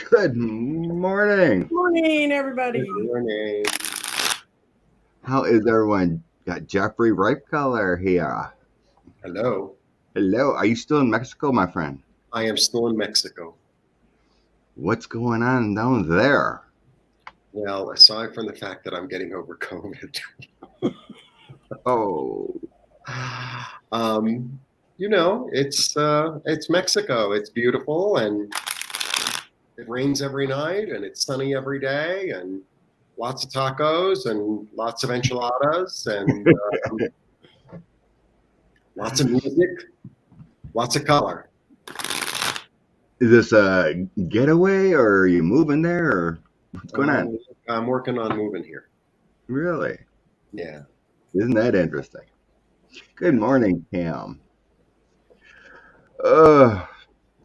Good morning. Morning, Good everybody. morning. How is everyone? Got Jeffrey Ripecolor here. Hello. Hello. Are you still in Mexico, my friend? I am still in Mexico. What's going on down there? Well, aside from the fact that I'm getting over COVID, Oh, um, it's Mexico. It's beautiful and it rains every night and it's sunny every day and lots of tacos and lots of enchiladas and lots of music, lots of color. is this a getaway or are you moving there or what's going on? I'm working on moving here. Really? Yeah. Isn't that interesting? Good morning, Cam.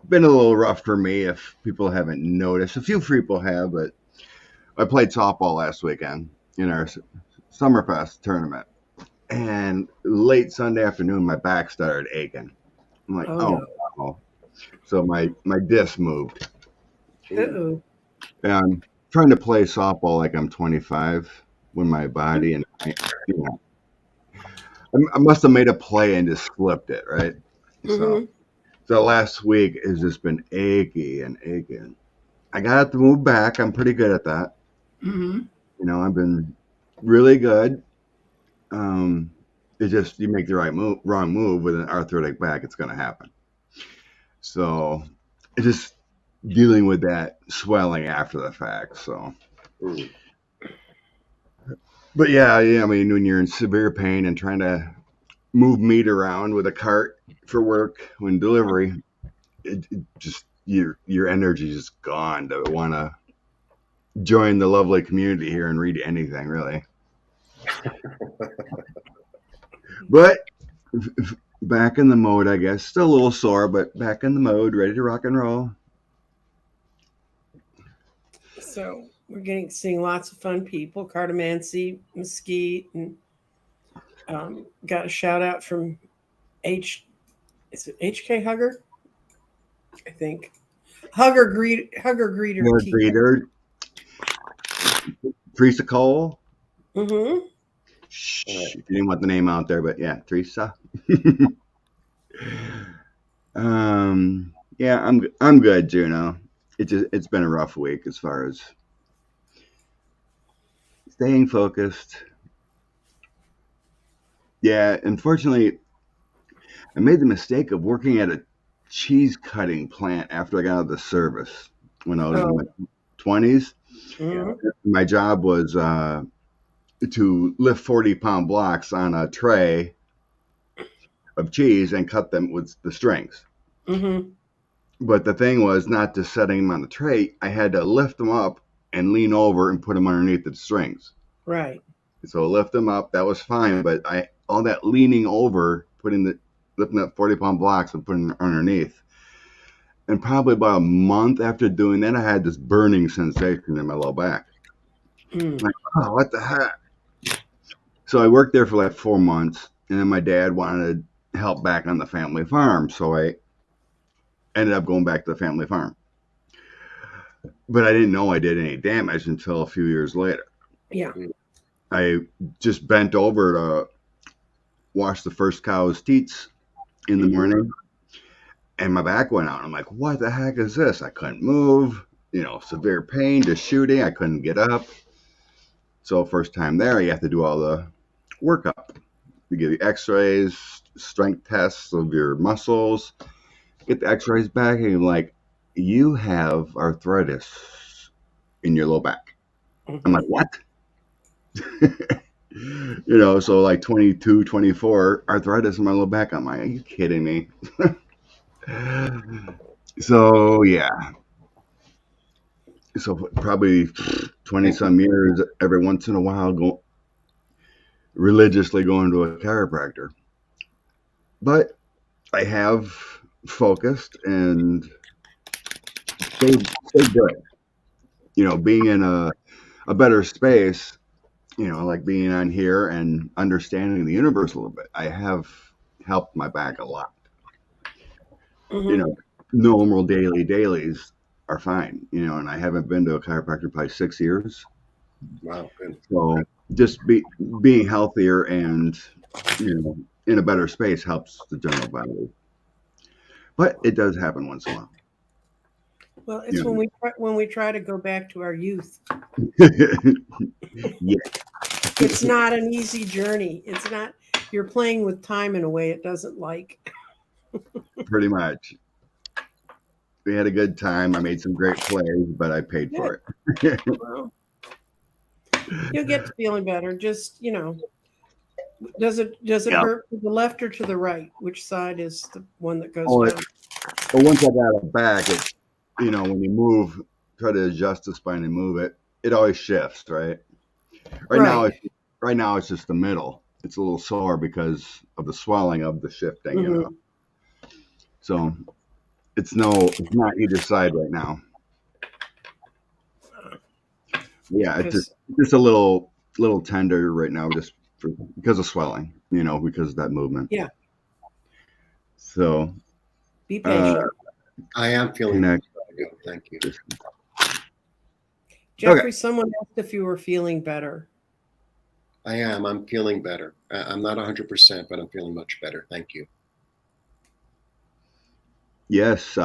Been a little rough for me if people haven't noticed. A few people have, but I played softball last weekend in our Summerfest tournament. And late Sunday afternoon, my back started aching. I'm like, Oh oh no. no. So my disc moved. Uh-oh. And I'm trying to play softball like I'm 25 when my body and you know, I must have made a play and just flipped it, right? So, Mm-hmm. so last week has just been achy and aching. I got to move back. I'm pretty good at that. Mm-hmm. I've been really good. Um, it's just you make the wrong move with an arthritic back, it's going to happen. So it's just dealing with that swelling after the fact. So, Mm. but yeah, I mean, when you're in severe pain and trying to move meat around with a cart for work when delivery, it just your energy is gone to want to join the lovely community here and read anything really. But back in the mode, I guess. Still a little sore, but back in the mode, ready to rock and roll. So we're getting seeing lots of fun people. Cardamancy, Mesquite, and got a shout out from H. Is it HK Hugger? I think Hugger Greeter Good T. reader, Teresa Cole. Mm-hmm. Shh, if you didn't want the name out there, but yeah, Teresa. Yeah, I'm good, Juno. It's been a rough week as far as staying focused. Yeah, unfortunately, I made the mistake of working at a cheese cutting plant after I got out of the service when I was in Oh. my 20s. Yeah. Mm-hmm. My job was to lift 40-pound blocks on a tray of cheese and cut them with the strings. Mm-hmm. But the thing was not just setting them on the tray. I had to lift them up and lean over and put them underneath the strings. Right. So lift them up, that was fine. But I all that leaning over, lifting up 40-pound blocks and putting them underneath. And probably about a month after doing that, I had this burning sensation in my low back. Mm. Like, oh, what the heck? So I worked there for like 4 months, and then my dad wanted help back on the family farm. So I ended up going back to the family farm. But I didn't know I did any damage until a few years later. Yeah. I just bent over to wash the first cow's teats in the morning, and my back went out. I'm like, what the heck is this? I couldn't move, severe pain, just shooting. I couldn't get up. So first time there, you have to do all the workup. You get the x-rays, strength tests of your muscles, get the x-rays back, and you're like, you have arthritis in your low back. I'm Mm-hmm. like, what? So like 22, 24, arthritis in my low back. I'm like, are you kidding me? So yeah. So probably 20 some years, every once in a while, religiously going to a chiropractor. But I have focused and stayed good. Being in a better space, like being on here and understanding the universe a little bit, I have helped my back a lot. You Mm-hmm. know, normal dailies are fine, and I haven't been to a chiropractor probably 6 years. Wow. Good. So just being healthier and, in a better space helps the general body. But it does happen once in a while. Well, it's Yeah. when we try to go back to our youth. Yeah. It's not an easy journey. It's not. You're playing with time in a way it doesn't like. Pretty much. We had a good time. I made some great plays, but I paid for it. Well, you'll get to feeling better. Just does it Yeah. hurt to the left or to the right? Which side is the one that goes Oh, down? But once I got it back, when you move, try to adjust the spine and move it, it always shifts, right? Right now it's just the middle. It's a little sore because of the swelling of the shifting, Mhm. So it's not either side right now. Yeah, it's just a little tender right now, just because of swelling, because of that movement. Yeah. So Be patient. I am feeling good. Thank you. Jeffrey, someone asked if you were feeling better. I am. I'm feeling better. I'm not 100%, but I'm feeling much better. Thank you. Yes,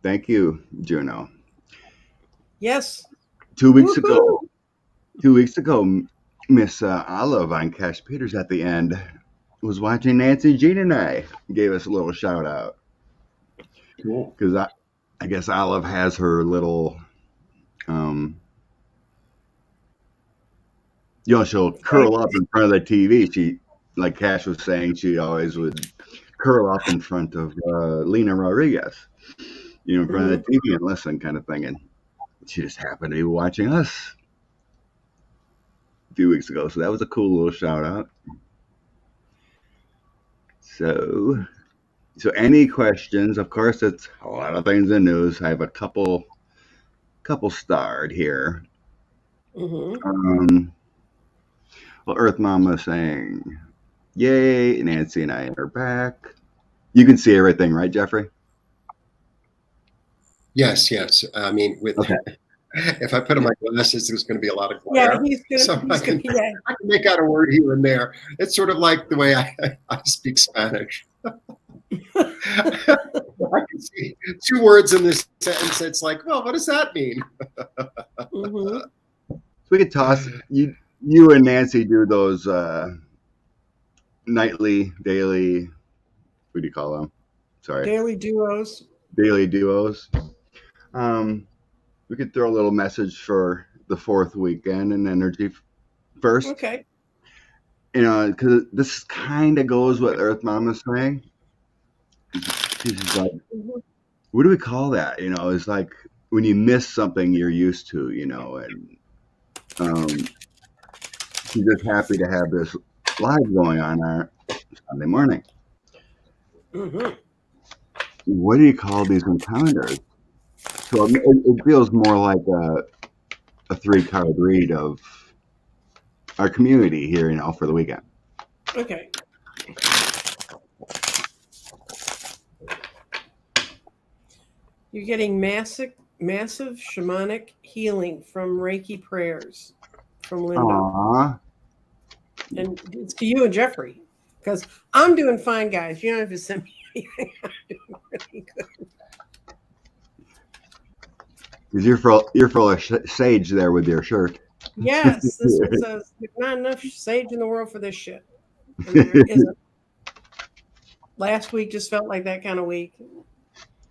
thank you, Juno. Yes. 2 weeks ago, Miss Olive on Cash Peters at the end was watching Nancy, Jean, and I. Gave us a little shout out. Cool. Because I guess Olive has her little, she'll curl up in front of the TV. She, like Cash was saying, she always would curl up in front of Lena Rodriguez, in front of the TV and listen, kind of thing. And she just happened to be watching us a few weeks ago. So that was a cool little shout out. So any questions? Of course, it's a lot of things in news. I have a couple starred here. Mm-hmm. Well, Earth Mama saying, "Yay!" Nancy and I are back. You can see everything, right, Jeffrey? Yes. I mean, if I put on my glasses, there's going to be a lot of glare. Yeah, I can make out a word here and there. It's sort of like the way I speak Spanish. I can see 2 words in this sentence. It's like, well, what does that mean? Mm-hmm. So we could toss you and Nancy do those nightly, daily. What do you call them? Sorry. Daily duos. Daily duos. We could throw a little message for the 4th weekend and energy first. Okay. Because this kind of goes what Earth Mama's saying. She's like, what do we call that? It's like when you miss something you're used to, and she's just happy to have this live going on our Sunday morning. Mm-hmm. What do you call these encounters? So it feels more like a 3-card read of our community here, for the weekend. Okay. You're getting massive shamanic healing from Reiki prayers from Linda. Aww. And it's to you and Jeffrey, because I'm doing fine, guys. You don't have to send me anything. I'm doing really good. Because you're full of sage there with your shirt. Yes, this one says there's not enough sage in the world for this shit. And there isn't. Last week just felt like that kind of week.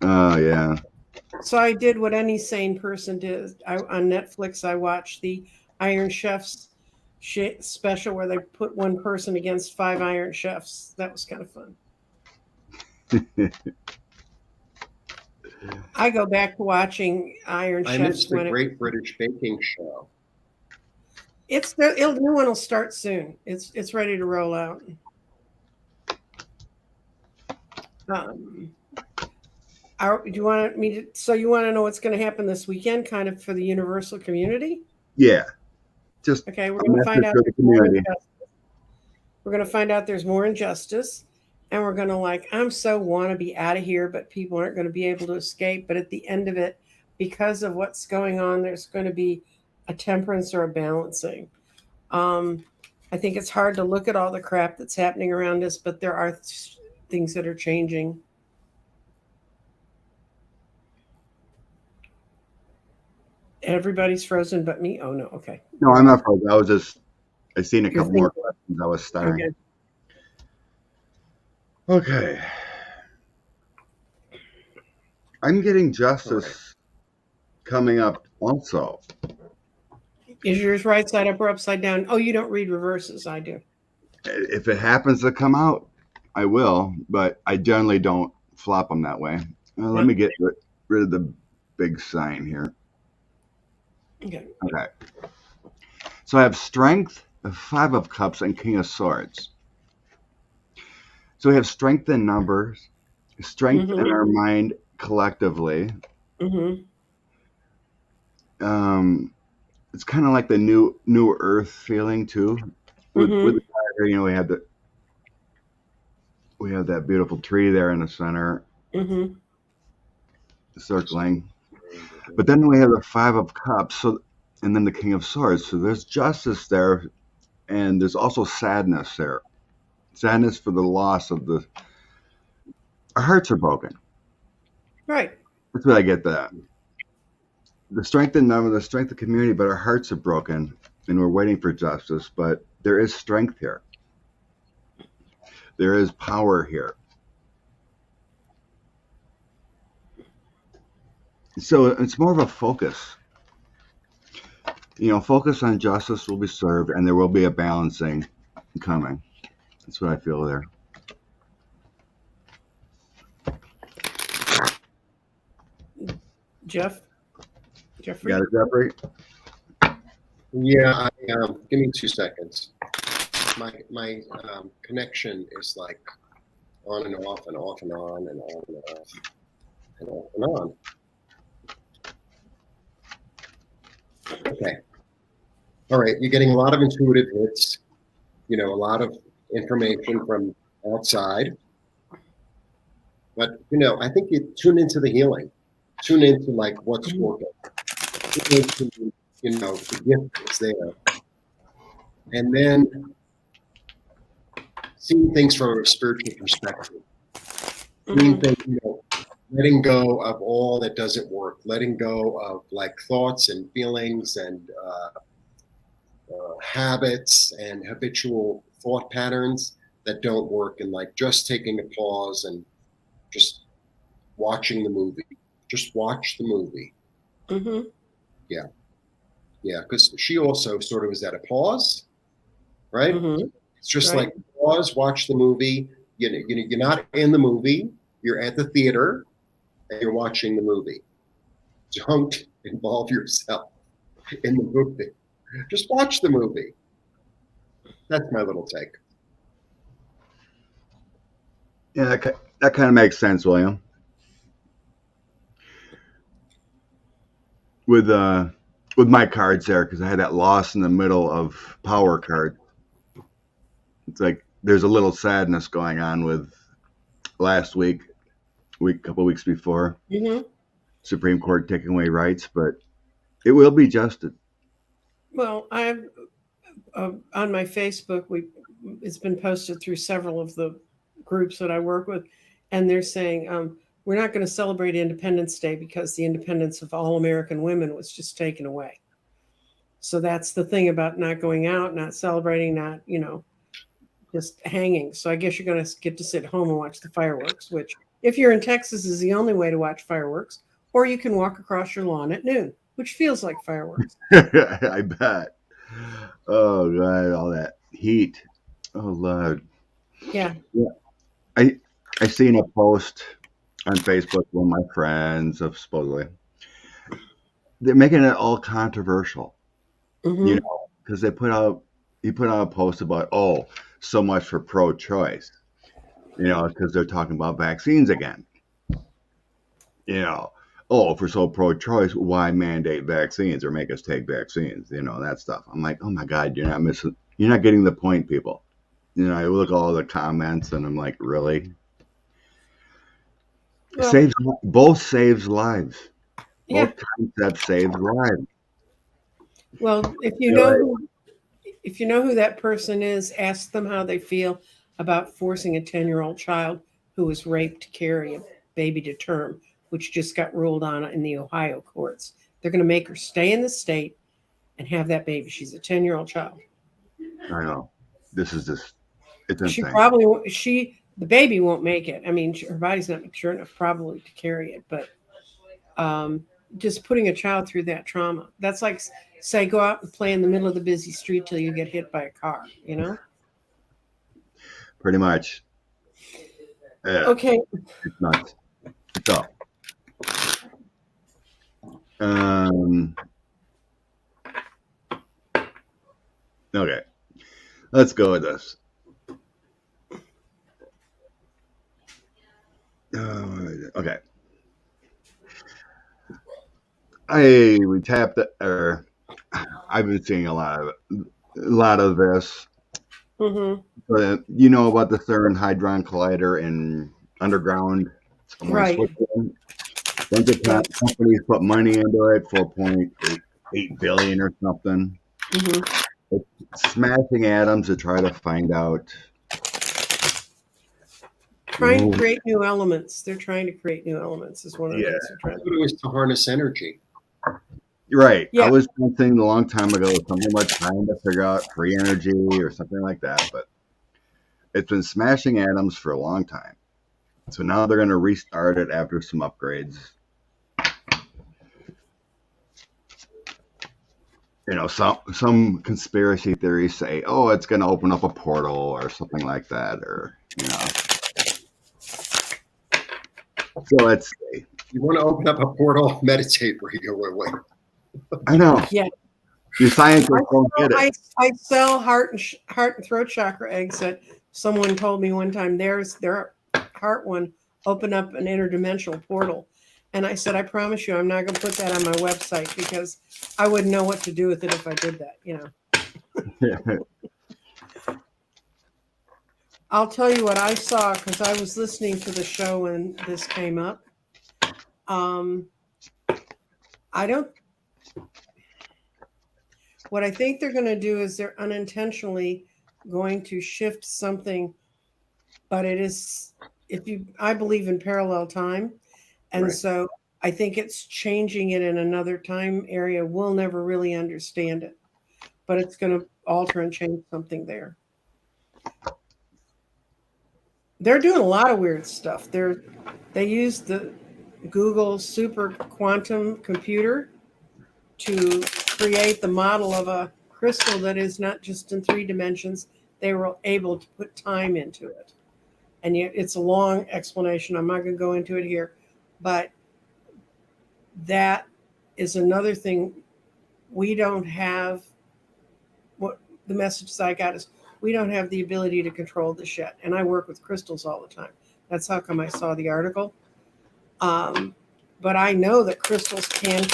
Oh yeah. So I did what any sane person did. On Netflix, I watched the Iron Chefs special where they put one person against 5 Iron Chefs. That was kind of fun. I go back to watching Iron Chefs. I missed the Great British Baking Show. The new one will start soon. It's ready to roll out. Do you want me to? So you want to know what's going to happen this weekend, kind of for the universal community? Yeah. Okay. We're going to find out. We're going to find out there's more injustice, and we're going to like, I'm so want to be out of here, but people aren't going to be able to escape. But at the end of it, because of what's going on, there's going to be a temperance or a balancing. Um, I think it's hard to look at all the crap that's happening around us, but there are things that are changing. Everybody's frozen but me. Oh no, okay. No, I'm not frozen. I seen a You're couple more thinking. questions. I was staring. Okay. Okay. I'm getting All right. justice coming up also. Is yours right side up or upside down? Oh, you don't read reverses. I do. If it happens to come out, I will, but I generally don't flop them that way. Let Yeah. me get rid of the big sign here. Okay. Okay. So I have Strength, the Five of Cups, and King of Swords. So we have strength in numbers, strength in our mind collectively. Mm-hmm. It's kind of like the new Earth feeling too. With the fire, you know, we have that beautiful tree there in the center, circling. But then we have the Five of Cups, and then the King of Swords. So there's justice there, and there's also sadness there. Sadness for the loss of our hearts are broken. Right. That's what I get that. The strength in number, the strength of community, but our hearts are broken, and we're waiting for justice. But there is strength here. There is power here. So it's more of a focus. You know, focus on justice will be served, and there will be a balancing coming. That's what I feel there. Jeffrey? Got it, Jeffrey? Yeah, give me 2 seconds. My connection is like on and off and off and on and on and off and off and on. Okay. All right. You're getting a lot of intuitive hits, you know, a lot of information from outside. But, you know, I think you tune into the healing, tune into like what's working, tune into, you know, the gift that's there. And then seeing things from a spiritual perspective, seeing things, you know, letting go of all that doesn't work, letting go of like thoughts and feelings and habits and habitual thought patterns that don't work, and like just taking a pause and just watching the movie. Just watch the movie. Yeah. Yeah, because she also sort of is at a pause, right? It's just like pause, watch the movie. You know, you're not in the movie. You're at the theater, and you're watching the movie. Don't involve yourself in the movie. Just watch the movie. That's my little take. Yeah, that kind of makes sense, William. With my cards there, because I had that loss in the middle of power card. It's like there's a little sadness going on with last week, couple weeks before, Supreme Court taking away rights, but it will be adjusted. Well, I have on my Facebook, it's been posted through several of the groups that I work with, and they're saying we're not going to celebrate Independence Day because the independence of all American women was just taken away. So that's the thing about not going out, not celebrating, not, you know, just hanging. So I guess you're going to get to sit home and watch the fireworks, which if you're in Texas is the only way to watch fireworks, or you can walk across your lawn at noon, which feels like fireworks. I bet. Oh, God, all that heat. Oh, Lord. Yeah. I seen a post on Facebook with my friends of supposedly. They're making it all controversial, you know, because he put out a post about, oh, so much for pro-choice, you know, because they're talking about vaccines again. You know, oh, if we're so pro-choice, why mandate vaccines or make us take vaccines? You know, that stuff. I'm like, oh my God, you're not getting the point, people. I look at all the comments and I'm like, really? Well, Both saves lives. yeah. Both concepts saves lives. Well, if you You're know right. who that person is, ask them how they feel about forcing a 10-year-old child who was raped to carry a baby to term, which just got ruled on in the Ohio courts. They're going to make her stay in the state and have that baby. She's a 10-year-old child. I know. This is just, it's She insane. probably the baby won't make it. I mean, her body's not mature enough probably to carry it, but just putting a child through that trauma, that's like, say, go out and play in the middle of the busy street till you get hit by a car, you know? Pretty much. Yeah, Okay. it's nuts. So, okay. Let's go with this. Okay. We tapped it, or I've been seeing a lot of this. Mm-hmm. But you know about the CERN Hadron Collider in underground somewhere in Right. Switzerland. Bunch of companies put money into it, 4.8 billion or something. Mm-hmm. It's smashing atoms to try to find out. Trying to create new elements. They're trying to create new elements is one of the things they're trying to do. It was to harness energy. Right. Yeah. I was thinking a long time ago something about trying to figure out free energy or something like that, but it's been smashing atoms for a long time. So now they're going to restart it after some upgrades. Some conspiracy theories say, oh, it's going to open up a portal or something like that, or So let's see. You want to open up a portal, meditate where you go away. I know. Yeah. The scientists don't get it. I sell heart and throat chakra eggs that someone told me one time. Their heart one opened up an interdimensional portal. And I said, I promise you, I'm not going to put that on my website because I wouldn't know what to do with it if I did that, I'll tell you what I saw because I was listening to the show when this came up. What I think they're going to do is they're unintentionally going to shift something, but I believe in parallel time. And so I think it's changing it in another time area. We'll never really understand it, but it's going to alter and change something there. They're doing a lot of weird stuff. They use the Google super quantum computer to create the model of a crystal that is not just in 3 dimensions. They were able to put time into it. And yet it's a long explanation. I'm not going to go into it here. But that is another thing we don't have. What the message I got is we don't have the ability to control this yet. And I work with crystals all the time. That's how come I saw the article. But I know that crystals can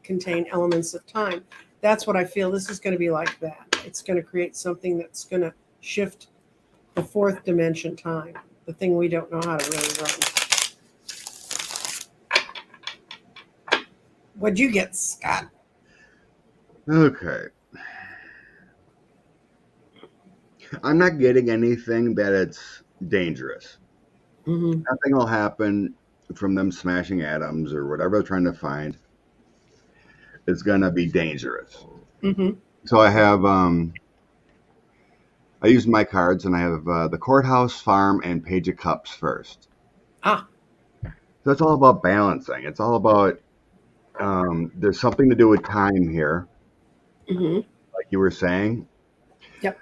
contain elements of time. That's what I feel this is going to be like that. It's going to create something that's going to shift the 4th dimension time, the thing we don't know how to really run. What'd you get, Scott? Okay. I'm not getting anything that it's dangerous. Mm-hmm. Nothing will happen from them smashing atoms or whatever they're trying to find. It's going to be dangerous. Mm-hmm. So I have, I use my cards and I have the courthouse, farm, and page of cups first. Ah. So it's all about balancing. It's all about, there's something to do with time here. Mm-hmm. Like you were saying. Yep.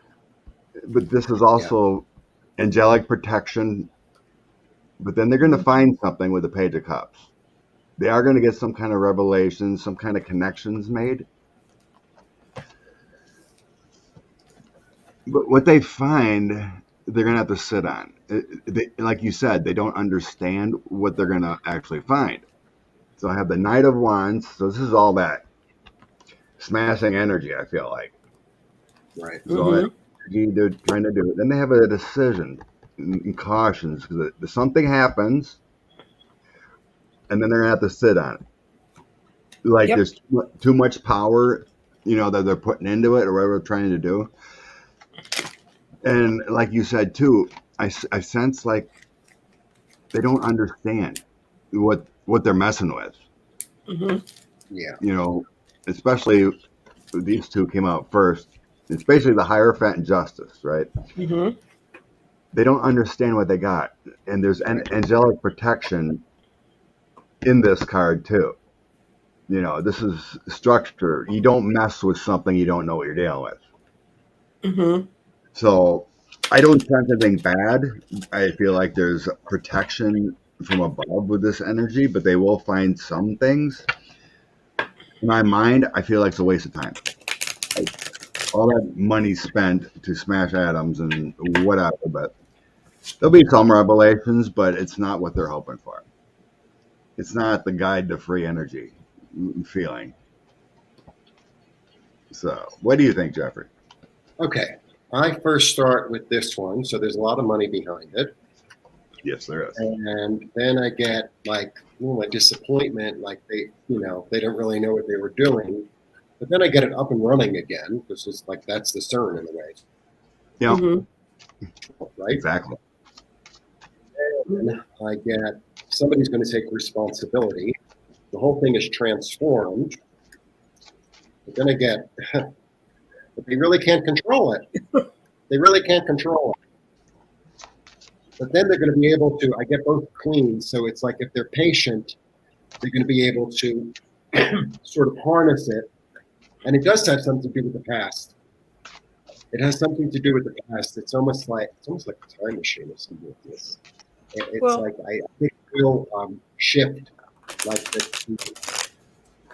But this is also angelic protection. But then they're going to find something with the page of cups. They are going to get some kind of revelation, some kind of connections made. But what they find, they're going to have to sit on. Like you said, they don't understand what they're going to actually find. So I have the Knight of Wands. So this is all that smashing energy, I feel like. Right. So energy they're trying to do. Then they have a decision and cautions because something happens, and then they're gonna have to sit on it. Like Yep. there's too much power, that they're putting into it or whatever they're trying to do. And like you said too, I sense like they don't understand what they're messing with. Hmm. Yeah. Especially these two came out first. It's basically the Hierophant and Justice, right? Hmm. They don't understand what they got, and there's angelic protection in this card too. This is structure. You don't mess with something you don't know what you're dealing with. Hmm. So I don't sense anything bad. I feel like there's protection from above with this energy, but they will find some things. In my mind, I feel like it's a waste of time. All that money spent to smash atoms and whatever, but there'll be some revelations, but it's not what they're hoping for. It's not the guide to free energy feeling. So, what do you think, Jeffrey? Okay. I first start with this one. So there's a lot of money behind it. Yes, there is. And then I get like a disappointment, like they don't really know what they were doing. But then I get it up and running again, because it's like that's the CERN in a way, Yeah, right? exactly. And I get somebody's going to take responsibility. The whole thing is transformed. But then I get, but they really can't control it. They really can't control it. But then they're going to be able to, I get both clean. So it's like if they're patient, they're going to be able to sort of harness it. And it does have something to do with the past. It has something to do with the past. It's almost like a time machine or something like this. It's Well- like I think it will shift like the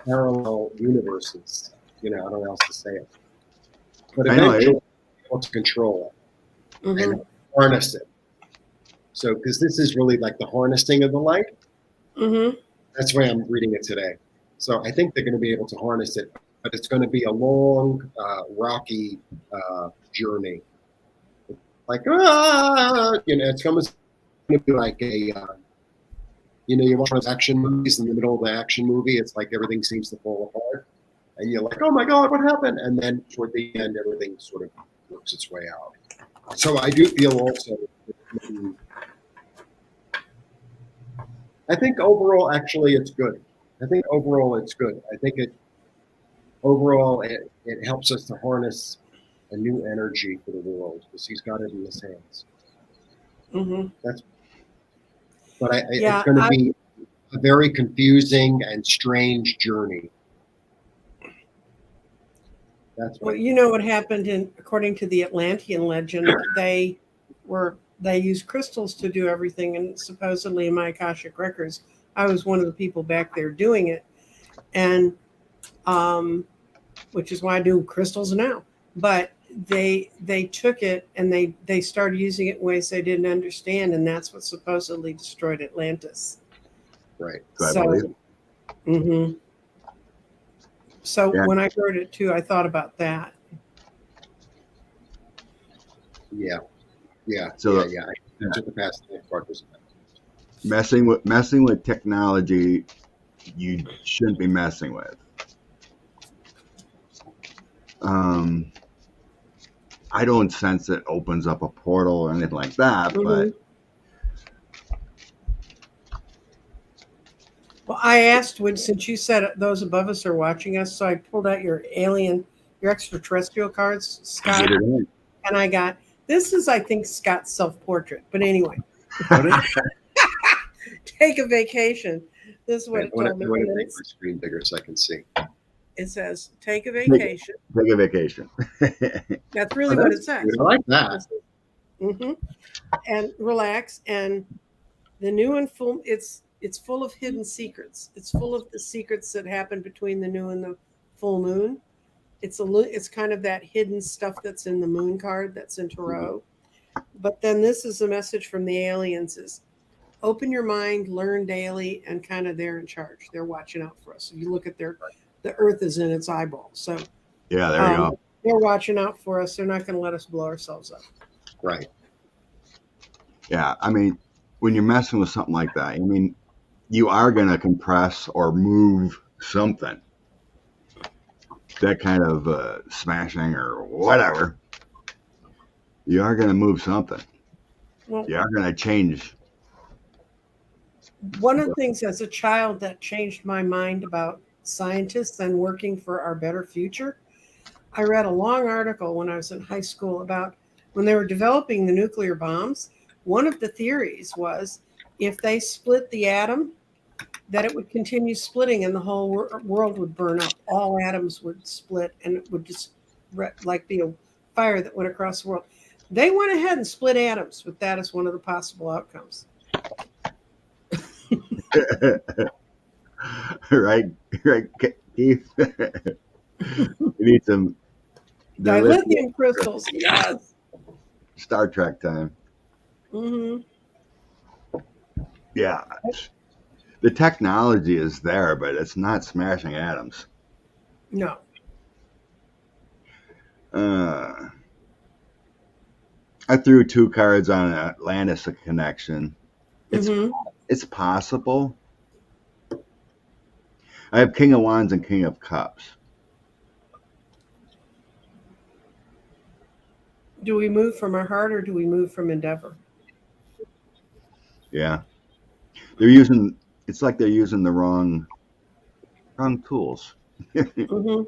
parallel universes. I don't know how else to say it. But I know, eventually, be able to control it Hmm. and harness it. So, because this is really like the harnessing of the light. Hmm. That's why I'm reading it today. So I think they're going to be able to harness it, but it's going to be a long, rocky journey. Like, it's almost going to be like a, you watch those action movies. In the middle of the action movie, it's like everything seems to fall apart, and you're like, oh my God, what happened? And then toward the end, everything sort of works its way out. So I do feel also, I think overall, actually, it's good. I think overall, it's good. I think it helps us to harness a new energy for the world because he's got it in his hands. Hmm. But Yeah, it's going to be a very confusing and strange journey. That's Well, what you know what happened according to the Atlantean legend, they used crystals to do everything, and supposedly in my Akashic records, I was one of the people back there doing it, and which is why I do crystals now. But they took it and they started using it in ways they didn't understand, and that's what supposedly destroyed Atlantis. right. I So, believe. hmm so Yeah. when I heard it too, I thought about that. Yeah. So- I took the past life part was about. Messing with technology you shouldn't be messing with. I don't sense it opens up a portal or anything like that, but Well, I asked since you said those above us are watching us, so I pulled out your extraterrestrial cards, Scott, get it in. and I got this is I think Scott's self-portrait. But anyway, take a vacation. This is what it I want told me. to And make my screen bigger so I can see. it says, "Take a vacation." Take a vacation. That's really what it says. I like that. Hmm. And relax. And the new and full, it's full of hidden secrets. It's full of the secrets that happen between the new and the full moon. It's kind of that hidden stuff that's in the moon card that's in Tarot. But then this is a message from the aliens: is open your mind, learn daily, and kind of they're in charge. They're watching out for us. If you look at the Earth is in its eyeball. So Yeah, there you go. They're watching out for us. They're not going to let us blow ourselves up. Right. Yeah, I mean, when you're messing with something like that, I mean, you are going to compress or move something. That kind of smashing or whatever. You are going to move something. Well, You are going to change. one of the things as a child that changed my mind about scientists and working for our better future, I read a long article when I was in high school about when they were developing the nuclear bombs. One of the theories was if they split the atom, that it would continue splitting and the whole world would burn up. All atoms would split and it would just like be a fire that went across the world. They went ahead and split atoms, but that is one of the possible outcomes. right, Keith. You need some Dilithium crystals, yes. Star Trek time. Mm-hmm. Yeah, the technology is there, but it's not smashing atoms. No. I threw 2 cards on an Atlantis connection. It's possible. I have King of Wands and King of Cups. Do we move from our heart or do we move from endeavor? Yeah. It's like they're using the wrong tools. Mm-hmm.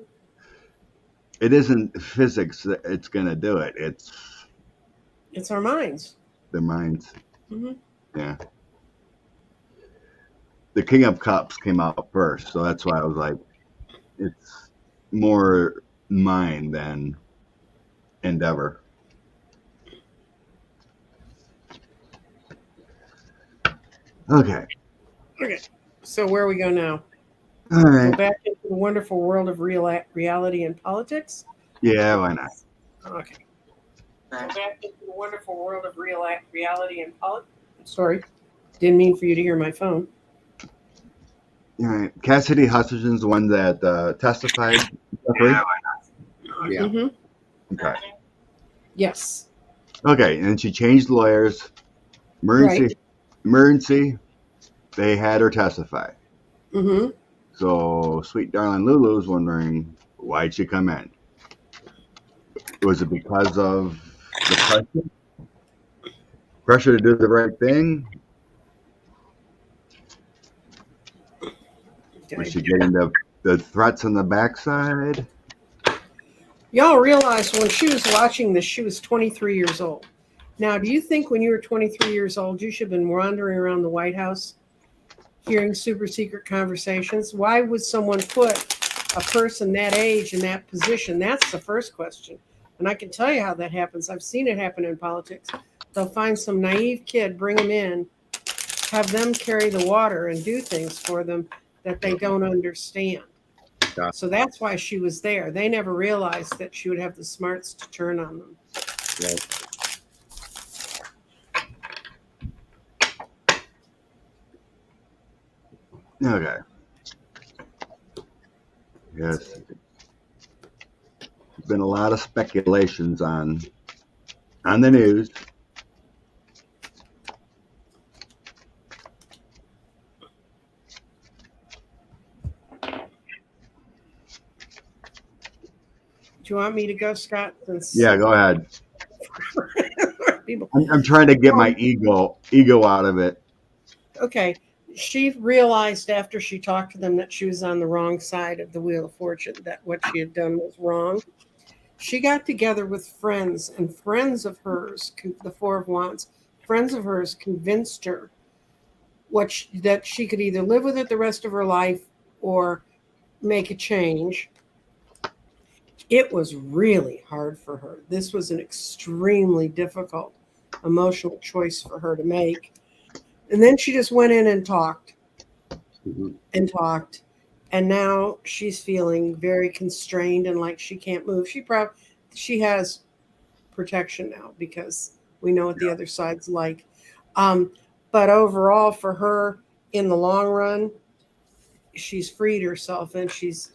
It isn't physics that it's going to do it. It's our minds. Their minds. Mm-hmm. Yeah. The King of Cups came out first, so that's why I was like, it's more mind than endeavor. Okay. So where we go now? All right. Go back into the wonderful world of reality and politics? Yeah, why not? Okay. Go back into the wonderful world of reality and politics. Sorry. Didn't mean for you to hear my phone. All right. Cassidy Hutchison's the one that testified. Yeah. Mm-hmm. Okay. Yes. Okay, and she changed lawyers. Emergency. They had her testify. Mm-hmm. So sweet darling Lulu's wondering why'd she come in? Was it because of the pressure? Pressure to do the right thing? Was she getting the threats on the backside? Y'all realize when she was watching this, she was 23 years old. Now, do you think when you were 23 years old, you should have been wandering around the White House hearing super secret conversations? Why would someone put a person that age in that position? That's the first question. And I can tell you how that happens. I've seen it happen in politics. They'll find some naive kid, bring them in, have them carry the water and do things for them that they don't understand. Yeah. So that's why she was there. They never realized that she would have the smarts to turn on them. Yeah. Okay. Yes. There's been a lot of speculations on the news. Do you want me to go, Scott? Yeah, go ahead. People. I'm trying to get my ego out of it. Okay. She realized after she talked to them that she was on the wrong side of the Wheel of Fortune, that what she had done was wrong. She got together with friends, and friends of hers, the Four of Wands, friends of hers convinced her that she could either live with it the rest of her life or make a change. It was really hard for her. This was an extremely difficult emotional choice for her to make. And then she just went in and talked and talked. And now she's feeling very constrained and like she can't move. She has protection now because we know what the other side's like. But overall for her in the long run, she's freed herself and she's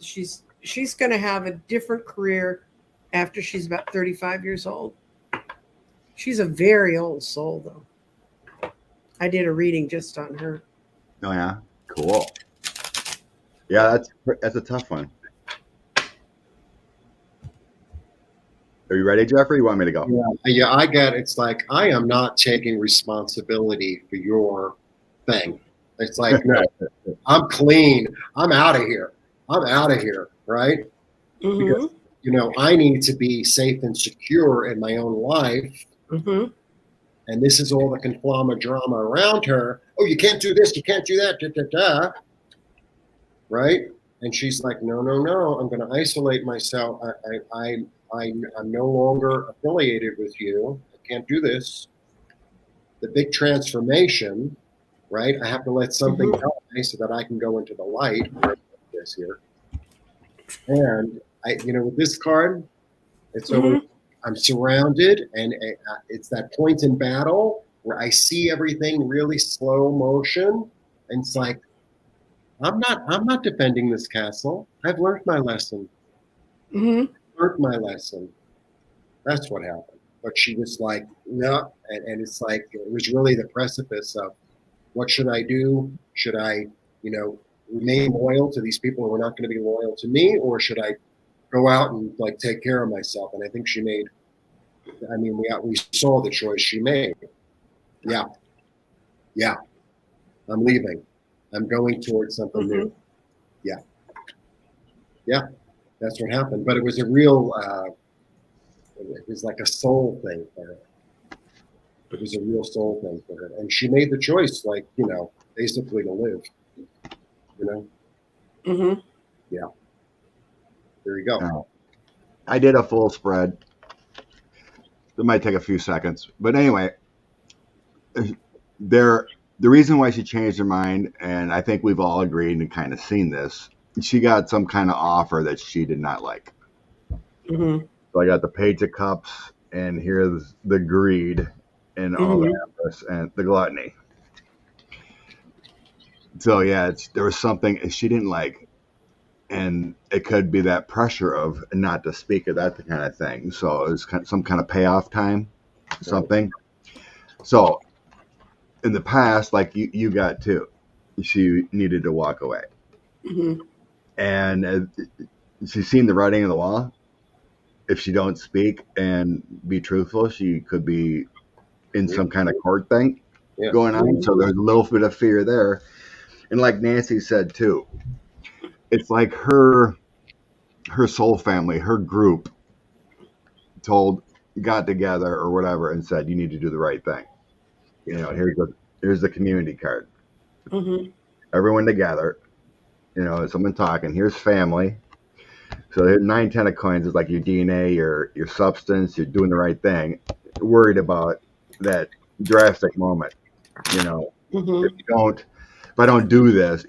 going to have a different career after she's about 35 years old. She's a very old soul, though. I did a reading just on her. Oh yeah, cool. Yeah, that's a tough one. Are you ready, Jeffrey? You want me to go? Yeah, I get it's like I am not taking responsibility for your thing. It's like, no, I'm clean. I'm out of here. I'm out of here, right? Because I need to be safe and secure in my own life. And this is all the conflama drama around her. Oh, you can't do this, you can't do that, da, da, da. Right? And she's like, no, I'm going to isolate myself. I'm no longer affiliated with you. I can't do this. The big transformation, right? I have to let something go so that I can go into the light. This here, and with this card, it's always I'm surrounded, and it's that point in battle where I see everything really slow motion, and it's like I'm not defending this castle. I've learned my lesson. Learned my lesson. That's what happened. But she was like, no, and it's like it was really the precipice of what should I do? Should I, remain loyal to these people who are not going to be loyal to me, or should I go out and like take care of myself? And I think she made. I mean, we saw the choice she made. Yeah, I'm leaving. I'm going towards something new. Yeah, that's what happened. But it was a real. It was like a soul thing for her. It was a real soul thing for her, and she made the choice, like basically to live. Yeah. There you go. I did a full spread. It might take a few seconds, but anyway, the reason why she changed her mind, and I think we've all agreed and kind of seen this, she got some kind of offer that she did not like. So I got the Page of Cups, and here's the greed and all the avarice and the gluttony. So yeah, there was something she didn't like, and it could be that pressure of not to speak of that kind of thing. So it was some kind of payoff time, something. So in the past, like you got too, she needed to walk away, and she's seen the writing on the wall. If she don't speak and be truthful, she could be in some kind of court thing going on. So there's a little bit of fear there. And like Nancy said too, it's like her soul family, her group got together or whatever and said, you need to do the right thing. Here's the community card. Everyone together, someone talking, here's family. So there's 9, 10 of coins is like your DNA, your substance, you're doing the right thing. Worried about that drastic moment. If I don't do this,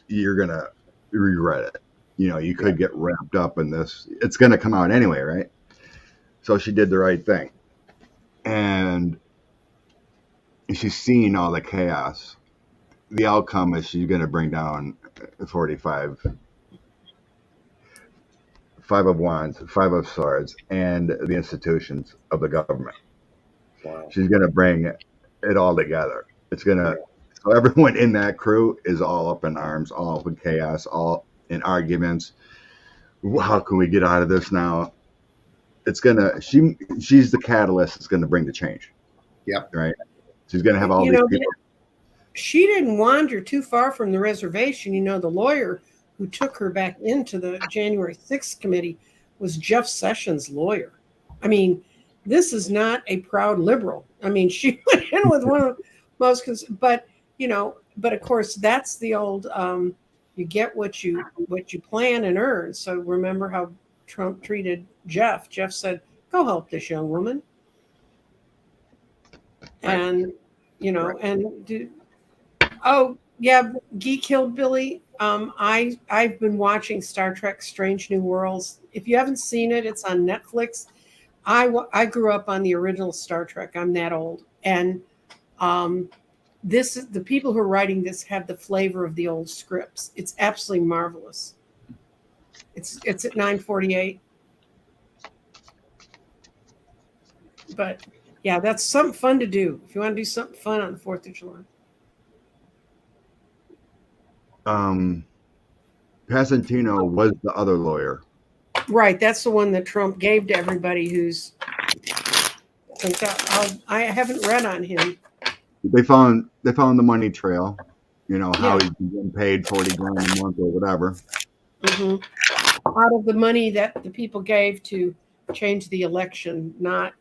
you're gonna regret it. You could get wrapped up in this. It's gonna come out anyway, right? So she did the right thing. And she's seeing all the chaos. The outcome is she's gonna bring down 45. 5 of Wands, 5 of Swords, and the institutions of the government. Wow. She's going to bring it all together. It's going to, so everyone in that crew is all up in arms, all up in chaos, all in arguments. How can we get out of this now? It's going to, she's the catalyst that's going to bring the change. Yep. Right? She's going to have all these people. She didn't wander too far from the reservation. The lawyer who took her back into the January 6th committee was Jeff Sessions' lawyer. I mean, this is not a proud liberal. I mean, she went in with one of the most, but of course that's the old, you get what you plan and earn. So remember how Trump treated Jeff. Jeff said, go help this young woman. And, yeah, Guy killed Billy. I've been watching Star Trek Strange New Worlds. If you haven't seen it, it's on Netflix. I grew up on the original Star Trek. I'm that old. And the people who are writing this have the flavor of the old scripts. It's absolutely marvelous. It's at 9:48. But yeah, that's something fun to do if you want to do something fun on the 4th of July. Pasentino was the other lawyer. Right, that's the one that Trump gave to everybody who's. I haven't read on him. They found the money trail. You know how Yeah. he's been getting paid $40 grand a month or whatever. Out of the money that the people gave to change the election, not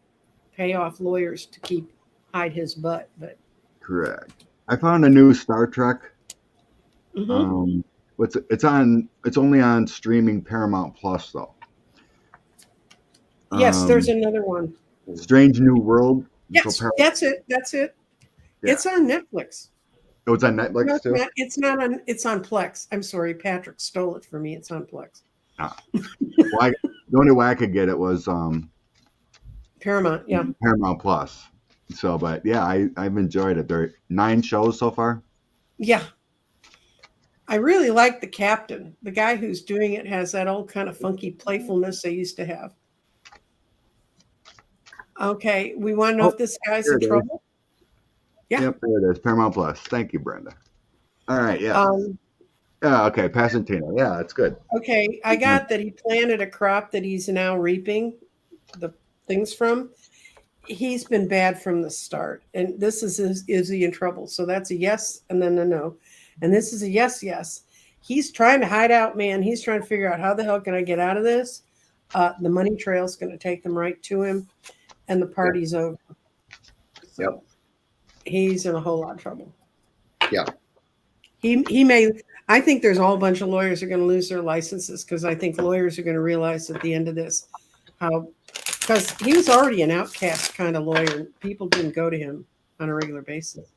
pay off lawyers to hide his butt. But Correct. I found a new Star Trek. mhm. It's only on streaming Paramount Plus though. Yes, there's another one. Strange New World. Yes, that's it. Yeah. It's on Netflix. Oh, it's on Netflix No, too? it's not on. It's on Plex. I'm sorry, Patrick stole it from me. It's on Plex. Well, the only way I could get it was Paramount. Yeah. Paramount Plus. So, but yeah, I've enjoyed it. There are 9 shows so far. Yeah. I really like the captain. The guy who's doing it has that old kind of funky playfulness they used to have. Okay, we want to know if this guy's in trouble. Yeah. Yep, there it is. Paramount Plus. Thank you, Brenda. All right, yeah. Okay, Pasentino. Yeah, it's good. Okay, I got that he planted a crop that he's now reaping the things from. He's been bad from the start, and this is he in trouble? So that's a yes, and then a no, and this is a yes. He's trying to hide out, man. He's trying to figure out how the hell can I get out of this. The money trail is going to take them right to him, and the party's over. So Yep. He's in a whole lot of trouble. Yeah. He may. I think there's a whole bunch of lawyers are going to lose their licenses because I think lawyers are going to realize at the end of this because he was already an outcast kind of lawyer. People didn't go to him on a regular basis.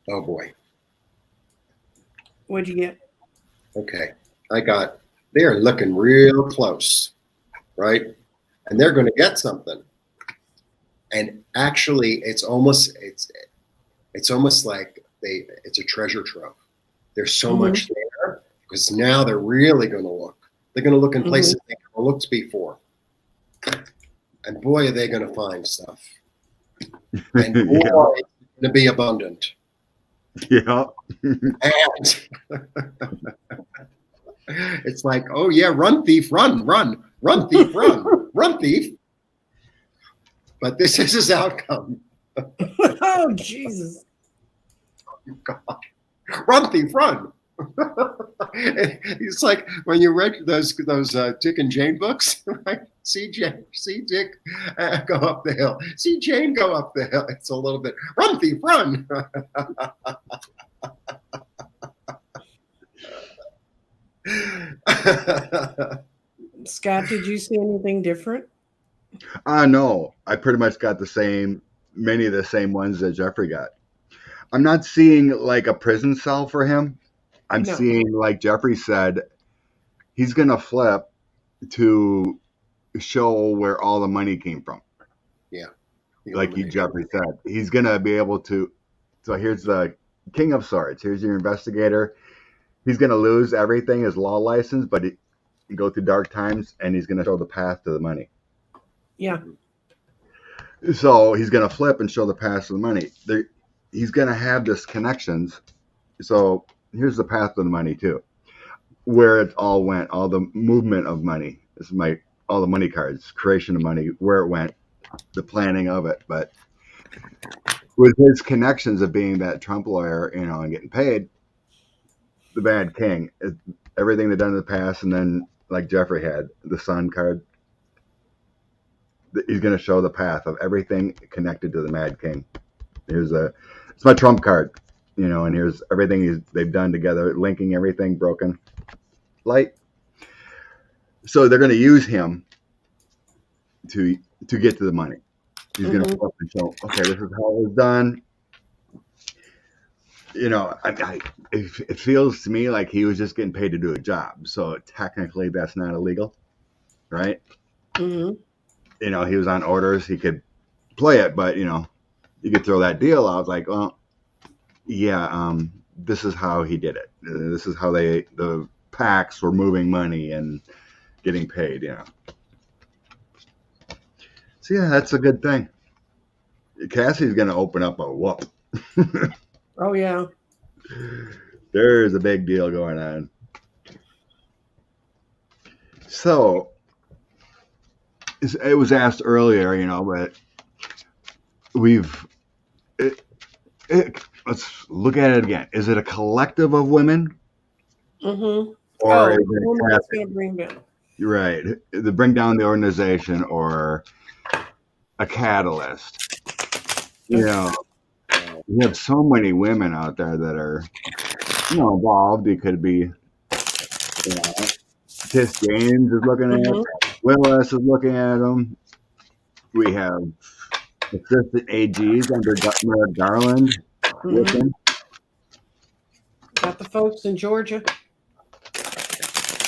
Oh boy. What'd you get? Okay. They're looking real close, right? And they're going to get something. And actually, it's almost like it's a treasure trove. There's so much there because now they're really going to look. They're going to look in places they never looked before. And boy, are they going to find stuff. And boy, it's going to be abundant. Yeah. And it's like, oh yeah, run thief, run thief, run thief. But this is his outcome. Oh Jesus! God. Run thief, run! It's like when you read those Dick and Jane books, right? See Dick go up the hill. See Jane go up the hill. It's a little bit run thief, run. Scott, did you see anything different? No, I pretty much got many of the same ones that Jeffrey got. I'm not seeing like a prison cell for him. I'm seeing, like Jeffrey said, he's going to flip to show where all the money came from. Yeah. Like Jeffrey said, he's going to be able to. So here's the King of Swords. Here's your investigator. He's going to lose everything, his law license, but he go through dark times, and he's going to show the path to the money. Yeah. So he's going to flip and show the path to the money. He's going to have this connections. So here's the path to the money too, where it all went, all the movement of money. This is all the money cards, creation of money, where it went, the planning of it. But with his connections of being that Trump lawyer, and getting paid, the Mad King, everything they've done in the past, and then like Jeffrey had the Sun card. He's going to show the path of everything connected to the Mad King. It's my Trump card, and here's everything they've done together, linking everything, broken light. So they're going to use him to get to the money. He's going to show, okay, this is how it was done. It feels to me like he was just getting paid to do a job. So technically that's not illegal, right? Mm-hmm. He was on orders. He could play it, but, you could throw that deal out like, well, yeah, this is how he did it. This is how the PACs were moving money and getting paid, So yeah, that's a good thing. Cassie's gonna open up a whoop. Oh yeah. There's a big deal going on. So it was asked earlier, but let's look at it again. Is it a collective of women, Mm-hmm. or is the woman that's it going to bring down. you're right? To bring down the organization, or a catalyst? We have so many women out there that are, involved. It could be, Tish James is looking at it. Willis is looking at them. We have assistant AGs under Merrick Garland. Mm-hmm. Got the folks in Georgia.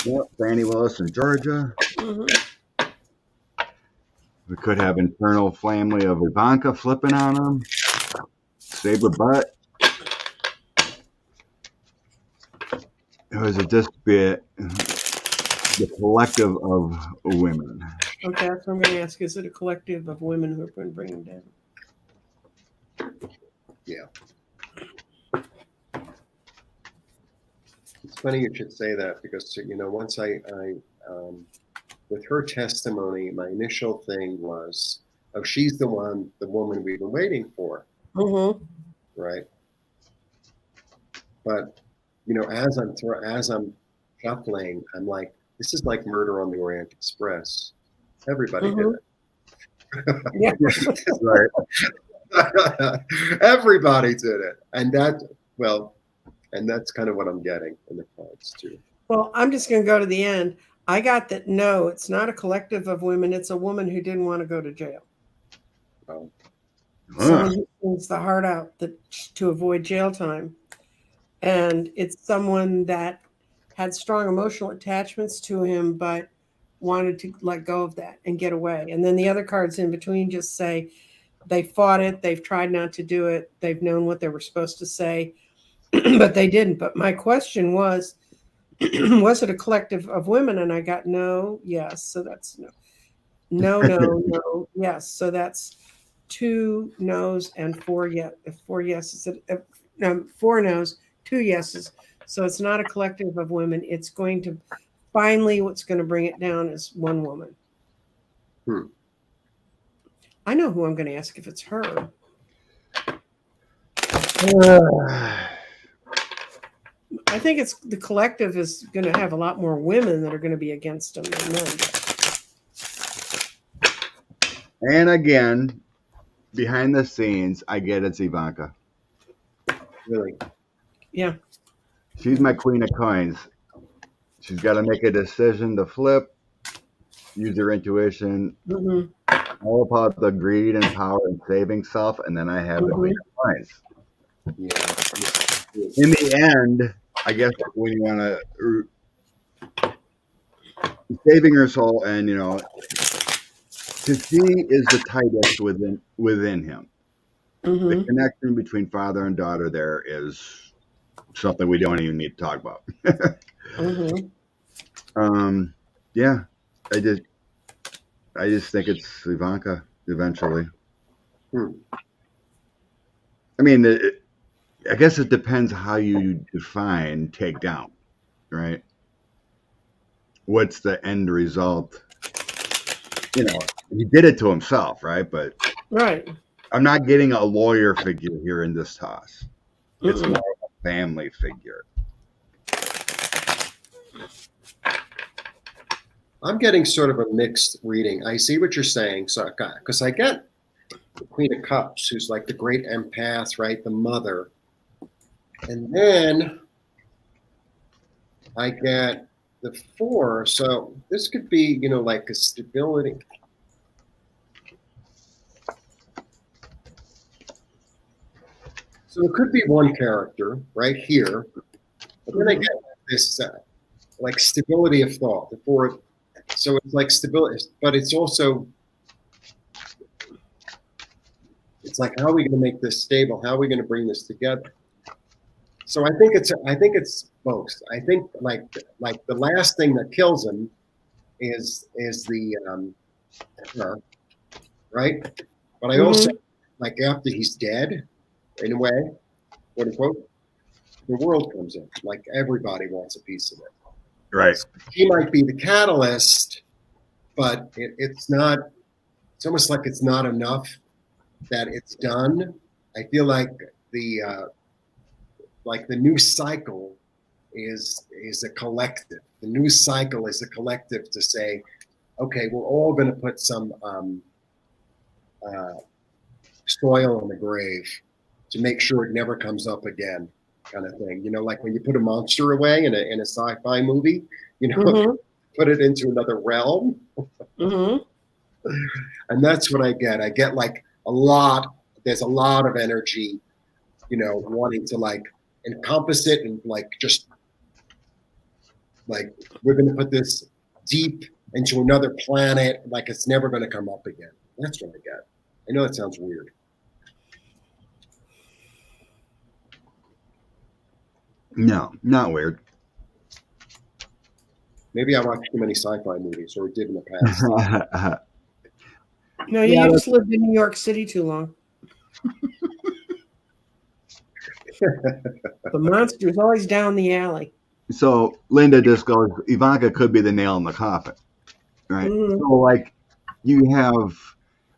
Yep, Fannie Willis in Georgia. Mm-hmm. We could have internal family of Ivanka flipping on them. Save her butt. Or is it just the collective of women? Okay, that's what I'm going to ask. Is it a collective of women who are going to bring them down? Yeah. It's funny you should say that, because once I with her testimony, my initial thing was, oh, she's the woman we've been waiting for, Mm-hmm. right? But as I'm shuffling, I'm like, this is like Murder on the Orient Express. Everybody did it. Yeah. Right. Everybody did it, and that's kind of what I'm getting in the cards too. Well, I'm just going to go to the end. I got that. No, it's not a collective of women. It's a woman who didn't want to go to jail. Oh. Someone who sings the heart out to avoid jail time. And it's someone that had strong emotional attachments to him, but wanted to let go of that and get away. And then the other cards in between just say they fought it. They've tried not to do it. They've known what they were supposed to say, but they didn't. But my question was it a collective of women? And I got no, yes. So that's no, yes. So that's 2 no's and 4 yeses. 4 no's, 2 yeses. So it's not a collective of women. It's going to finally, what's going to bring it down is one woman. I know who I'm going to ask if it's her. I think it's the collective is going to have a lot more women that are going to be against them than men. And again, behind the scenes, I get it's Ivanka. Really? Yeah. She's my queen of coins. She's got to make a decision to flip, use her intuition, all about the greed and power and saving self, and then I have the queen of coins. Yeah. In the end, I guess when you want to saving her soul, and because she is the tightest within him. The connection between father and daughter there is something we don't even need to talk about. Yeah, I just think it's Ivanka eventually. I mean, I guess it depends how you define takedown, right? What's the end result? He did it to himself, right? But I'm not getting a lawyer figure here in this toss. It's more of a family figure. I'm getting sort of a mixed reading. I see what you're saying, so because I get the Queen of Cups, who's like the great empath, right? The mother. And then I get the 4. So this could be, like a stability. So it could be one character right here. But then I get this like stability of thought. The 4. So it's like stability, but it's also, it's like, how are we going to make this stable? How are we going to bring this together? So I think it's both. I think like the last thing that kills him is the her, right? But I also like after he's dead, in a way, quote unquote, the world comes in. Like everybody wants a piece of it. Right. So he might be the catalyst, but it's not. It's almost like it's not enough that it's done. I feel like the new cycle is a collective. The new cycle is a collective to say, okay, we're all going to put some soil in the grave to make sure it never comes up again, kind of thing. You know, like when you put a monster away in a sci-fi movie, you know, put it into another realm. And that's what I get. I get like there's a lot of energy, you know, wanting to like encompass it and like just like we're going to put this deep into another planet, like it's never going to come up again. That's what I get. I know that sounds weird. No, not weird. Maybe I watched too many sci-fi movies, or did in the past. No, you just lived in New York City too long. The monster's always down the alley. So Linda just goes, Ivanka could be the nail in the coffin, right? So like you have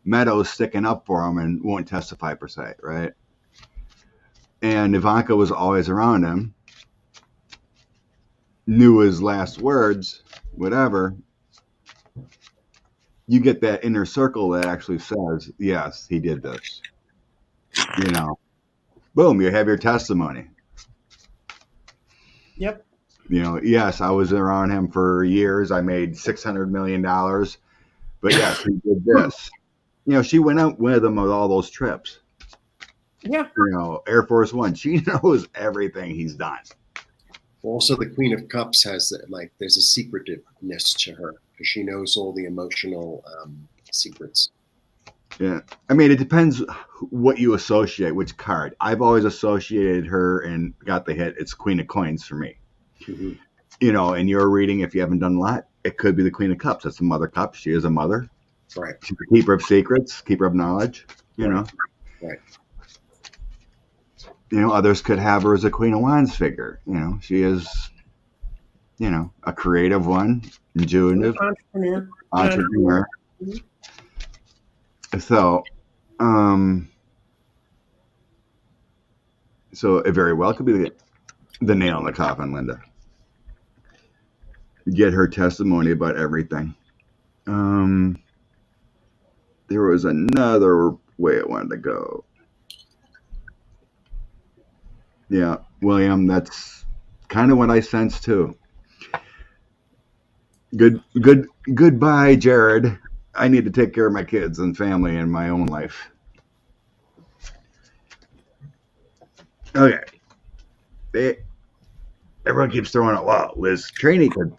Meadows sticking up for him and won't testify per se, right? And Ivanka was always around him, knew his last words, whatever. You get that inner circle that actually says, yes, he did this. You know, boom, you have your testimony. Yep. You know, yes, I was around him for years. I made $600 million. But yes, he did this. You know, she went out with him on all those trips. Yeah. You know, Air Force One. She knows everything he's done. Also, the Queen of Cups has like there's a secretiveness to her because she knows all the emotional secrets. Yeah, I mean, it depends what you associate, which card. I've always associated her and got the hit. It's Queen of Coins for me. Mm-hmm. You know, in your reading, if you haven't done a lot, it could be the Queen of Cups. That's the Mother Cup. She is a mother. Right. She's a keeper of secrets, keeper of knowledge. You know. Right. You know, others could have her as a Queen of Wands figure. You know, she is, you know, a creative one, intuitive, entrepreneur. Mm-hmm. So, so it very well could be the nail in the coffin, Linda. Get her testimony about everything. There was another way I wanted to go. Yeah, William, kind of what I sense too. Goodbye, Jared. I need to take care of my kids and family and my own life. Okay. Everyone keeps throwing out, wow, Liz Cheney could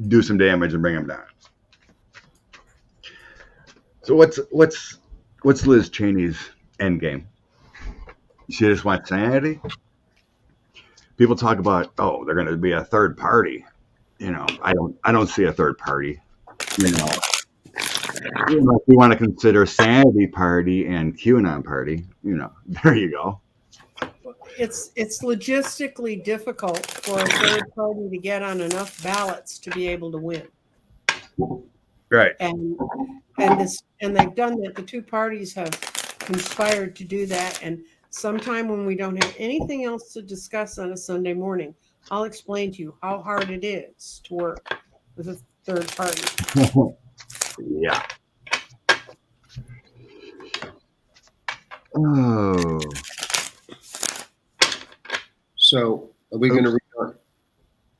do some damage and bring him down. So what's Liz Cheney's end game? She just wants sanity. People talk about, oh, they're going to be a third party. You know, I don't see a third party. You know, if you want to consider Sanity Party and QAnon Party, you know, there you go. It's logistically difficult for a third party to get on enough ballots to be able to win. Right. And they've done that. The two parties have conspired to do that. And sometime when we don't have anything else to discuss on a Sunday morning, I'll explain to you how hard it is to work with a third party. Yeah. Oh. So are we going to read on?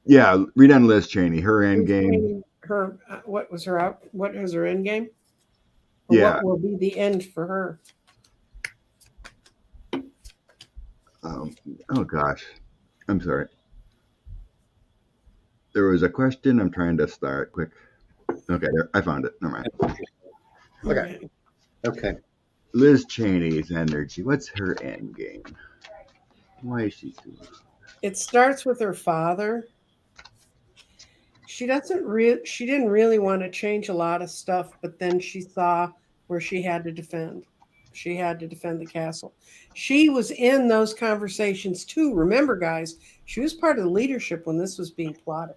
Yeah, read on Liz Cheney. Her end game. Her what was her out? What is her end game? Or yeah. What will be the end for her? Oh gosh, I'm sorry. There was a question. I'm trying to start quick. Okay, there, I found it. Never mind. Okay. Liz Cheney's energy. What's her end game? Why is she doing? It starts with her father. she didn't really want to change a lot of stuff, but then she saw where she had to defend. She had to defend the castle. She was in those conversations too. Remember, guys, she was part of the leadership when this was being plotted.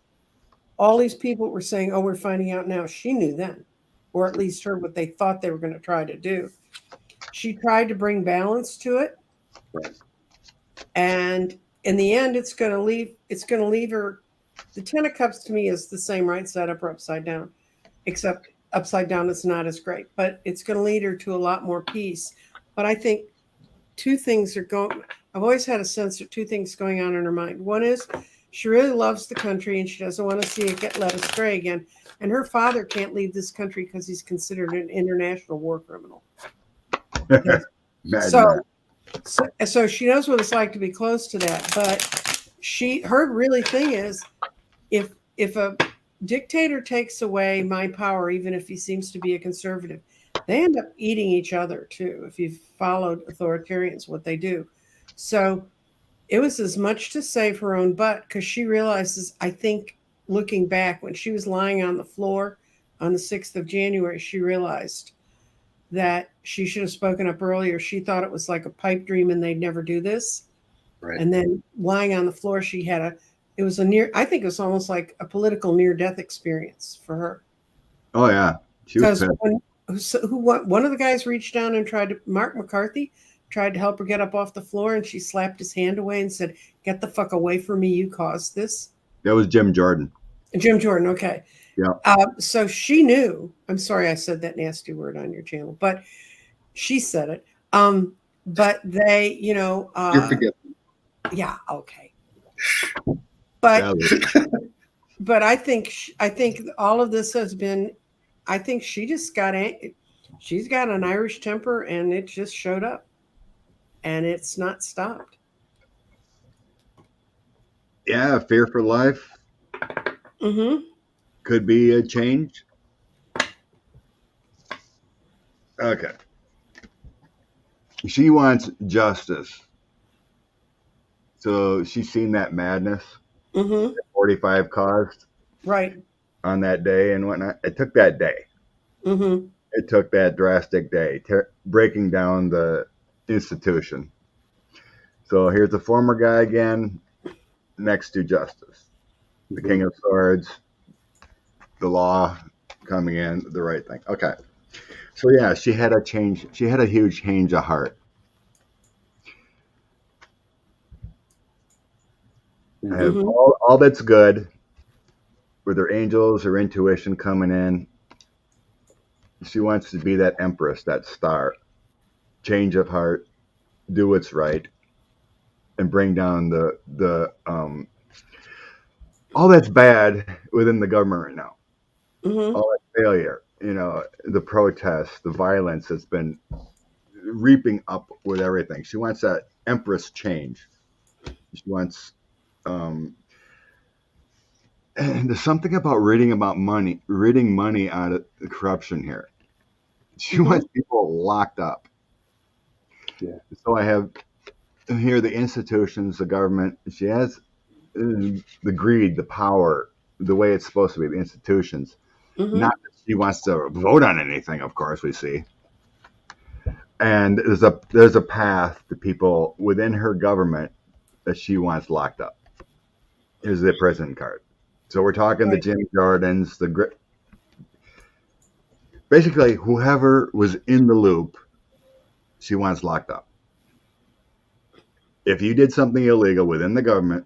All these people were saying, "Oh, we're finding out now." She knew then, or at least heard what they thought they were going to try to do. She tried to bring balance to it, Right. and in the end, it's going to leave her. The Ten of Cups to me is the same right side up or upside down, except upside down is not as great, but it's going to lead her to a lot more peace. But I think two things are going. I've always had a sense of two things going on in her mind. One is she really loves the country and she doesn't want to see it get led astray again. And her father can't leave this country because he's considered an international war criminal. So she knows what it's like to be close to that. But her really thing is, if a dictator takes away my power, even if he seems to be a conservative, they end up eating each other too. If you've followed authoritarians, what they do. So it was as much to save her own butt, because she realizes, I think, looking back, when she was lying on the floor on the 6th of January, she realized that she should have spoken up earlier. She thought it was like a pipe dream and they'd never do this. Right. And then lying on the floor, it was I think it was almost like a political near-death experience for her. Oh yeah. Because one of the guys reached down and Mark McCarthy tried to help her get up off the floor, and she slapped his hand away and said, "Get the fuck away from me, you caused this." That was Jim Jordan. Jim Jordan, okay. Yeah. So she knew. I'm sorry I said that nasty word on your channel, but she said it. But they, You're forgiven. Yeah, okay. But but I think all of this has been. I think she just she's got an Irish temper, and it just showed up, and it's not stopped. Yeah, fear for life. Mm-hmm. Could be a change. Okay. She wants justice. So she's seen that madness Mm-hmm. that 45 caused Right. on that day and whatnot. It took that day. Mm-hmm. It took that drastic day, breaking down the institution. So here's the former guy again, next to justice. The King of Swords, the law coming in, the right thing. Okay. So yeah, she had a change. She had a huge change of heart. Have Mhm. all that's good with her angels, her intuition coming in. She wants to be that empress, that star. Change of heart, do what's right, and bring down the all that's bad within the government right now. Mm-hmm. All that failure, the protests, the violence that's been reaping up with everything. She wants that empress change. She wants and there's something about ridding money out of the corruption here. She Mhm. wants people locked up. Yeah. So I have here the institutions, the government. She has the greed, the power, the way it's supposed to be, the institutions. Mm-hmm. Not that she wants to vote on anything, of course, we see. And there's a path to people within her government that she wants locked up. Is the prison card. So we're talking the Right. Jim Jordans, basically whoever was in the loop, she wants locked up. If you did something illegal within the government,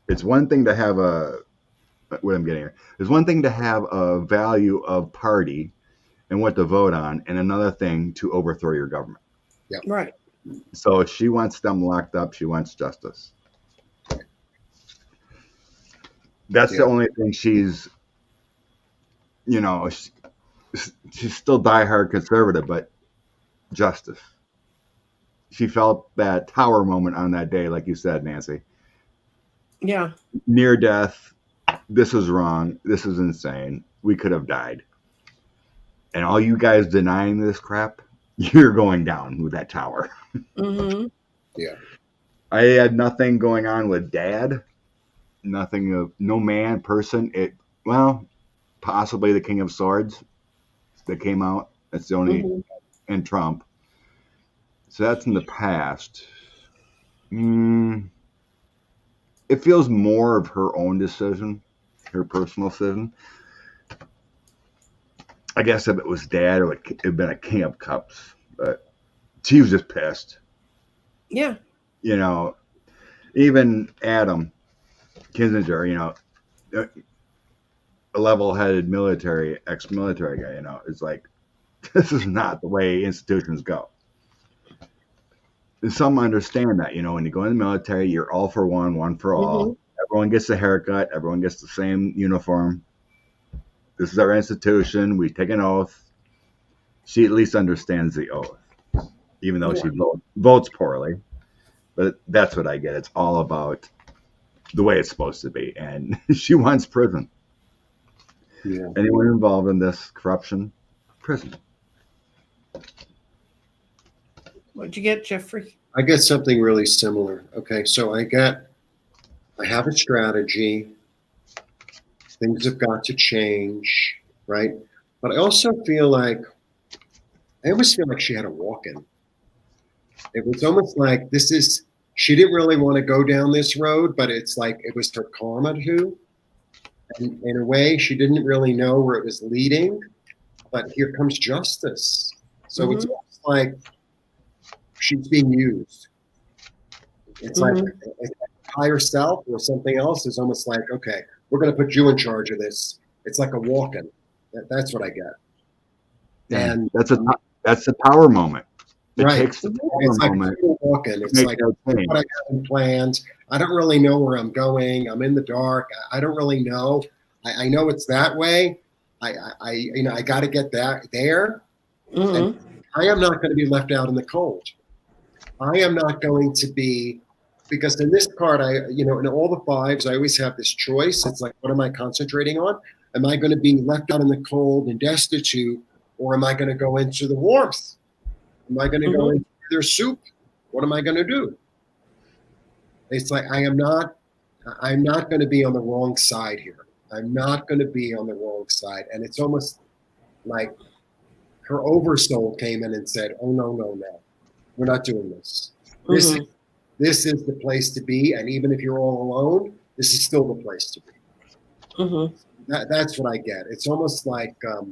it's one thing to have what I'm getting here. There's one thing to have a value of party and what to vote on, and another thing to overthrow your government. Right. So she wants them locked up. She wants justice. That's Yeah. the only thing she's still diehard conservative, but justice. She felt that tower moment on that day, like you said, Nancy. Yeah. Near death. This is wrong. This is insane. We could have died. And all you guys denying this crap, you're going down with that tower. Mm-hmm. I had nothing going on with Dad. nothing of no man person. Well, possibly the King of Swords that came out. That's the only Mhm. and Trump. So that's in the past. It feels more of her own decision, her personal decision. I guess if it was Dad, it would have been a King of Cups, but she was just pissed. Yeah. You know, even Adam Kinzinger, a level-headed ex-military guy, is like, this is not the way institutions go. And some understand that, when you go in the military, you're all for one for all. Mhm. Everyone gets a haircut. Everyone gets the same uniform. This is our institution. We take an oath. She at least understands the oath, even though she votes poorly. But that's what I get. It's all about the way it's supposed to be. And she wants prison. Yeah. Anyone involved in this corruption, prison. What'd you get, Jeffrey? I get something really similar. Okay, so I have a strategy. Things have got to change, right? But I also feel like I almost feel like she had a walk-in. It was almost like she didn't really want to go down this road, but it's like it was her karma too. And in a way, she didn't really know where it was leading, but here comes justice. So it's almost like she's being used. It's like higher self or something else is almost like, okay, we're going to put you in charge of this. It's like a walk-in. That's what I get. And that's the power moment. It right. takes the It's power like moment. walk-in. It's like what I got planned. I don't really know where I'm going. I'm in the dark. I don't really know. I know it's that way. I got to get that there. And I am not going to be left out in the cold. I am not going to be, because in this card, in all the fives, I always have this choice. It's like, what am I concentrating on? Am I going to be left out in the cold and destitute, or am I going to go into the warmth? Am I going to go into their soup? What am I going to do? It's like, I'm not going to be on the wrong side here. I'm not going to be on the wrong side. And it's almost like her oversoul came in and said, oh, no. We're not doing this. This is the place to be. And even if you're all alone, this is still the place to be. That's what I get. It's almost like it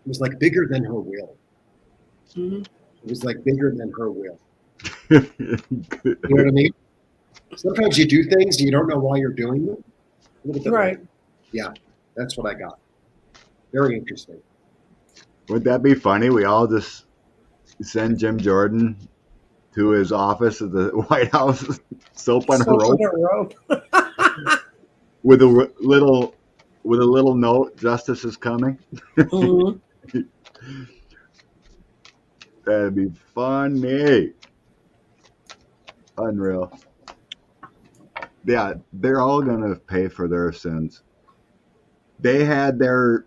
was like bigger than her will. It was like bigger than her will. You know what I mean? Sometimes you do things and you don't know why you're doing them. Right. Yeah, that's what I got. Very interesting. Would that be funny? We all just send Jim Jordan to his office at the White House, soap on a rope, with a little note: "Justice is coming." That'd be funny. Unreal. Yeah, they're all gonna pay for their sins. They had their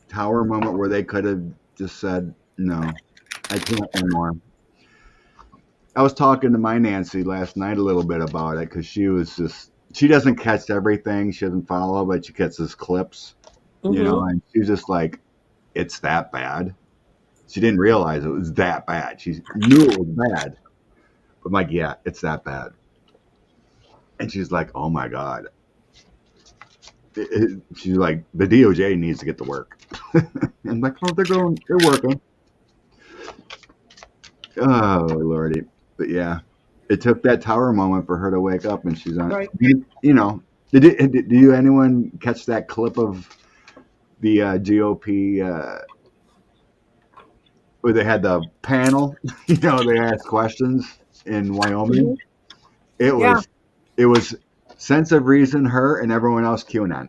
tower moment where they could have just said, "No, I can't anymore." I was talking to my Nancy last night a little bit about it because she doesn't catch everything, she doesn't follow, but she catches clips, and she's just like, it's that bad. She didn't realize it was that bad. She knew it was bad. But I'm like, yeah, it's that bad. And she's like, oh my God. She's like, the DOJ needs to get to work. I'm like, oh, they're working. Oh, Lordy. But yeah, it took that tower moment for her to wake up, and she's on. Right. Did anyone catch that clip of the GOP where they had the panel? They asked questions in Wyoming. It was Sense of Reason, her, and everyone else QAnon.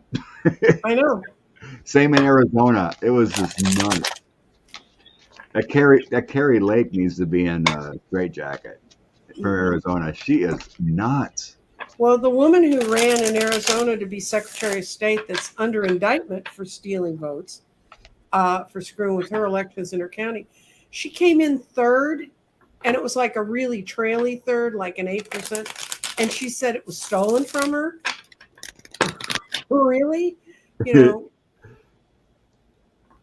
I know. Same in Arizona. It was just nuts. That Carrie Lake needs to be in a straitjacket for Arizona. She is nuts. Well, the woman who ran in Arizona to be Secretary of State that's under indictment for stealing votes, for screwing with her elections in her county, she came in third, and it was like a really traily third, like an 8%. and she said it was stolen from her. Really? You know,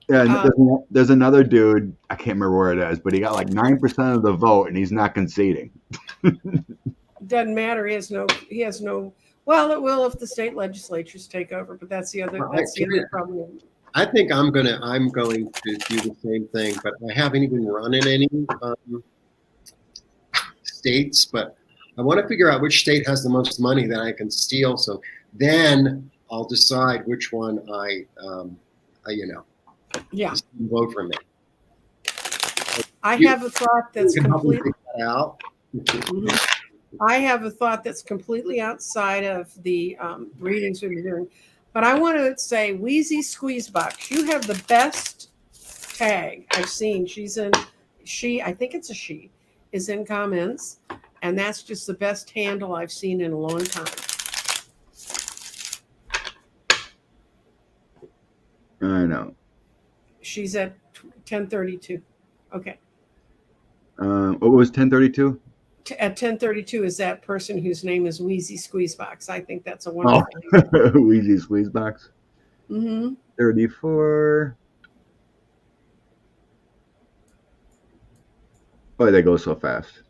Yeah, and uh, there's another dude. I can't remember where it is, but he got like 9% of the vote, and he's not conceding. doesn't matter. He has no. He has no. Well, it will if the state legislatures take over, but that's the other. That's the other problem. I think I'm going to do the same thing, but I haven't even run in any states. But I want to figure out which state has the most money that I can steal. So then I'll decide which one Yeah, vote for me. I have a thought that's You can help me completely. figure that out. Mhm. I have a thought that's completely outside of the readings we've been doing, but I want to say Wheezy Squeezebox. You have the best tag I've seen. I think it's a she, is in comments, and that's just the best handle I've seen in a long time. I know. She's at 1032. Okay. What was 1032? At 1032 is that person whose name is Wheezy Squeezebox. I think that's a wonderful Oh, Wheezy Squeeze Box. Mm-hmm. 34. Oh, they go so fast.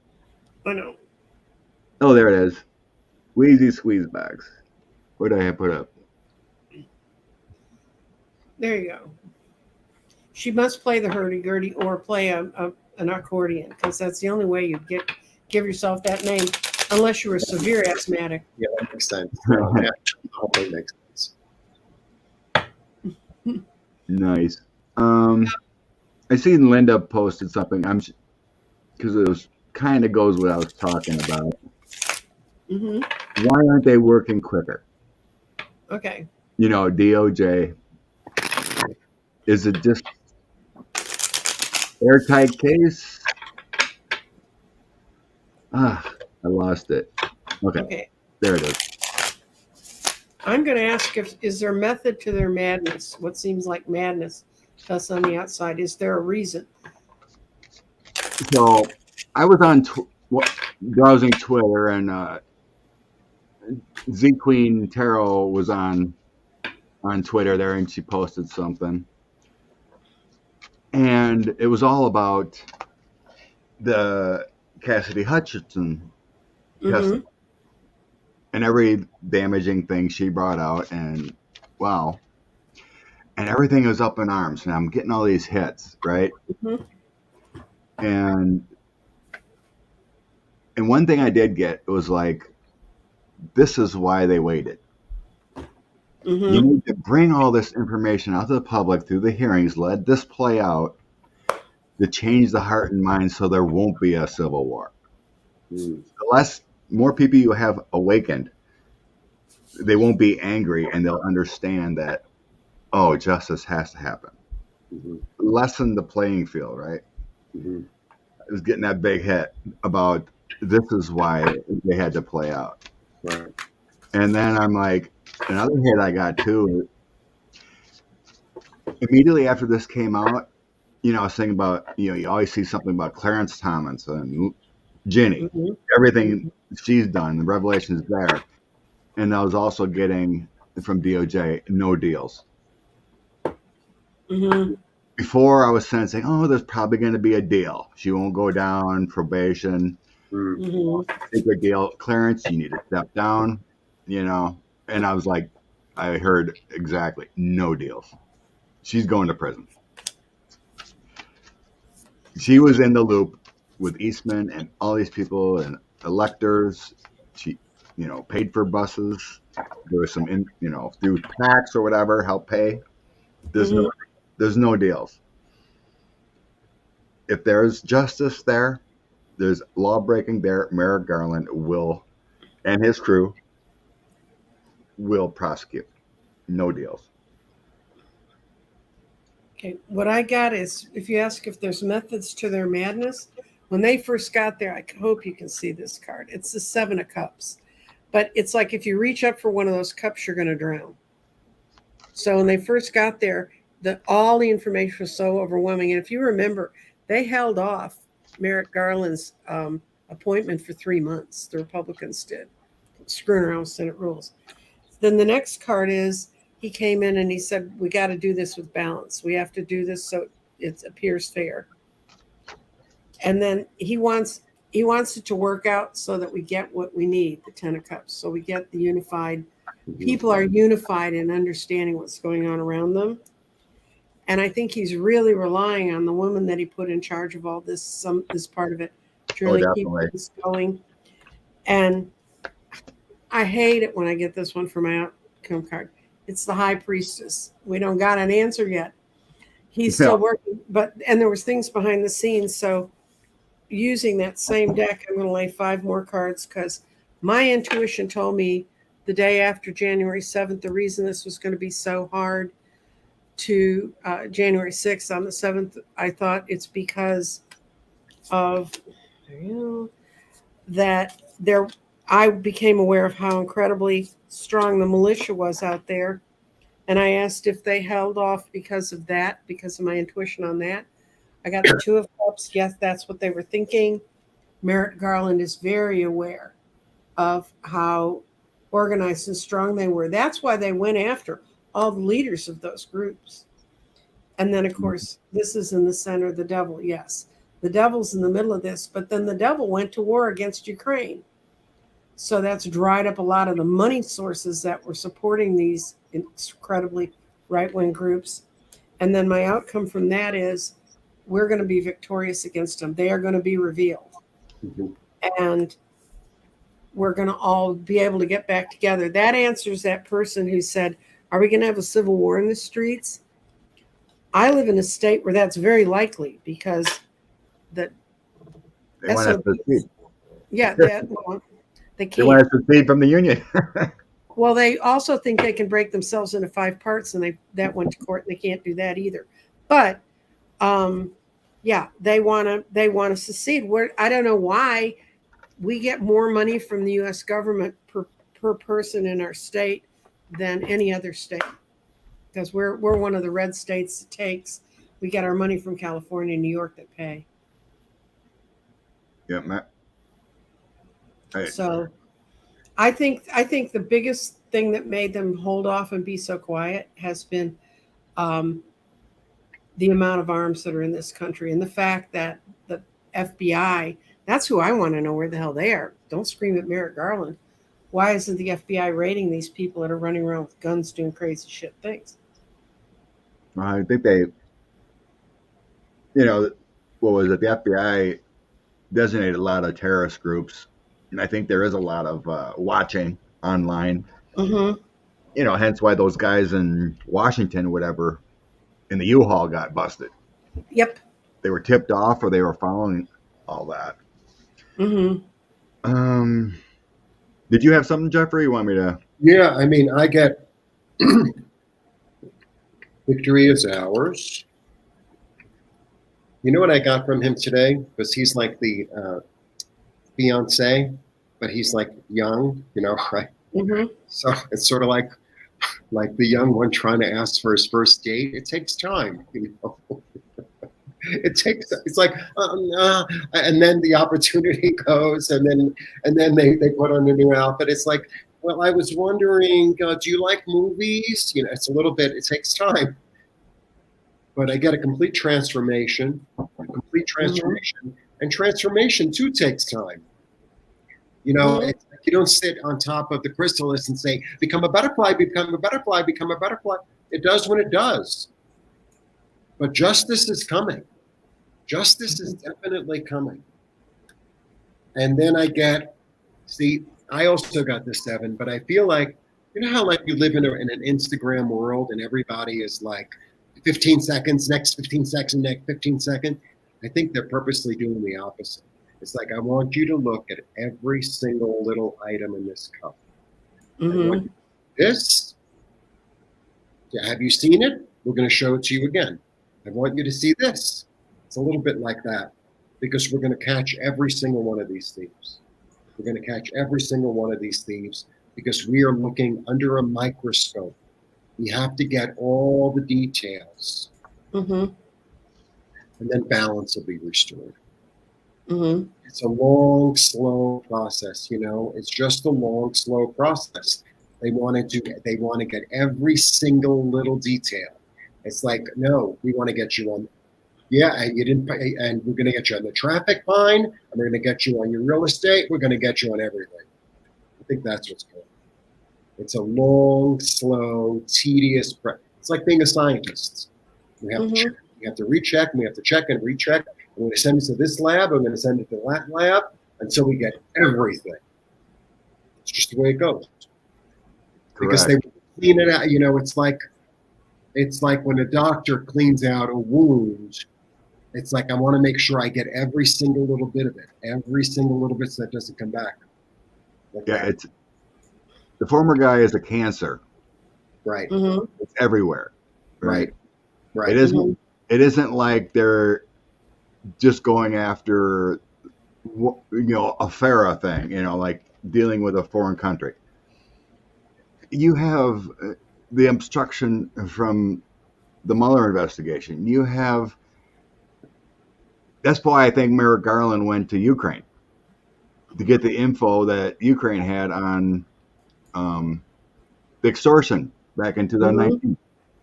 I know. Oh, there it is. Wheezy Squeeze Box. What did I put up? There you go. She must play the hurdy-gurdy or play an accordion, because that's the only way you give yourself that name, unless you were severe asthmatic. Yeah, that makes sense. Yeah, hopefully makes sense. Nice. I seen Linda posted something. Because it was kind of goes what I was talking about. Mm-hmm. Why aren't they working quicker? Okay. You know, DOJ. Is it just airtight case? I lost it. Okay. There it is. I'm going to ask is there method to their madness? What seems like madness to us on the outside? Is there a reason? So I was on browsing Twitter, and Z Queen Tarot was on Twitter there, and she posted something, and it was all about the Cassidy Hutchinson testimony and every damaging thing she brought out, and wow, and everything was up in arms, and I'm getting all these hits, right? And one thing I did get was like, this is why they waited. You need to bring all this information out to the public through the hearings, let this play out to change the heart and mind so there won't be a civil war. The less more people you have awakened, they won't be angry, and they'll understand that, oh, justice has to happen. Lessen the playing field, right? I was getting that big hit about this is why they had to play out. Right. And then I'm like, another hit I got too, immediately after this came out, you know, I was thinking about, you know, you always see something about Clarence Thomas and Ginny, everything she's done, the revelations there. And I was also getting from DOJ, no deals. Before I was sensing, oh, there's probably going to be a deal. She won't go down, probation, secret deal. Clarence, you need to step down, you know. And I was like, I heard exactly, no deals. She's going to prison. She was in the loop with Eastman and all these people and electors. She, you know, paid for buses. There was some, you know, through tax or whatever, help pay. There's no deals. If there's justice there, there's law breaking there. Merrick Garland will, and his crew will prosecute. No deals. Okay, what I got is, if you ask if there's methods to their madness, when they first got there, I hope you can see this card. It's the 7 of Cups. But it's like if you reach up for one of those cups, you're going to drown. So when they first got there, all the information was so overwhelming. And if you remember, they held off Merrick Garland's appointment for 3 months. The Republicans did. screwing around with Senate rules. Then the next card is he came in and he said, we got to do this with balance. We have to do this so it appears fair. And then he wants it to work out so that we get what we need, the 10 of Cups. So we get the unified, people are unified in understanding what's going on around them. And I think he's really relying on the woman that he put in charge of all this, this part of it, to really keep this going. And I hate it when I get this one for my outcome card. It's the High Priestess. We don't got an answer yet. He's still working, and there was things behind the scenes. So using that same deck, I'm going to lay 5 more cards because my intuition told me the day after January 7th, the reason this was going to be so hard to January 6th on the 7th, I thought it's because of that there. I became aware of how incredibly strong the militia was out there. And I asked if they held off because of that, because of my intuition on that. I got the 2 of Cups. Yes, that's what they were thinking. Merrick Garland is very aware of how organized and strong they were. That's why they went after all the leaders of those groups. And then, of course, this is in the center, the devil. Yes, the devil's in the middle of this. But then the devil went to war against Ukraine. So that's dried up a lot of the money sources that were supporting these incredibly right-wing groups. And then my outcome from that is we're going to be victorious against them. They are going to be revealed. Mm-hmm. And we're going to all be able to get back together. That answers that person who said, are we going to have a civil war in the streets? I live in a state where that's very likely because they want us to secede. Yeah, they can't. They want us to secede from the Union. Well, they also think they can break themselves into 5 parts, and that went to court, and they can't do that either. But yeah, they want to secede. I don't know why we get more money from the U.S. government per person in our state than any other state, because we're one of the red states that takes. We get our money from California and New York that pay. Yeah, Matt. Right. So I think the biggest thing that made them hold off and be so quiet has been the amount of arms that are in this country, and the fact that the FBI, that's who I want to know where the hell they are. Don't scream at Merrick Garland. Why isn't the FBI raiding these people that are running around with guns doing crazy shit things? I think they, what was it? The FBI designated a lot of terrorist groups. And I think there is a lot of watching online. Mm-hmm. Hence why those guys in Washington, whatever, in the U-Haul got busted. Yep. They were tipped off or they were following all that. Mm-hmm. Did you have something, Jeffrey? You want me to? Yeah, I mean, I get victory is ours. You know what I got from him today? Because he's like the fiance, but he's like young, right? Mm-hmm. So it's sort of like the young one trying to ask for his first date. It takes time, It's like, and then the opportunity goes, and then they put on a new outfit. It's like, well, I was wondering, do you like movies? It's a little bit. It takes time, but I get a complete transformation, Mm-hmm. and transformation too takes time. Mm-hmm. It's like you don't sit on top of the chrysalis and say, become a butterfly, become a butterfly, become a butterfly. It does when it does. But justice is coming. Justice is definitely coming. And then I also got the 7, but I feel like, how like you live in an Instagram world and everybody is like 15 seconds, next 15 seconds, next 15 seconds. I think they're purposely doing the opposite. It's like, I want you to look at every single little item in this cup. Mm-hmm. This, have you seen it? We're going to show it to you again. I want you to see this. It's a little bit like that, because we're going to catch every single one of these thieves. We're going to catch every single one of these thieves because we are looking under a microscope. We have to get all the details. Mm-hmm. And then balance will be restored. Mm-hmm. It's a long, slow process. It's just a long, slow process. They want to get every single little detail. It's like, no, we want to get you on. Yeah, and you didn't pay, and we're going to get you on the traffic fine, and we're going to get you on your real estate. We're going to get you on everything. I think that's what's going on. It's a long, slow, tedious. It's like being a scientist. We have to check. We have to recheck. And we have to check and recheck. We're going to send it to this lab. We're going to send it to that lab until we get everything. It's just the way it goes. Because they clean it out. It's like when a doctor cleans out a wound. It's like, I want to make sure I get every single little bit of it, every single little bit, so that doesn't come back. It's the former guy is a cancer. Right. Mm-hmm. It's everywhere. Right. Right. It isn't like they're just going after, a FARA thing, like dealing with a foreign country. You have the obstruction from the Mueller investigation. You have. That's why I think Merrick Garland went to Ukraine to get the info that Ukraine had on the extortion back in 2019.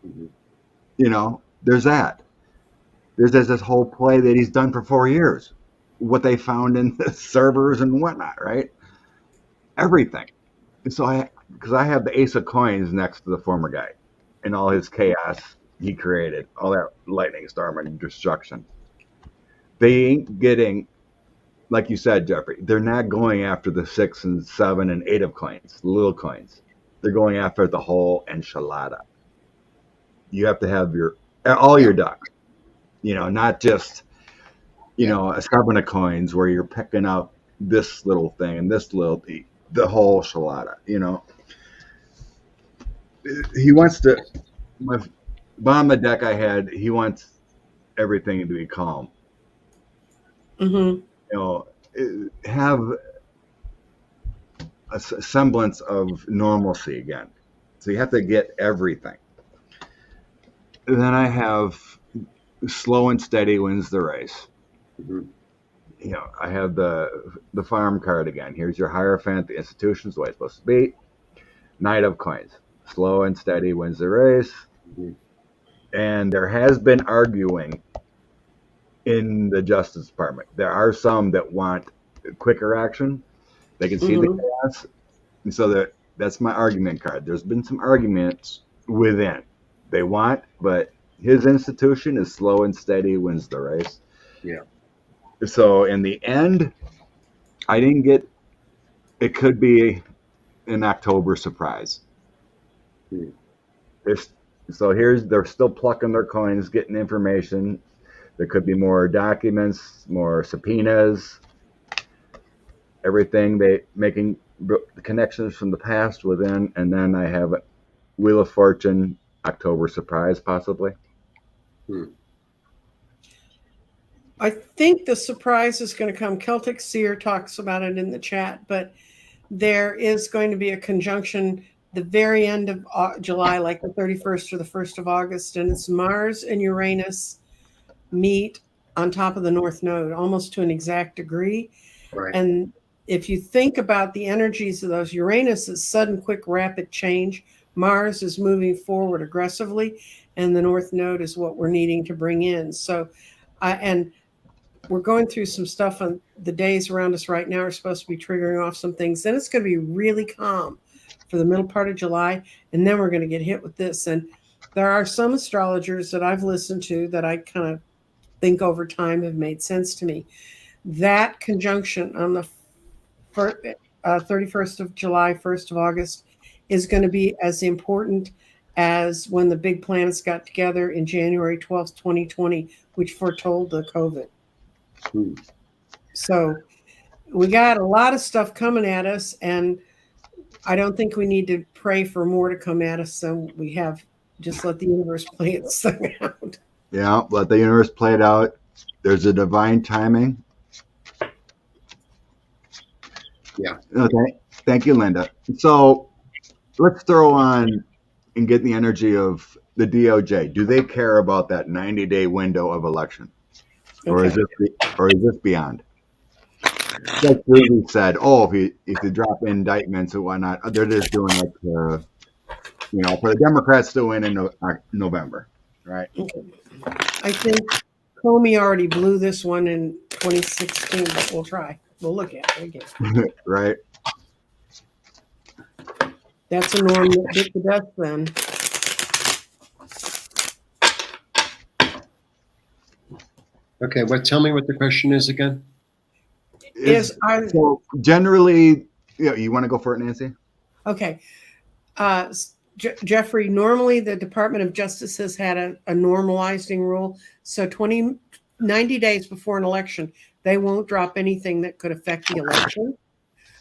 Mm-hmm. There's that. There's this whole play that he's done for 4 years. What they found in the servers and whatnot, right? Everything. And so because I have the Ace of Coins next to the former guy and all his chaos he created, all that lightning storm and destruction. They ain't getting, like you said, Jeffrey, they're not going after the 6 and 7 and 8 of coins, little coins. They're going after the whole enchilada. You have to have all your ducks, not just, a 7 of coins where you're picking up this little thing and this little, the whole enchilada, He wants to, on the deck I had, he wants everything to be calm. Mm-hmm. Have a semblance of normalcy again. So you have to get everything. And then I have slow and steady wins the race. Mm-hmm. I have the farm card again. Here's your Hierophant, the institution's the way it's supposed to be. Knight of Coins. Slow and steady wins the race. Mm-hmm. And there has been arguing in the Justice Department. There are some that want quicker action. They can see the chaos. And so that's my argument card. There's been some arguments within. They want, but his institution is slow and steady wins the race. Yeah. So in the end, I didn't get, it could be an October surprise. So they're still plucking their coins, getting information. There could be more documents, more subpoenas, everything. They making connections from the past within, and then I have Wheel of Fortune, October surprise, possibly. I think the surprise is going to come. Celtic Seer talks about it in the chat, but there is going to be a conjunction the very end of July, like the 31st or the 1st of August, and it's Mars and Uranus meet on top of the North Node, almost to an exact degree. Right. And if you think about the energies of those, Uranus is sudden, quick, rapid change. Mars is moving forward aggressively, and the North Node is what we're needing to bring in. So, and we're going through some stuff on the days around us right now are supposed to be triggering off some things. Then it's going to be really calm for the middle part of July, and then we're going to get hit with this. And there are some astrologers that I've listened to that I kind of think over time have made sense to me. That conjunction on the 31st of July, 1st of August is going to be as important as when the big planets got together in January 12th, 2020, which foretold the COVID. So we got a lot of stuff coming at us, and I don't think we need to pray for more to come at us than we have. Just let the universe play its thing out. Yeah, let the universe play it out. There's a divine timing. Yeah. Okay. Thank you, Linda. So let's throw on and get the energy of the DOJ. Do they care about that 90-day window of election? Or is this beyond? like Ruby said, oh, if you drop indictments and whatnot, they're just doing like for the Democrats to win in November, right? I think Comey already blew this one in 2016, but we'll try. We'll look at it again. Right. That's a norm that bit the dust then. Okay, tell me what the question is again. So generally, you want to go for it, Nancy? Okay. Jeffrey, normally the Department of Justice has had a normalizing rule. So 90 days before an election, they won't drop anything that could affect the election.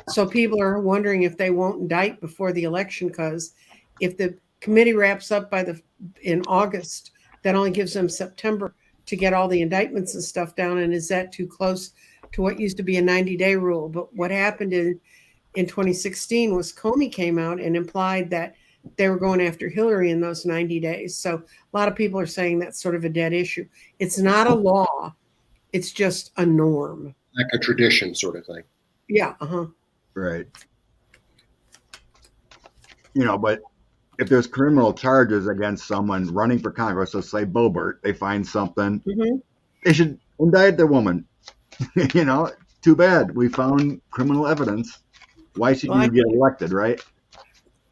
So people are wondering if they won't indict before the election, because if the committee wraps up in August, that only gives them September to get all the indictments and stuff down. And is that too close to what used to be a 90-day rule? But what happened in 2016 was Comey came out and implied that they were going after Hillary in those 90 days. So a lot of people are saying that's sort of a dead issue. It's not a law. It's just a norm. Like a tradition sort of thing. Yeah. Uh-huh. Right. But if there's criminal charges against someone running for Congress, let's say Boebert, they find something, they should indict the woman. Too bad. We found criminal evidence. Why should you get elected, right?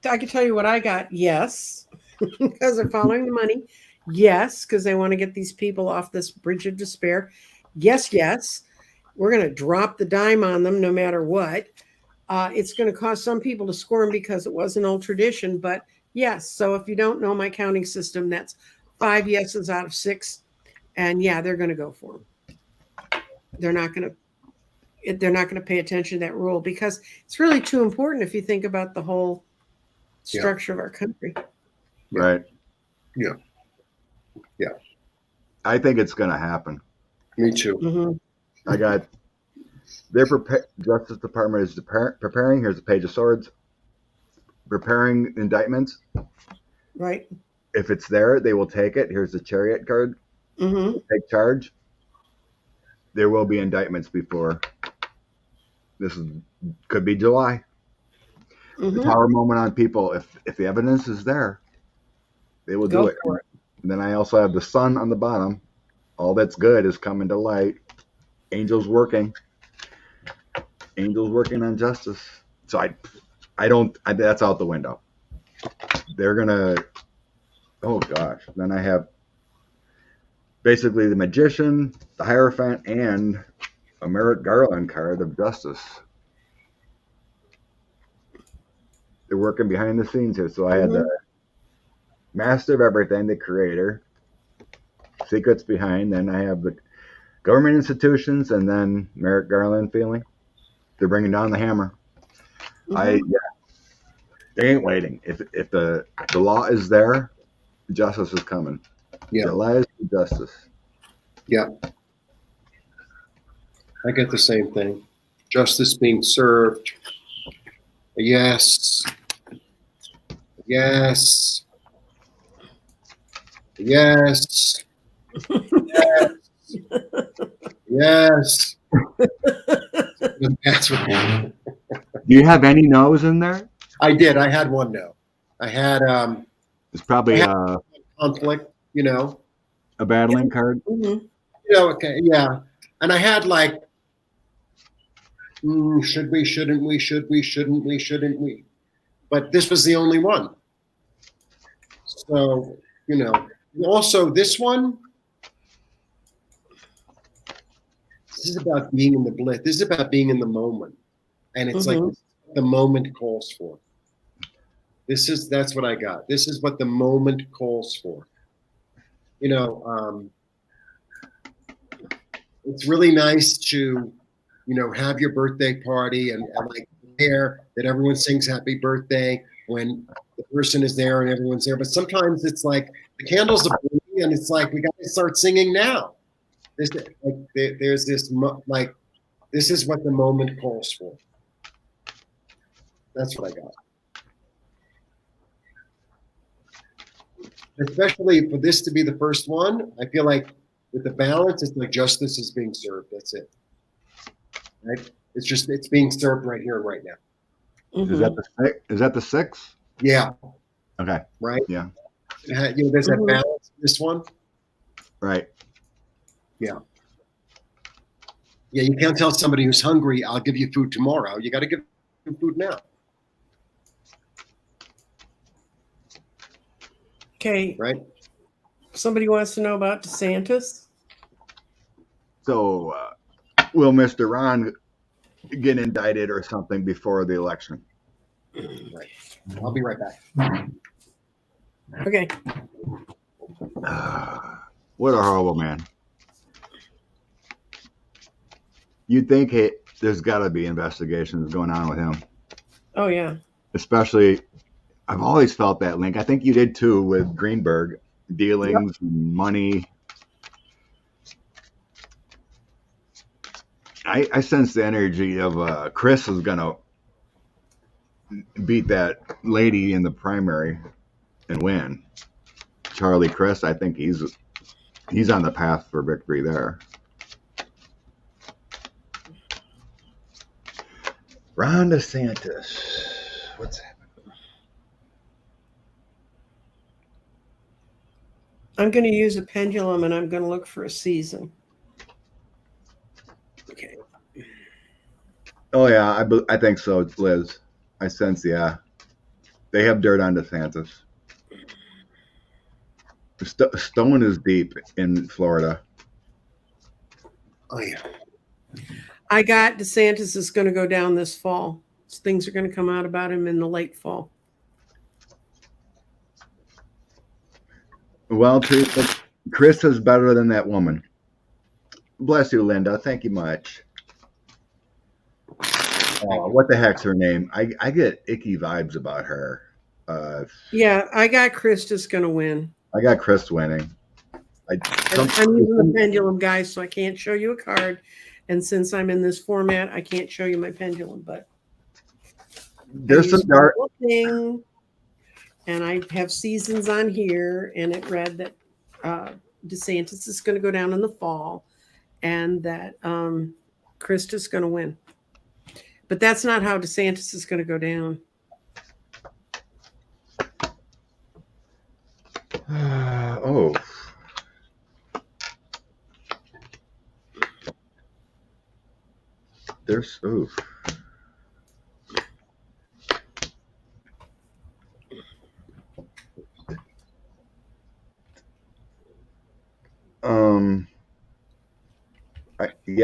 I can tell you what I got. Yes, because they're following the money. Yes, because they want to get these people off this bridge of despair. Yes. We're going to drop the dime on them no matter what. It's going to cause some people to squirm because it was an old tradition. But yes, so if you don't know my counting system, that's 5 yeses out of 6. And yeah, they're going to go for them. They're not going to pay attention to that rule because it's really too important if you think about the whole structure of our country. Right. Yeah. I think it's going to happen. Me too. Mm-hmm. Justice Department is preparing. Here's a page of swords. Preparing indictments. Right. If it's there, they will take it. Here's the Chariot card. Take charge. There will be indictments before. Could be July. The power moment on people. If the evidence is there, they will do it. And then I also have the sun on the bottom. All that's good is coming to light. Angels working on justice. So that's out the window. They're gonna. Oh gosh. Then I have basically the Magician, the Hierophant, and a Merrick Garland card of justice. They're working behind the scenes here. So I had the Master of Everything, the Creator, Secrets Behind. Then I have the government institutions, and then Merrick Garland feeling. They're bringing down the hammer. They ain't waiting. If the law is there, justice is coming. Yeah. July is justice. Yeah. I get the same thing. Justice being served. Yes. Yes. Yes. Yes. Yes. That's what. Do you have any no's in there? I did. I had one no. I had It's probably conflict, a battling card. Okay, yeah. And I had like should we, shouldn't we, should we, shouldn't we, shouldn't we? But this was the only one. So, also this one, this is about being in the bliss. This is about being in the moment. And it's like the moment calls for. That's what I got. This is what the moment calls for. It's really nice to, have your birthday party and like care that everyone sings happy birthday when the person is there and everyone's there. But sometimes it's like the candles are burning and it's like, we got to start singing now. There's this, like, this is what the moment calls for. That's what I got. Especially for this to be the first one, I feel like with the balance, it's like justice is being served. That's it. Right? It's just it's being served right here and right now. Is that the six? Is that the six? Yeah. Okay. Right. Yeah. There's that balance in this one. Right. Yeah. Yeah. You can't tell somebody who's hungry, "I'll give you food tomorrow." You got to give them food now. Okay. Right. Somebody wants to know about DeSantis. So, will Mr. Ron get indicted or something before the election? Right. I'll be right back. Okay. What a horrible man. You'd think, hey, there's got to be investigations going on with him. Oh, yeah. Especially, I've always felt that link. I think you did too with Greenberg, dealings, and money. I sense the energy of Chris is going to beat that lady in the primary and win. Charlie Crist, I think he's on the path for victory there. Ron DeSantis. What's happening? I'm going to use a pendulum and I'm going to look for a season. Okay. Oh, yeah, I think so, Liz. I sense, yeah. They have dirt on DeSantis. Stone is deep in Florida. Oh yeah. I got DeSantis is going to go down this fall. Things are going to come out about him in the late fall. Well, Chris is better than that woman. Bless you, Linda. Thank you much. What the heck's her name? I get icky vibes about her. Yeah, I got Chris just going to win. I got Chris winning. I'm using the pendulum, guys, so I can't show you a card. And since I'm in this format, I can't show you my pendulum. But there's some dark thing, and I have seasons on here, and it read that DeSantis is going to go down in the fall, and that Chris is going to win. But that's not how DeSantis is going to go down. Oh. There's oof.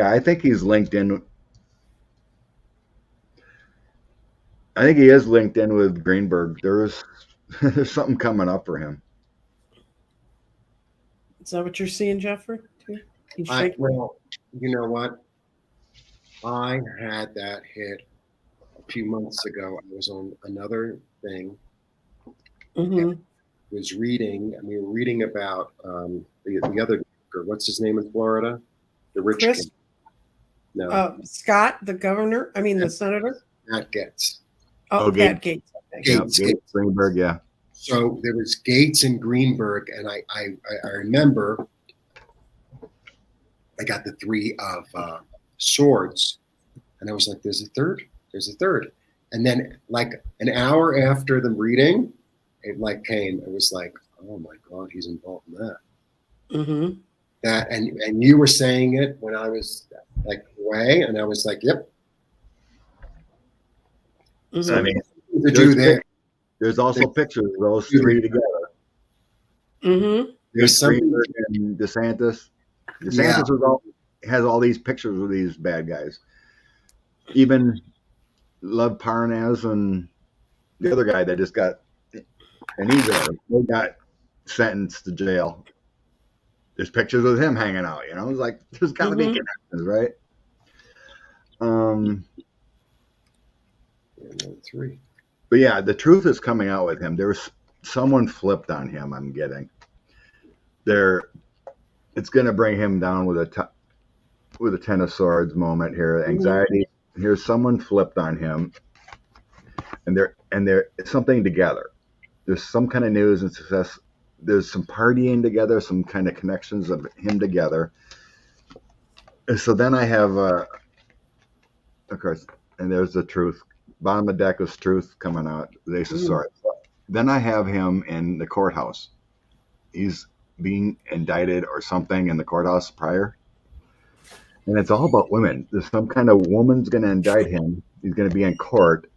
I think he's linked in. I think he is linked in with Greenberg. There's something coming up for him. Is that what you're seeing, Jeffrey? Well, you know what? I had that hit a few months ago. I was on another thing. Mm-hmm. Was reading, and we were reading about the other, what's his name in Florida? The rich Chris? kid. No. Scott, the governor. I mean, the senator. Pat Gates. Oh, Pat Gates. Gates. Greenberg, yeah. So there was Gates and Greenberg, and I remember I got the three of swords, and I was like, "There's a third. There's a third." And then, like an hour after the reading, it like came. It was like, "Oh my God, he's involved in that." Mm-hmm. That and you were saying it when I was like away, and I was like, "Yep." Mm-hmm. So, I mean, there's also pictures of those three together. Mm-hmm. There's Greenberg and DeSantis. DeSantis has all these pictures of these bad guys. Even Love Parnas and the other guy that just got, and they got sentenced to jail. There's pictures of him hanging out. You know, it's like there's got to be connections, right? Three. But yeah, the truth is coming out with him. There was someone flipped on him. I'm getting there. It's going to bring him down with a 10 of swords moment here. Anxiety. Here's someone flipped on him, and they're something together. There's some kind of news and success. There's some partying together, some kind of connections of him together. And so then I have of course. And there's the truth. Bottom of the deck is truth coming out. The Ace of Swords. Then I have him in the courthouse. He's being indicted or something in the courthouse prior. And it's all about women. There's some kind of woman's going to indict him. He's going to be in court.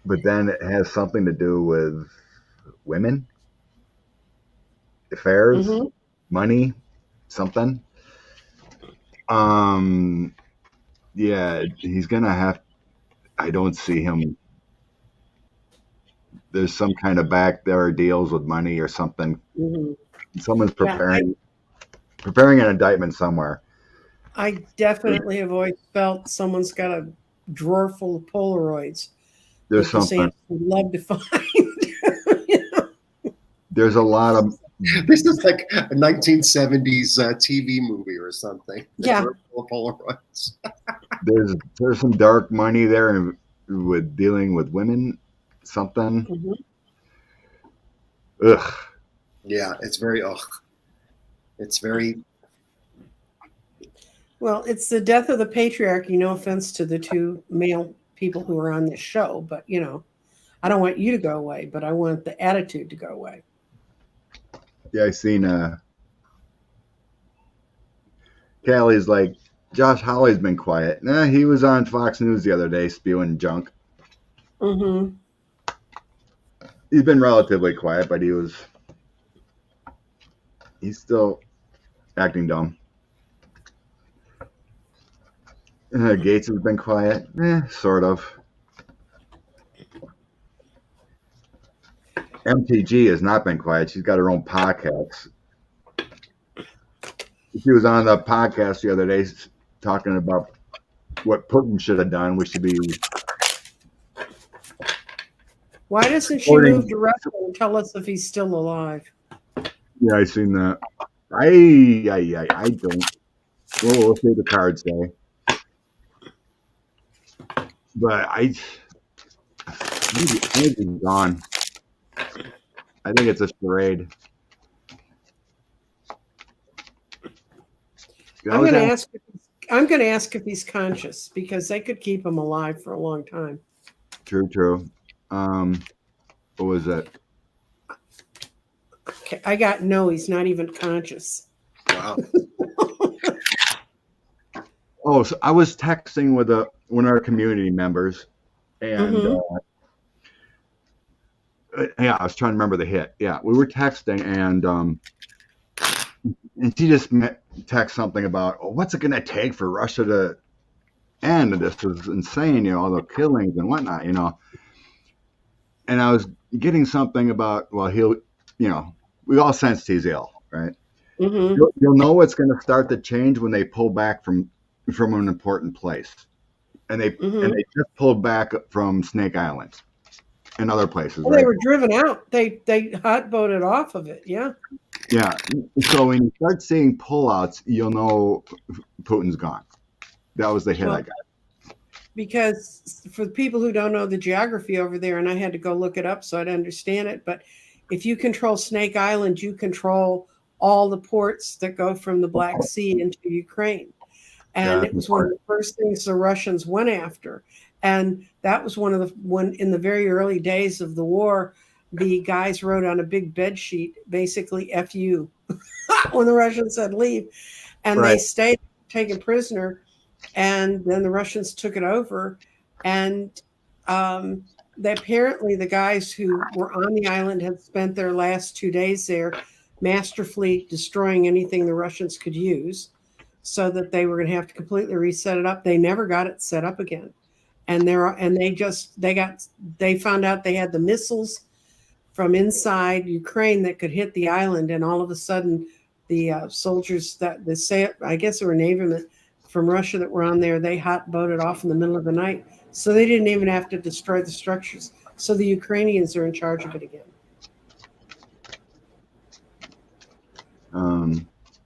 But then it has something to do with women, affairs, money, something. Yeah, he's going to have, I don't see him. There's some kind of back there deals with money or something. Someone's preparing an indictment somewhere. I definitely have always felt someone's got a drawer full of Polaroids. There's something. Would love to find. There's a lot of. This is like a 1970s TV movie or something. Yeah. Polaroids. There's some dark money there with dealing with women. Something. Ugh. Yeah, it's very ugh. It's very. Well, it's the death of the patriarchy. No offense to the two male people who are on this show, but I don't want you to go away, but I want the attitude to go away. Yeah, I seen Callie's like, Josh Hawley's been quiet. Nah, he was on Fox News the other day spewing junk. He's been relatively quiet, but he's still acting dumb. Gates has been quiet. Sort of. MTG has not been quiet. She's got her own podcast. She was on the podcast the other day talking about what Putin should have done, which should be. Why doesn't she move to Russia and tell us if he's still alive? Yeah, I seen that. I don't. Well, we'll see what the cards say. But I think he's gone. I think it's a charade. I'm going to ask if he's conscious because they could keep him alive for a long time. True. What was that? Okay, I got no. He's not even conscious. Wow. Oh, so I was texting with one of our community members, and yeah, I was trying to remember the hit. Yeah, we were texting, and she just text something about, oh, what's it going to take for Russia to end? This is insane, all the killings and whatnot, And I was getting something about, well, he'll, we all sense he's ill, right? You'll know what's going to start to change when they pull back from an important place, and they just pulled back from Snake Island and other places. Well, right? They were driven out. They hot boated off of it. Yeah. Yeah. So when you start seeing pullouts, you'll know Putin's gone. That was the hit I got. Because for the people who don't know the geography over there, and I had to go look it up so I'd understand it, but if you control Snake Island, you control all the ports that go from the Black Sea into Ukraine. And it was one of the first things the Russians went after. And that was one in the very early days of the war, the guys wrote on a big bed sheet, basically F you, when the Russians said leave. And they stayed taken prisoner. And then the Russians took it over. And apparently the guys who were on the island had spent their last 2 days there masterfully destroying anything the Russians could use, so that they were going to have to completely reset it up. They never got it set up again. And they found out they had the missiles from inside Ukraine that could hit the island. And all of a sudden the soldiers I guess they were navymen from Russia that were on there, they hot boated off in the middle of the night. So they didn't even have to destroy the structures. So the Ukrainians are in charge of it again.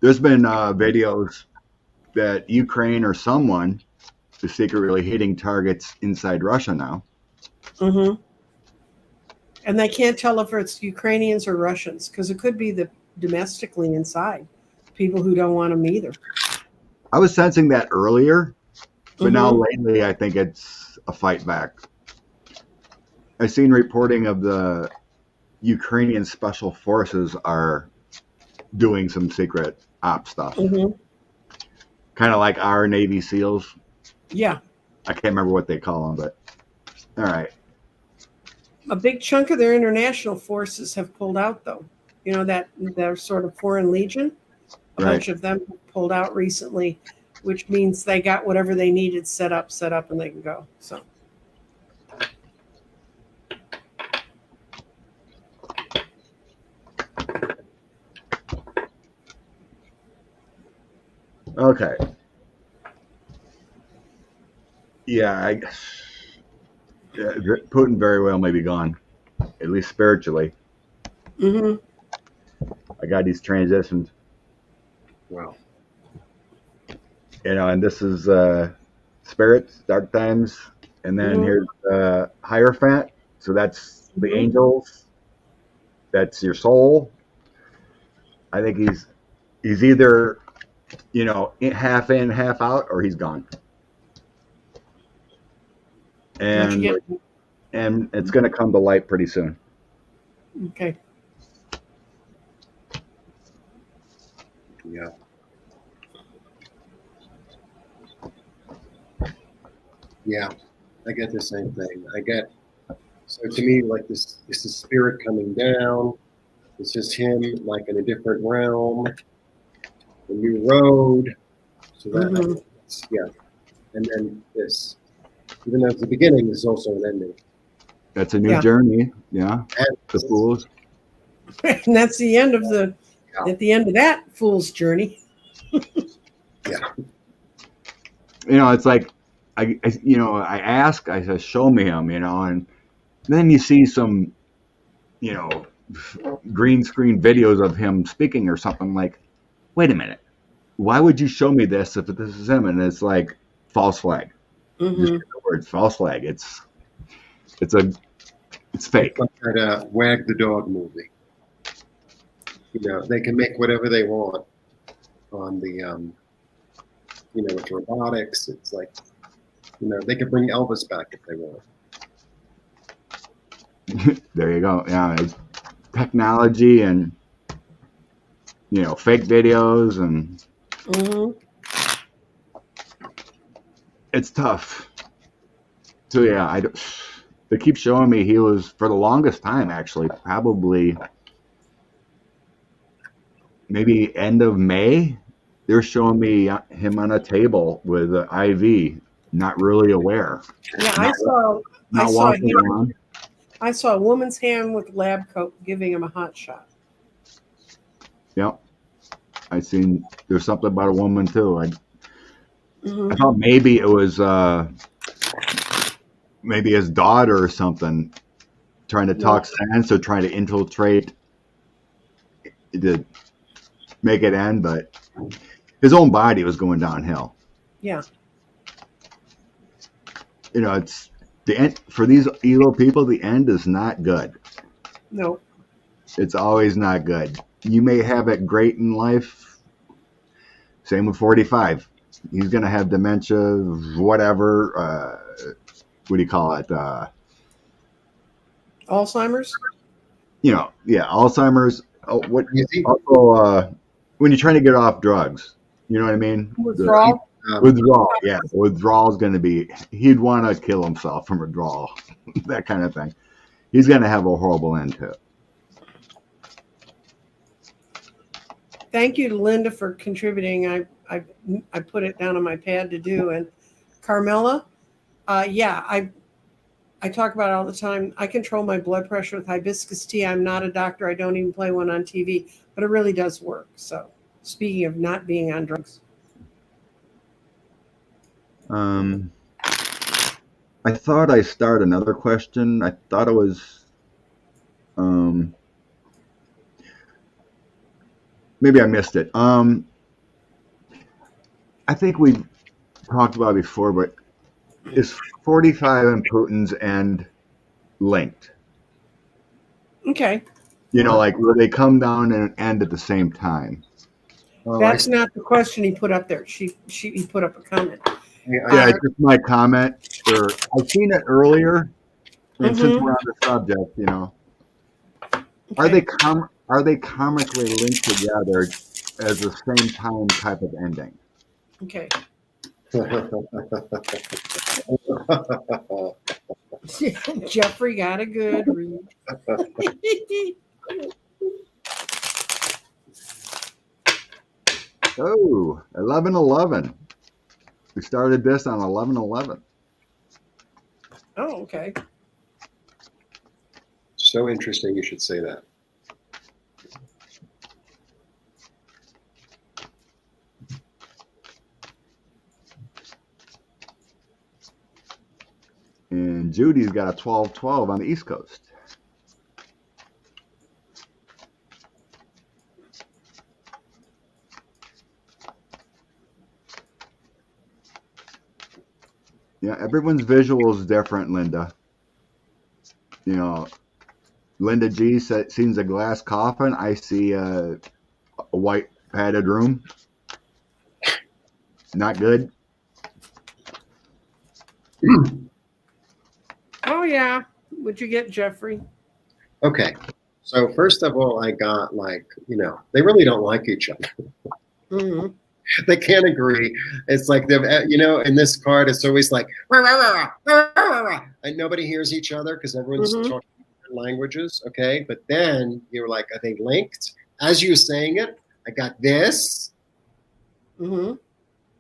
There's been videos that Ukraine or someone is secretly hitting targets inside Russia now. And they can't tell if it's Ukrainians or Russians, because it could be the domestically inside people who don't want them either. I was sensing that earlier, But now lately, I think it's a fight back. I've seen reporting of the Ukrainian special forces are doing some secret op stuff. Mm-hmm. Kind of like our Navy SEALs. Yeah. I can't remember what they call them, but all right. A big chunk of their international forces have pulled out, though. You know, that their sort of Foreign Legion, a bunch of them pulled out recently, which means they got whatever they needed set up, and they can go. So. Okay. Yeah, Putin very well may be gone, at least spiritually. Mm-hmm. I got these transitions. Wow. You know, and this is spirits, dark times, and then here's Hierophant. So that's the angels. That's your soul. I think he's either, you know, half in, half out, or he's gone. And it's going to come to light pretty soon. Okay. Yeah. Yeah, I get the same thing. So to me, like this is spirit coming down. It's just him, like in a different realm, a new road. So that, yeah. And then this, even though it's the beginning, is also an ending. That's a new journey. Yeah. And the fools. And that's the end of at the end of that fool's journey. Yeah. You know, it's like, I said, show me him, you know, and then you see some, you know, green screen videos of him speaking or something. Like, wait a minute, why would you show me this if this is him? And it's like false flag. Just the words false flag. It's fake. It's like that Wag the Dog movie. You know, they can make whatever they want on the, you know, with robotics. It's like, you know, they could bring Elvis back if they want. There you go. Yeah, it's technology and, you know, fake videos and it's tough. So yeah, they keep showing me he was, for the longest time actually, probably maybe end of May, they're showing me him on a table with an IV, not really aware. Yeah, I saw a woman's hand with lab coat giving him a hot shot. Yep. I seen there's something about a woman too. I thought maybe it was maybe his daughter or something trying to talk sense or trying to infiltrate to make it end, but his own body was going downhill. Yeah. You know, it's the end for these evil people. The end is not good. No. It's always not good. You may have it great in life. Same with 45. He's going to have dementia, whatever. What do you call it? Alzheimer's? You know, yeah, Alzheimer's. What? Also, when you're trying to get off drugs, you know what I mean? Withdrawal? Withdrawal, yeah. Withdrawal is going to be, he'd want to kill himself from withdrawal, that kind of thing. He's going to have a horrible end to it. Thank you to Linda for contributing. I put it down on my pad to do. And Carmela, I talk about it all the time. I control my blood pressure with hibiscus tea. I'm not a doctor. I don't even play one on TV, but it really does work. So speaking of not being on drugs. I thought I started another question. I thought it was, maybe I missed it. I think we talked about it before, but is 45 and Putin's end linked? Okay. You know, like will they come down and end at the same time? That's not the question he put up there. He put up a comment. Yeah, it's just my comment. Or I've seen it earlier, and since we're on the subject, you know, are Okay. they comically linked together as the same time type of ending? Okay. Jeffrey got a good read. Oh, 11/11. We started this on 11/11. Oh, okay. So interesting you should say that. And Judy's got a 12/12 on the East Coast. Yeah, everyone's visual is different, Linda. You know, Linda G sees a glass coffin. I see a white padded room. Not good. Oh yeah. Would you get Jeffrey? Okay. So first of all, I got like, they really don't like each other. Mm-hmm. They can't agree. It's like in this card, it's always like, rah, rah, rah, rah, rah, and nobody hears each other because everyone's talking different languages. Okay, but then you're like, are they linked? As you were saying it, I got this, and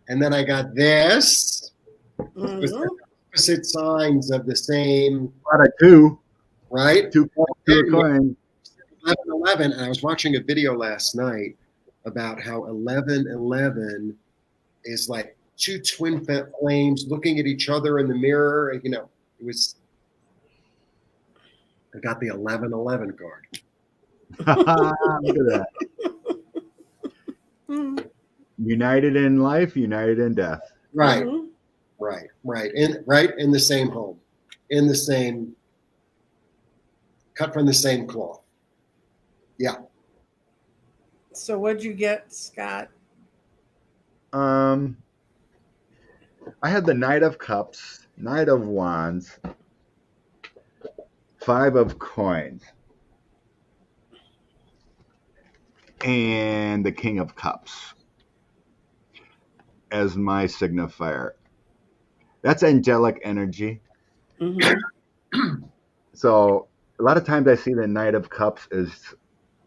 then I got this. Opposite signs of the same. Out of two, right? Two coins. 11/11, and I was watching a video last night about how 11/11 is like two twin flames looking at each other in the mirror. It was. I got the 11/11 card. Look at that. United in life, united in death. Right, right. In the same home, in the same, cut from the same cloth. Yeah. So what'd you get, Scott? I had the Knight of Cups, Knight of Wands, 5 of Coins, and the King of Cups as my signifier. That's angelic energy. So a lot of times I see the Knight of Cups as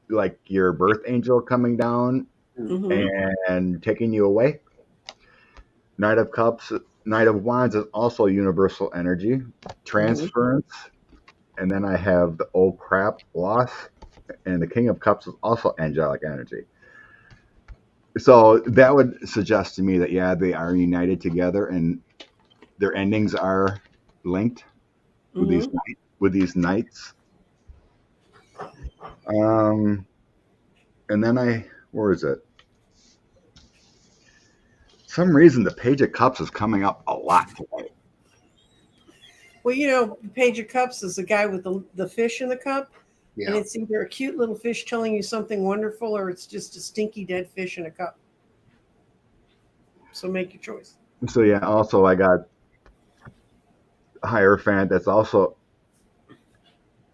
like your birth angel coming down and taking you away. Knight of Cups, Knight of Wands is also universal energy, transference. And then I have the oh crap, loss. And the King of Cups is also angelic energy. So that would suggest to me that, yeah, they are united together and their endings are linked with these knights. And then where is it? Some reason the Page of Cups is coming up a lot today. Well, the Page of Cups is the guy with the fish in the cup. Yeah. And it's either a cute little fish telling you something wonderful or it's just a stinky dead fish in a cup. So make your choice. So yeah, also I got Hierophant. That's also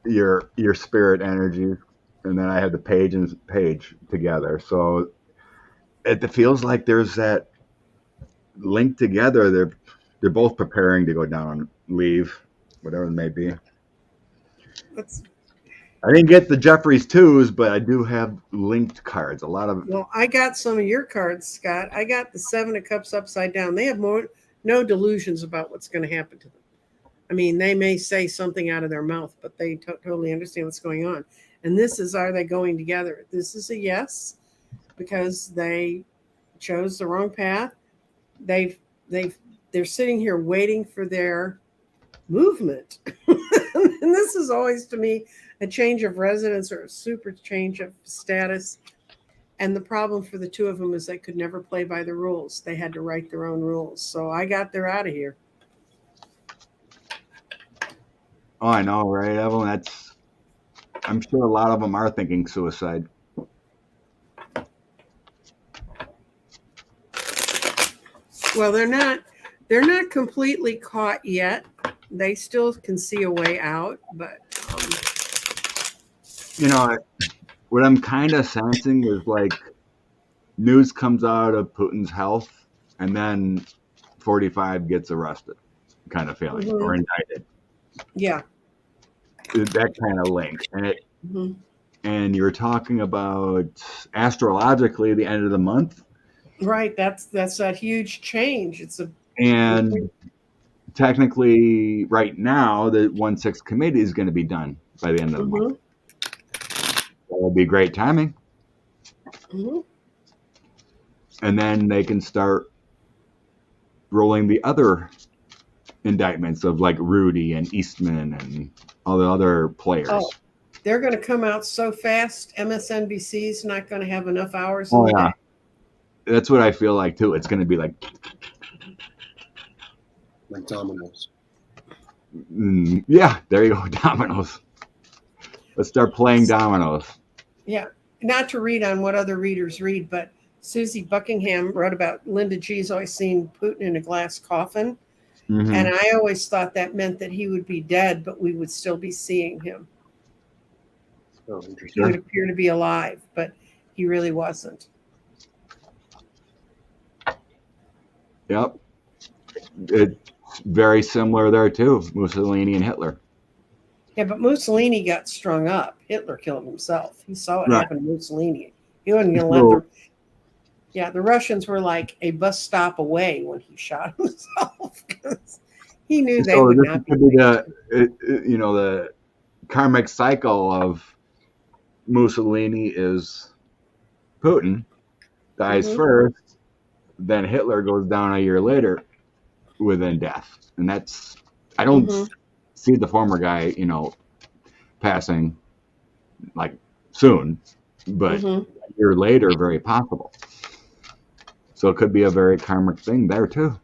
your spirit energy. And then I have the Page and Page together. So it feels like there's that link together. They're both preparing to go down, leave, whatever it may be. I didn't get the Jeffries 2s, but I do have linked cards. Well, I got some of your cards, Scott. I got the 7 of Cups upside down. They have no delusions about what's going to happen to them. I mean, they may say something out of their mouth, but they totally understand what's going on. And this is, are they going together? This is a yes, because they chose the wrong path. They're sitting here waiting for their movement. And this is always, to me, a change of residence or a super change of status. And the problem for the two of them is they could never play by the rules. They had to write their own rules. So I got they're out of here. Oh, I know, right, Evelyn? I'm sure a lot of them are thinking suicide. Well, they're They're not completely caught yet. They still can see a way out, but What I'm kind of sensing is like news comes out of Putin's health, and then 45 gets arrested, kind of feeling, or indicted. Yeah. That kind of link, Mm-hmm. And you're talking about astrologically the end of the month, Right. That's that huge change. and technically, right now, the 1/6 committee is going to be done by the end of the month. That will be great timing. Mm-hmm. And then they can start rolling the other indictments of like Rudy and Eastman and all the other players. Oh, they're going to come out so fast. MSNBC's not going to have enough hours. Oh, yeah. That's what I feel like, too. It's going to be like dominoes. Yeah, there you go. Dominoes. Let's start playing dominoes. Yeah. Not to read on what other readers read, but Susie Buckingham wrote about Linda G's always seen Putin in a glass coffin. Mm-hmm. And I always thought that meant that he would be dead, but we would still be seeing him. Oh, He interesting. would appear to be alive, but he really wasn't. Yep. It's very similar there, too. Mussolini and Hitler. Yeah, but Mussolini got strung up. Hitler killed himself. He saw what Right. happened to Mussolini. He wasn't going to let the Russians were like a bus stop away when he shot himself. He knew they would not be the karmic cycle of Mussolini is Putin dies first, then Hitler goes down a year later within death. And that's, I don't see the former guy, passing like soon, but a year later, very possible. So it could be a very karmic thing there too.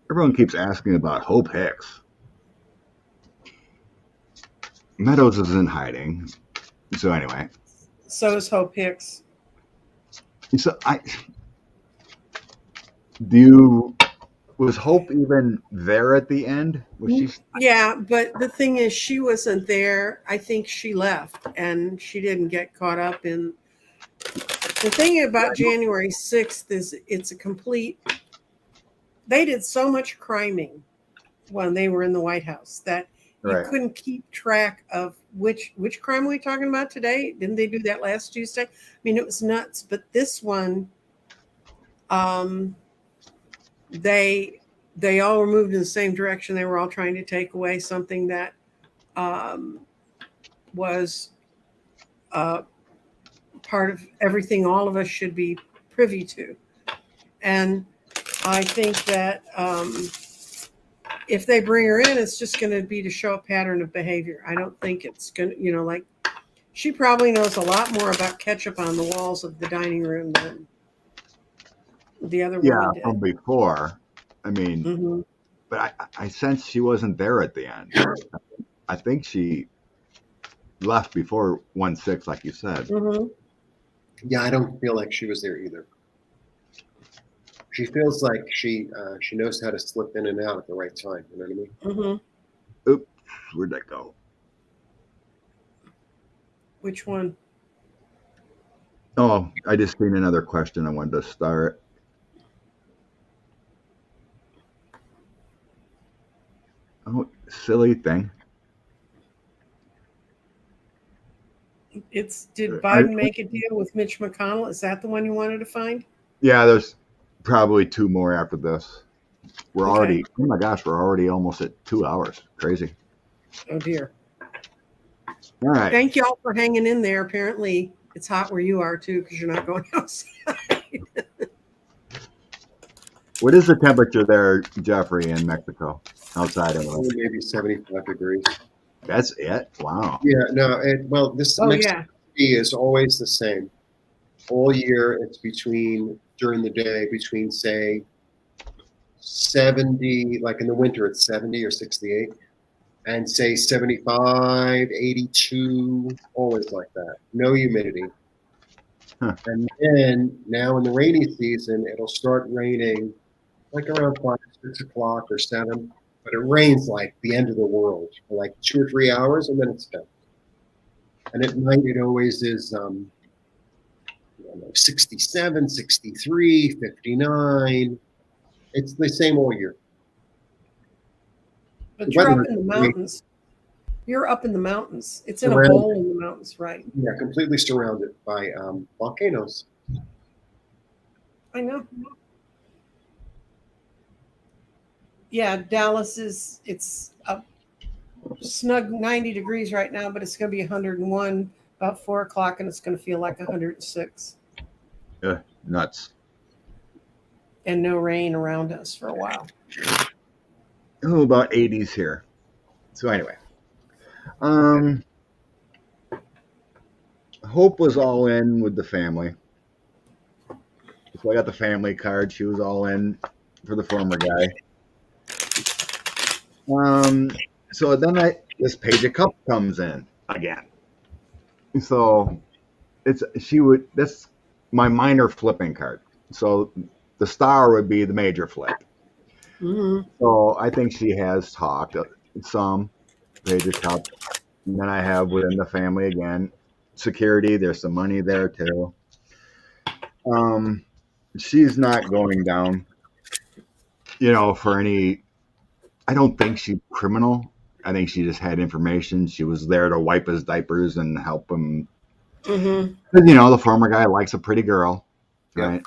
Everyone keeps asking about Hope Hicks. Meadows is in hiding. So anyway. So is Hope Hicks. So was Hope even there at the end? Was she? Yeah, but the thing is, she wasn't there. I think she left, and she didn't get caught up in. The thing about January 6th is it's a complete. They did so much criming when they were in the White House that you couldn't keep track of which crime are we talking about today? Didn't they do that last Tuesday? I mean, it was nuts. But this one, they all were moved in the same direction. They were all trying to take away something that was part of everything all of us should be privy to. And I think that if they bring her in, it's just going to be to show a pattern of behavior. I don't think it's going to, like, she probably knows a lot more about ketchup on the walls of the dining room than the other woman did. From before. I mean, but I sense she wasn't there at the end. I think she left before 1/6, like you said. Yeah, I don't feel like she was there either. She feels like she knows how to slip in and out at the right time. You know what I mean? Oops, where'd that go? Which one? Oh, I just seen another question I wanted to start. Oh, silly thing. Did Biden make a deal with Mitch McConnell? Is that the one you wanted to find? Yeah, there's probably two more after this. We're already, oh my gosh, we're already almost at 2 hours. Crazy. Oh, dear. All right. Thank you all for hanging in there. Apparently, it's hot where you are, too, because you're not going outside. What is the temperature there, Jeffrey, in Mexico, outside of us? Maybe 75 degrees. That's it? Wow. Yeah, no, this Mexico is always the same. All year, it's during the day, between, say, 70, like in the winter, it's 70 or 68, and say 75, 82, always like that. No humidity. And then now in the rainy season, it'll start raining like around 5, 6 o'clock or 7. But it rains like the end of the world for like 2 or 3 hours, and then it's done. And at night, it always is 67, 63, 59. It's the same all year. But The you're weather up in the is great. mountains. You're up in the mountains. It's in a Surrounded. bowl in the mountains, right? Yeah, completely surrounded by volcanoes. I know. Yeah, Dallas it's up snug 90 degrees right now, but it's going to be 101 about 4 o'clock, and it's going to feel like 106. Nuts. And no rain around us for a while. Oh, about 80s here. So anyway, Hope was all in with the family. So I got the family card. She was all in for the former guy. So then this Page of Cups comes in again. So that's my minor flipping card. So the star would be the major flip. Mm-hmm. So I think she has talked some Page of Cups. And then I have within the family again, security. There's some money there too. She's not going down, for any. I don't think she's criminal. I think she just had information. She was there to wipe his diapers and help him. Mm-hmm. Because, the former guy likes a pretty girl, Yeah.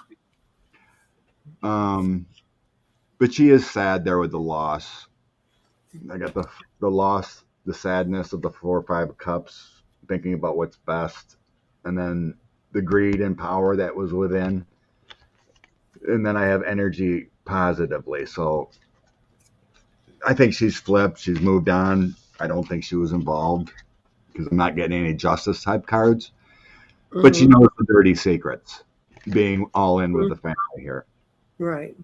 right? But she is sad there with the loss. I got the loss, the sadness of the 4 or 5 cups, thinking about what's best, and then the greed and power that was within. And then I have energy positively. So I think she's flipped. She's moved on. I don't think she was involved because I'm not getting any justice type cards. Mm-hmm. But she knows the dirty secrets, being all in with the family here. Right.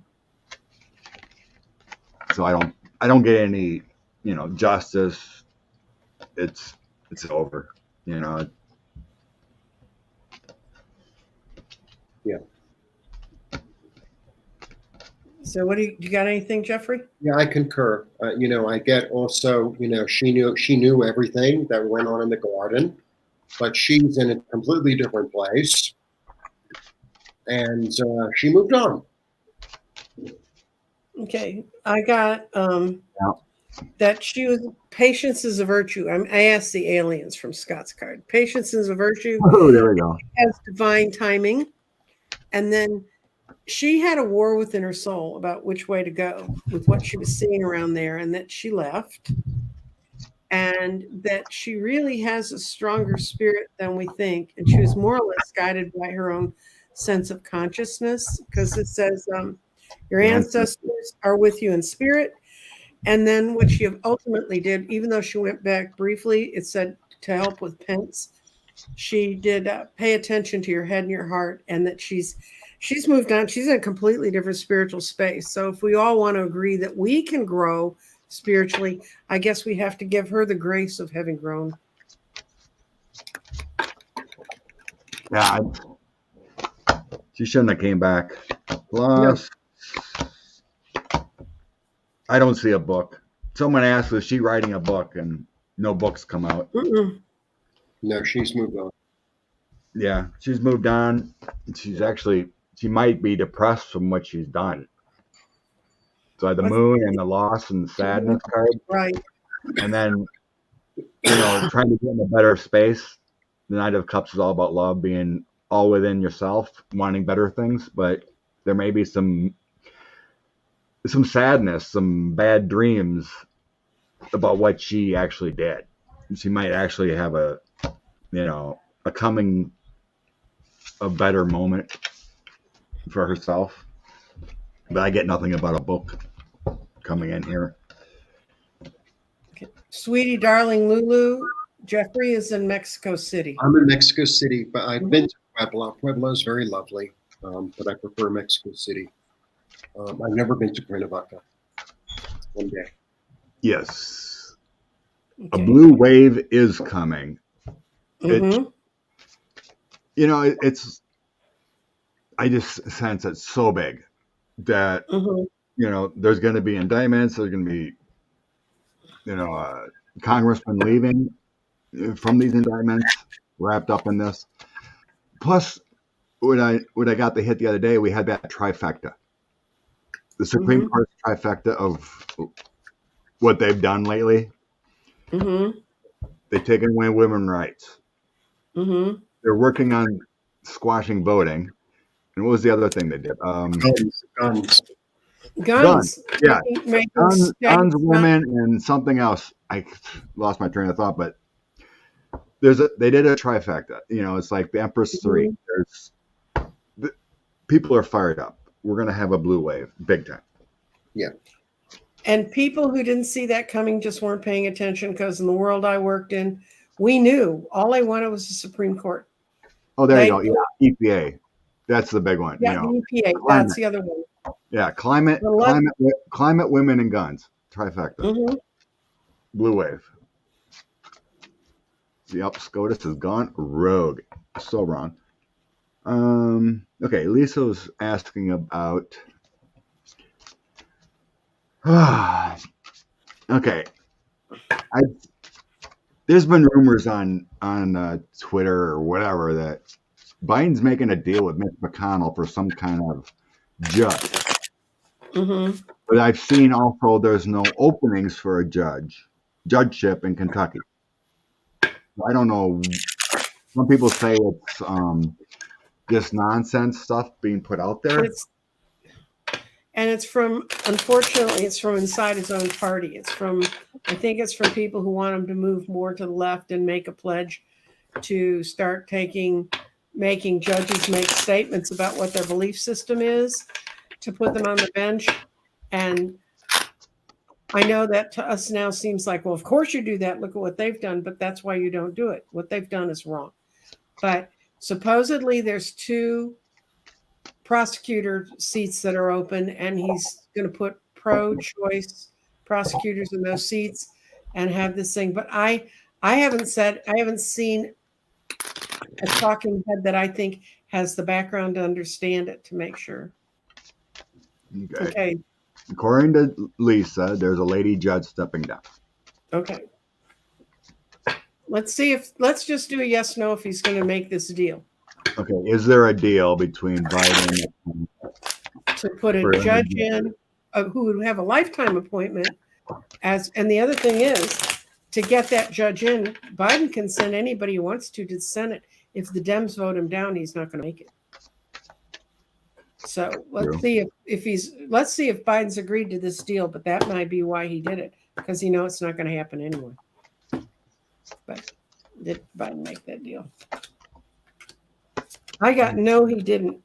So I don't get any, justice. It's over, Yeah. So what do you got anything, Jeffrey? Yeah, I concur. I get also, she knew everything that went on in the garden, but she's in a completely different place, and she moved on. Okay, I got that patience is a virtue. I asked the aliens from Scott's card. Patience is a virtue. Oh, there we go. Has divine timing, and then she had a war within her soul about which way to go with what she was seeing around there, and that she left, and that she really has a stronger spirit than we think, and she was more or less guided by her own sense of consciousness, because it says your ancestors are with you in spirit. And then what she ultimately did, even though she went back briefly, it said to help with Pence, she did pay attention to your head and your heart, and that she's moved on. She's in a completely different spiritual space. So if we all want to agree that we can grow spiritually, I guess we have to give her the grace of having grown. Yeah, she shouldn't have came back. Plus, I don't see a book. Someone asked, was she writing a book? And no books come out. Mm-mm. No, she's moved on. Yeah, she's moved on. She might be depressed from what she's done. So I had the moon and the loss and the sadness card. Right. And then, trying to get in a better space. The Knight of Cups is all about love, being all within yourself, wanting better things. But there may be some sadness, some bad dreams about what she actually did. She might actually have a better moment for herself. But I get nothing about a book coming in here. Okay. Sweetie, darling Lulu, Jeffrey is in Mexico City. I'm in Mexico City, but I've been to Puebla. Puebla is very lovely, but I prefer Mexico City. I've never been to Cuernavaca. One day. Yes. Okay. A blue wave is coming. Mm-hmm. It's I just sense it's so big that Mhm. there's going to be indictments. There's going to be congressmen leaving from these indictments wrapped up in this. Plus, when I got the hit the other day, we had that trifecta, the Supreme Mhm. Court's trifecta of what they've done lately. Mhm. They've taken away women's rights. Mhm. They're working on squashing voting. And what was the other thing they did? Guns. Guns. Guns. Yeah, Making guns, states not. women, and something else. I lost my train of thought, but they did a trifecta. It's like the Empress Three. Mhm. People are fired up. We're gonna have a blue wave, big time. Yeah. And people who didn't see that coming just weren't paying attention, because in the world I worked in, we knew all they wanted was the Supreme Court. Oh, there you They, go. Yeah, EPA. That's the big one. yeah, the EPA. Climate. That's the other one. Yeah, climate, women, and guns. Trifecta. Mm-hmm. Blue wave. Yep, SCOTUS has gone rogue. So wrong. Okay, Lisa was asking about. Okay, there's been rumors on Twitter or whatever that Biden's making a deal with Mitch McConnell for some kind of judge. Mm-hmm. But I've seen also there's no openings for a judgeship in Kentucky. I don't know. Some people say it's just nonsense stuff being put out there. Unfortunately, it's from inside his own party. I think it's from people who want him to move more to the left and make a pledge to start making judges make statements about what their belief system is, to put them on the bench. And I know that to us now seems like, well, of course you do that. Look at what they've done, but that's why you don't do it. What they've done is wrong. But supposedly there's 2 prosecutor seats that are open, and he's going to put pro-choice prosecutors in those seats and have this thing. But I haven't seen a talking head that I think has the background to understand it, to make sure. Okay. According to Lisa, there's a lady judge stepping down. Okay. Let's just do a yes, no if he's going to make this deal. Okay. Is there a deal between Biden to put a judge in who would have a lifetime appointment? And the other thing is, to get that judge in, Biden can send anybody he wants to the Senate. If the Dems vote him down, he's not going to make it. So let's see if Biden's agreed to this deal, but that might be why he did it, because it's not going to happen anyway. But did Biden make that deal? I got no, he didn't.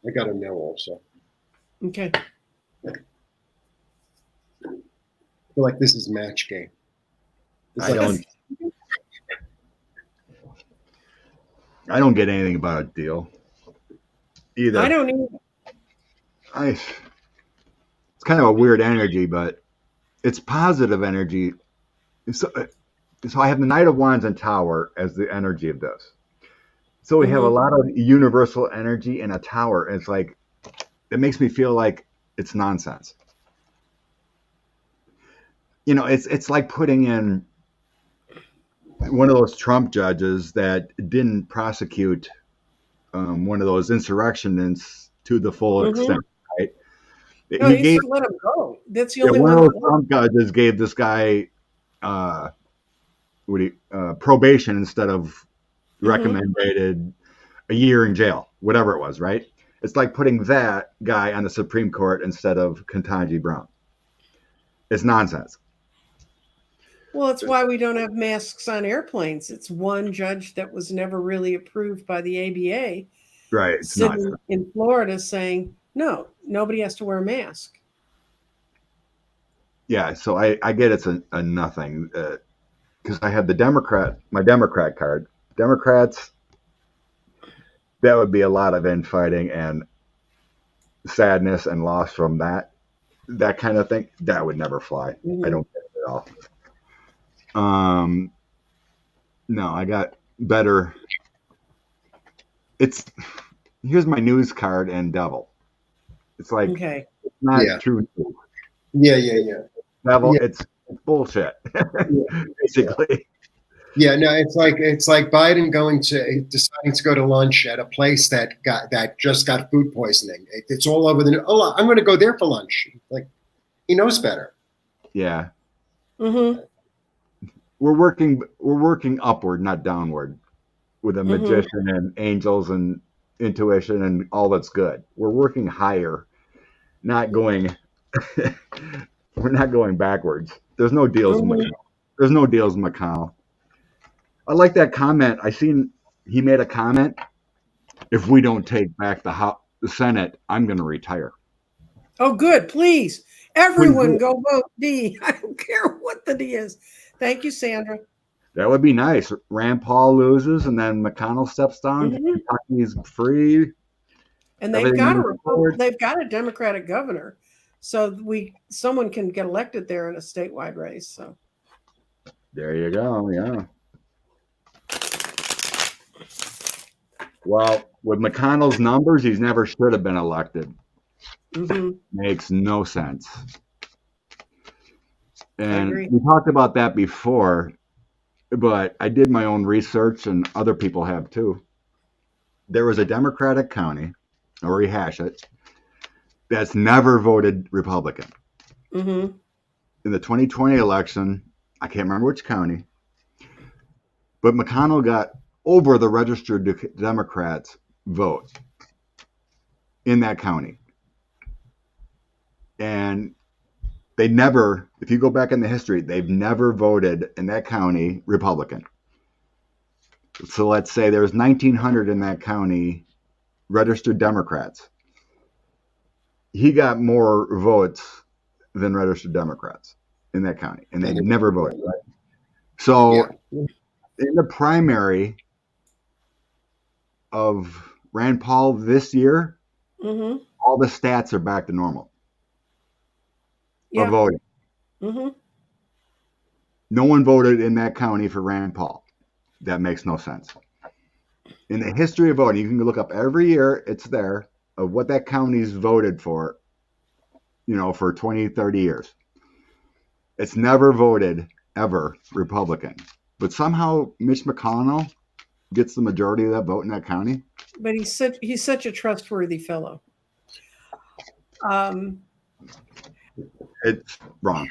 I got a no also. Okay. I feel like this is match game. I don't get anything about a deal either. I don't either. It's kind of a weird energy, but it's positive energy. So I have the Knight of Wands and Tower as the energy of this. So we have a lot of universal energy in a tower. And it's like, it makes me feel like it's nonsense. It's like putting in one of those Trump judges that didn't prosecute one of those insurrectionists to the full extent, right? No, he should let him go. That's the only one of those Trump judges gave this guy probation instead of recommended a year in jail, whatever it was, right? It's like putting that guy on the Supreme Court instead of Ketanji Brown. It's nonsense. Well, it's why we don't have masks on airplanes. It's one judge that was never really approved by the ABA. Right. It's sitting in Florida saying, no, nobody has to wear a mask. Yeah, so I get it's a nothing. Because I have my Democrat card. Democrats, that would be a lot of infighting and sadness and loss from that kind of thing, that would never fly. I don't get it at all. No, I got better. Here's my news card and devil. It's like Okay. it's not Yeah. true news. Yeah. Devil, Yeah. it's bullshit, basically. Yeah, no, it's like Biden deciding to go to lunch at a place that just got food poisoning. It's all over the. Oh, I'm going to go there for lunch. Like, he knows better. Yeah, Mm-hmm. we're working upward, not downward, with a magician and angels and intuition and all that's good. We're working higher, not going. We're not going backwards. There's no deals. There's no deals, McConnell. I like that comment. I seen he made a comment. If we don't take back the Senate, I'm going to retire. Oh, good. Please, everyone, go vote D. I don't care what the D is. Thank you, Sandra. That would be nice. Rand Paul loses, and then McConnell steps down. Kentucky's free, and they've got a Democratic governor, so someone can get elected there in a statewide race. So there you go. Yeah. Well, with McConnell's numbers, he's never should have been elected. Makes no sense. And we talked about that before, but I did my own research, and other people have too. There was a Democratic county, I'll rehash it, that's never voted Republican. In the 2020 election, I can't remember which county, but McConnell got over the registered Democrats vote in that county. And they never, if you go back in the history, they've never voted in that county Republican. So let's say there's 1,900 in that county registered Democrats. He got more votes than registered Democrats in that county, and they never voted. Right? So in the primary of Rand Paul this year, all the stats are back to normal. Of voting. No one voted in that county for Rand Paul. That makes no sense. In the history of voting, you can look up every year, it's there, of what that county's voted for, for 20, 30 years. It's never voted, ever, Republican. But somehow Mitch McConnell gets the majority of that vote in that county. But he's such a trustworthy fellow. It's wrong.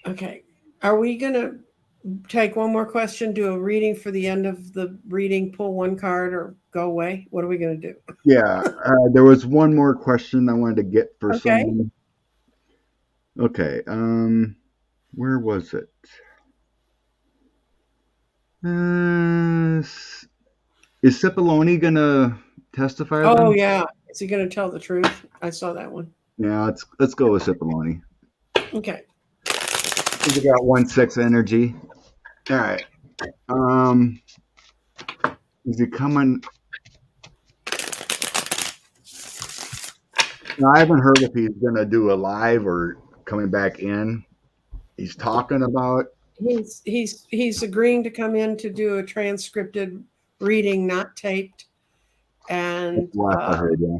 Okay. Are we going to take one more question, do a reading for the end of the reading, pull one card, or go away? What are we going to do? Yeah. There was one more question I wanted to get for someone. Okay. Where was it? Is Cipollone going to testify? Oh, yeah. Is he going to tell the truth? I saw that one. Yeah, let's go with Cipollone. Okay. We got 1-6 energy. All right. Is he coming? Now, I haven't heard if he's going to do a live or coming back in. He's talking about. He's agreeing to come in to do a transcripted reading, not taped, and I heard, yeah.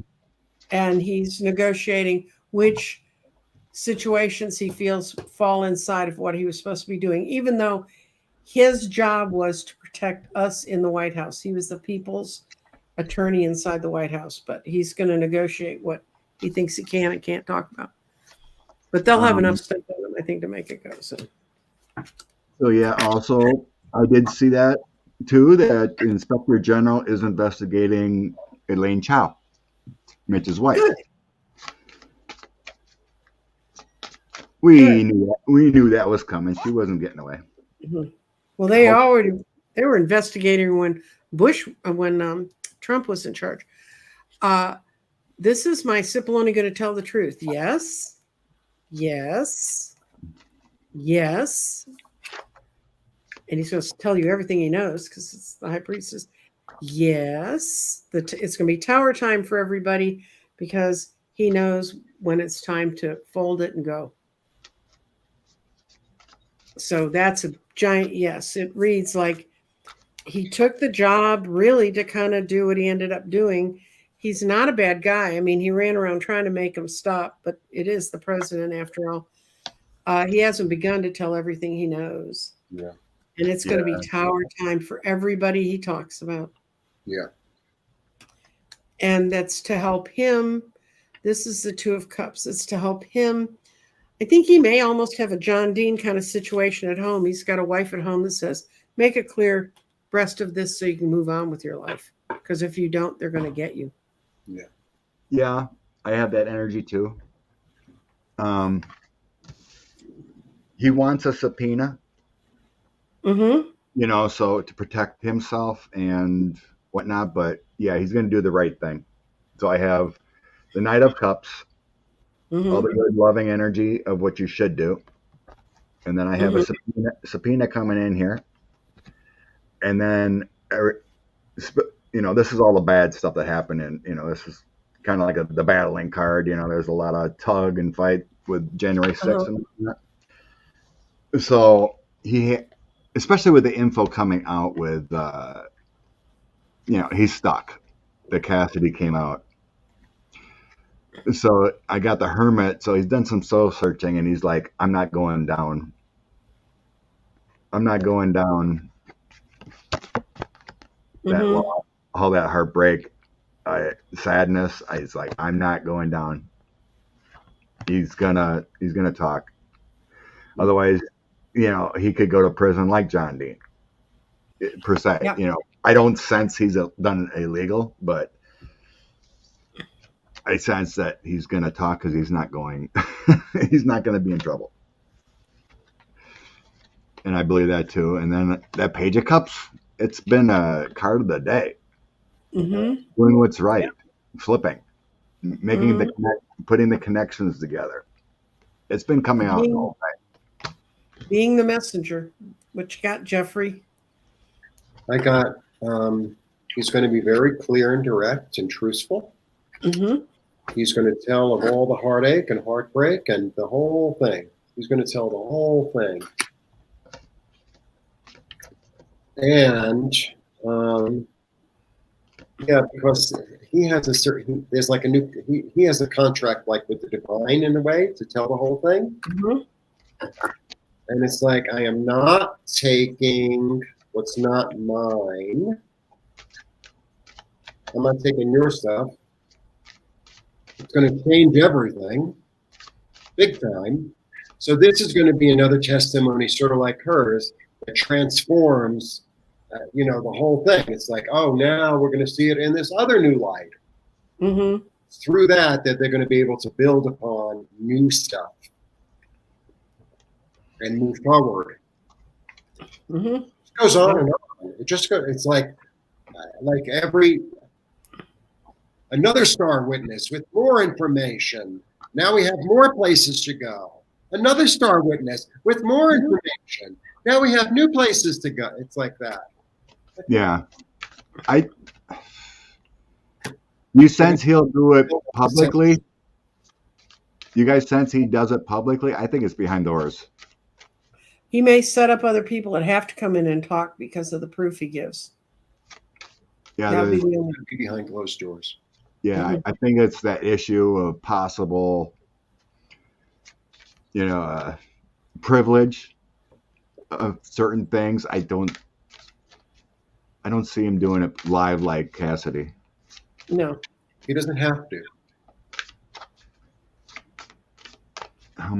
And he's negotiating which situations he feels fall inside of what he was supposed to be doing, even though his job was to protect us in the White House. He was the people's attorney inside the White House, but he's going to negotiate what he thinks he can and can't talk about. But they'll have enough stuff in them, I think, to make it go. So yeah, also, I did see that, too, that Inspector General is investigating Elaine Chao, Mitch's wife. Good. We knew that was coming. She wasn't getting away. Well, they were investigating when Trump was in charge. This is my Cipollone going to tell the truth. Yes. And he's going to tell you everything he knows because it's the high priestess. Yes. It's going to be tower time for everybody because he knows when it's time to fold it and go. So that's a giant yes. It reads like he took the job really to kind of do what he ended up doing. He's not a bad guy. I mean, he ran around trying to make him stop, but it is the president after all. He hasn't begun to tell everything he knows. Yeah. And it's going to be tower time for everybody he talks about. Yeah. And that's to help him. This is the Two of Cups. It's to help him. I think he may almost have a John Dean kind of situation at home. He's got a wife at home that says, make a clear breast of this so you can move on with your life. Because if you don't, they're going to get you. Yeah. Yeah, I have that energy too. He wants a subpoena, Mm-hmm. So to protect himself and whatnot. But yeah, he's going to do the right thing. So I have the Knight of Cups, all the good, loving energy of what you should do. And then I have a subpoena coming in here. And then, this is all the bad stuff that happened. And, this is kind of like the battling card. There's a lot of tug and fight with January 6th and whatnot. So he, especially with the info coming out with, he's stuck. The Cassidy came out. So I got the Hermit. So he's done some soul searching and he's like, I'm not going down. I'm not going down that loss, all that heartbreak, sadness. It's like, I'm not going down. He's gonna talk. Otherwise, he could go to prison like John Dean, per se. Yeah. I don't sense he's done illegal, but I sense that he's going to talk because he's not going to be in trouble. And I believe that too. And then that Page of Cups, it's been a card of the day. Mm-hmm. Doing what's right, flipping, making putting the connections together. It's been coming out all night. Being the messenger. What you got, Jeffrey? I got, he's going to be very clear and direct and truthful. Mm-hmm. He's going to tell of all the heartache and heartbreak and the whole thing. He's going to tell the whole thing. And, because he has there's like he has a contract like with the divine in a way to tell the whole thing. Mm-hmm. And it's like, I am not taking what's not mine. I'm not taking your stuff. It's going to change everything big time. So this is going to be another testimony, sort of like hers, that transforms, the whole thing. It's like, oh, now we're going to see it in this other new light. Mm-hmm. Through that they're going to be able to build upon new stuff and move forward. Mm-hmm. It goes on and on. It just goes. It's like another star witness with more information. Now we have more places to go. Another star witness with more information. Now we have new places to go. It's like that. Yeah. You sense he'll do it publicly? You guys sense he does it publicly? I think it's behind doors. He may set up other people that have to come in and talk because of the proof he gives. Yeah, That'd be the It'll be behind closed doors. yeah, I think it's that issue of possible, privilege of certain things. I don't see him doing it live like Cassidy. No. He doesn't have to. How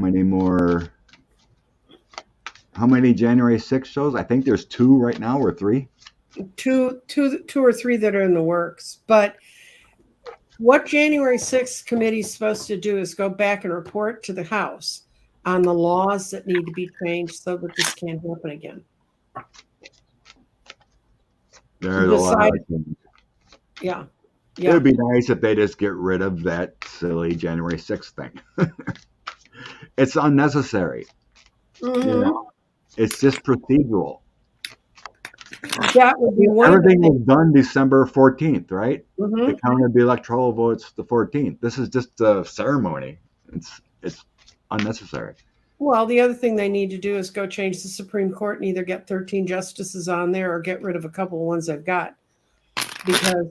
many January 6th shows? I think there's 2 right now, or 3. Two or three that are in the works. But what January 6th committee is supposed to do is go back and report to the House on the laws that need to be changed so that this can't happen again. There's a lot of things. Yeah. It would be nice if they just get rid of that silly January 6th thing. It's unnecessary. Mm-hmm. It's just procedural. That would be one of the Everything things. was done December 14th, right? They Mhm. counted the electoral votes the 14th. This is just a ceremony. It's unnecessary. Well, the other thing they need to do is go change the Supreme Court and either get 13 justices on there or get rid of a couple of ones they've got, because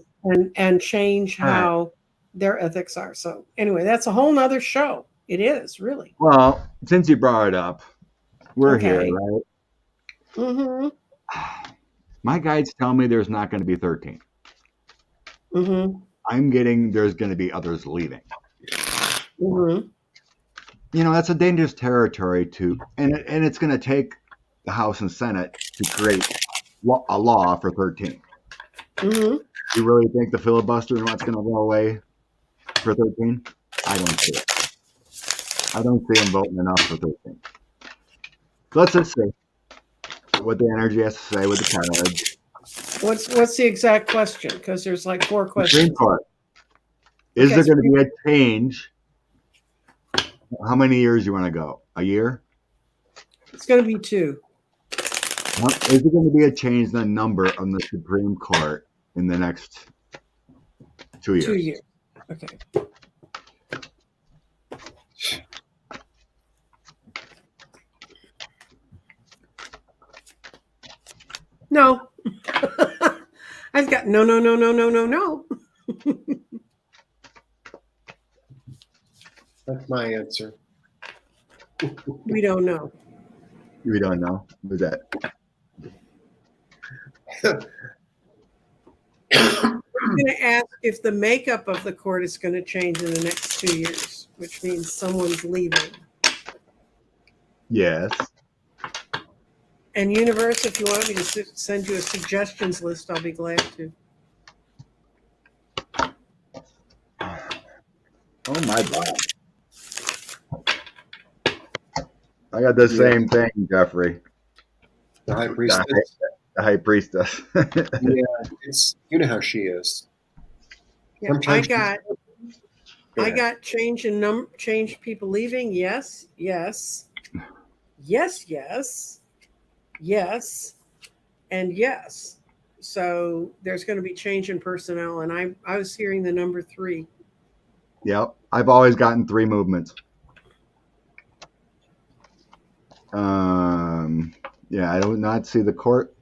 and change All right. how their ethics are. So anyway, that's a whole nother show. It is really. Well, since you brought it up, we're here, Okay. right? Mm-hmm. My guides tell me there's not going to be 13. Mm-hmm. I'm getting there's going to be others leaving. Mm-hmm. You know, that's a dangerous territory and it's going to take the House and Senate to create a law for 13. Mm-hmm. You really think the filibuster and what's going to go away for 13? I don't see it. I don't see them voting enough for 13. So let's just see what the energy has to say with the cards. What's the exact question? Because there's like 4 questions. Supreme Court. Is there going to be a change? How many years you want to go? A year? It's going to be 2. Is there going to be a change in the number on the Supreme Court in the next 2 years? 2 years. Okay. No. I've got no. That's my answer. We don't know. We don't know. Who's that? I'm going to ask if the makeup of the court is going to change in the next 2 years, which means someone's leaving. Yes. And Universe, if you want me to send you a suggestions list, I'll be glad to. Oh my God. I got the same thing, Jeffrey. The high priestess. The high priestess. Yeah, you know how she is. Yeah, Sometimes I got change people leaving. Yes, and yes. So there's going to be change in personnel, and I was hearing the number 3. Yep. I've always gotten 3 movements. Yeah, I do not see the court.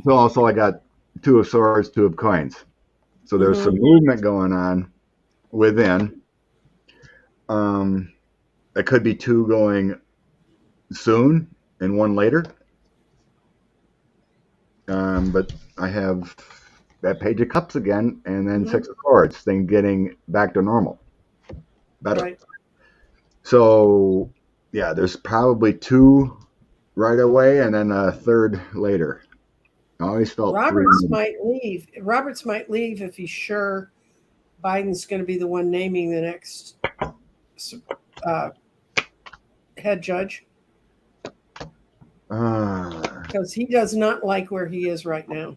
So also I got 2 of swords, 2 of coins. So there's some movement going on within. It could be 2 going soon and 1 later. But I have that Page of Cups again, and then 6 of Swords, thing getting back to normal. Better. Right. So, yeah, there's probably 2 right away, and then a 3rd later. I always felt Roberts might leave. Roberts might leave if he's sure Biden's going to be the one naming the next head judge. Because he does not like where he is right now.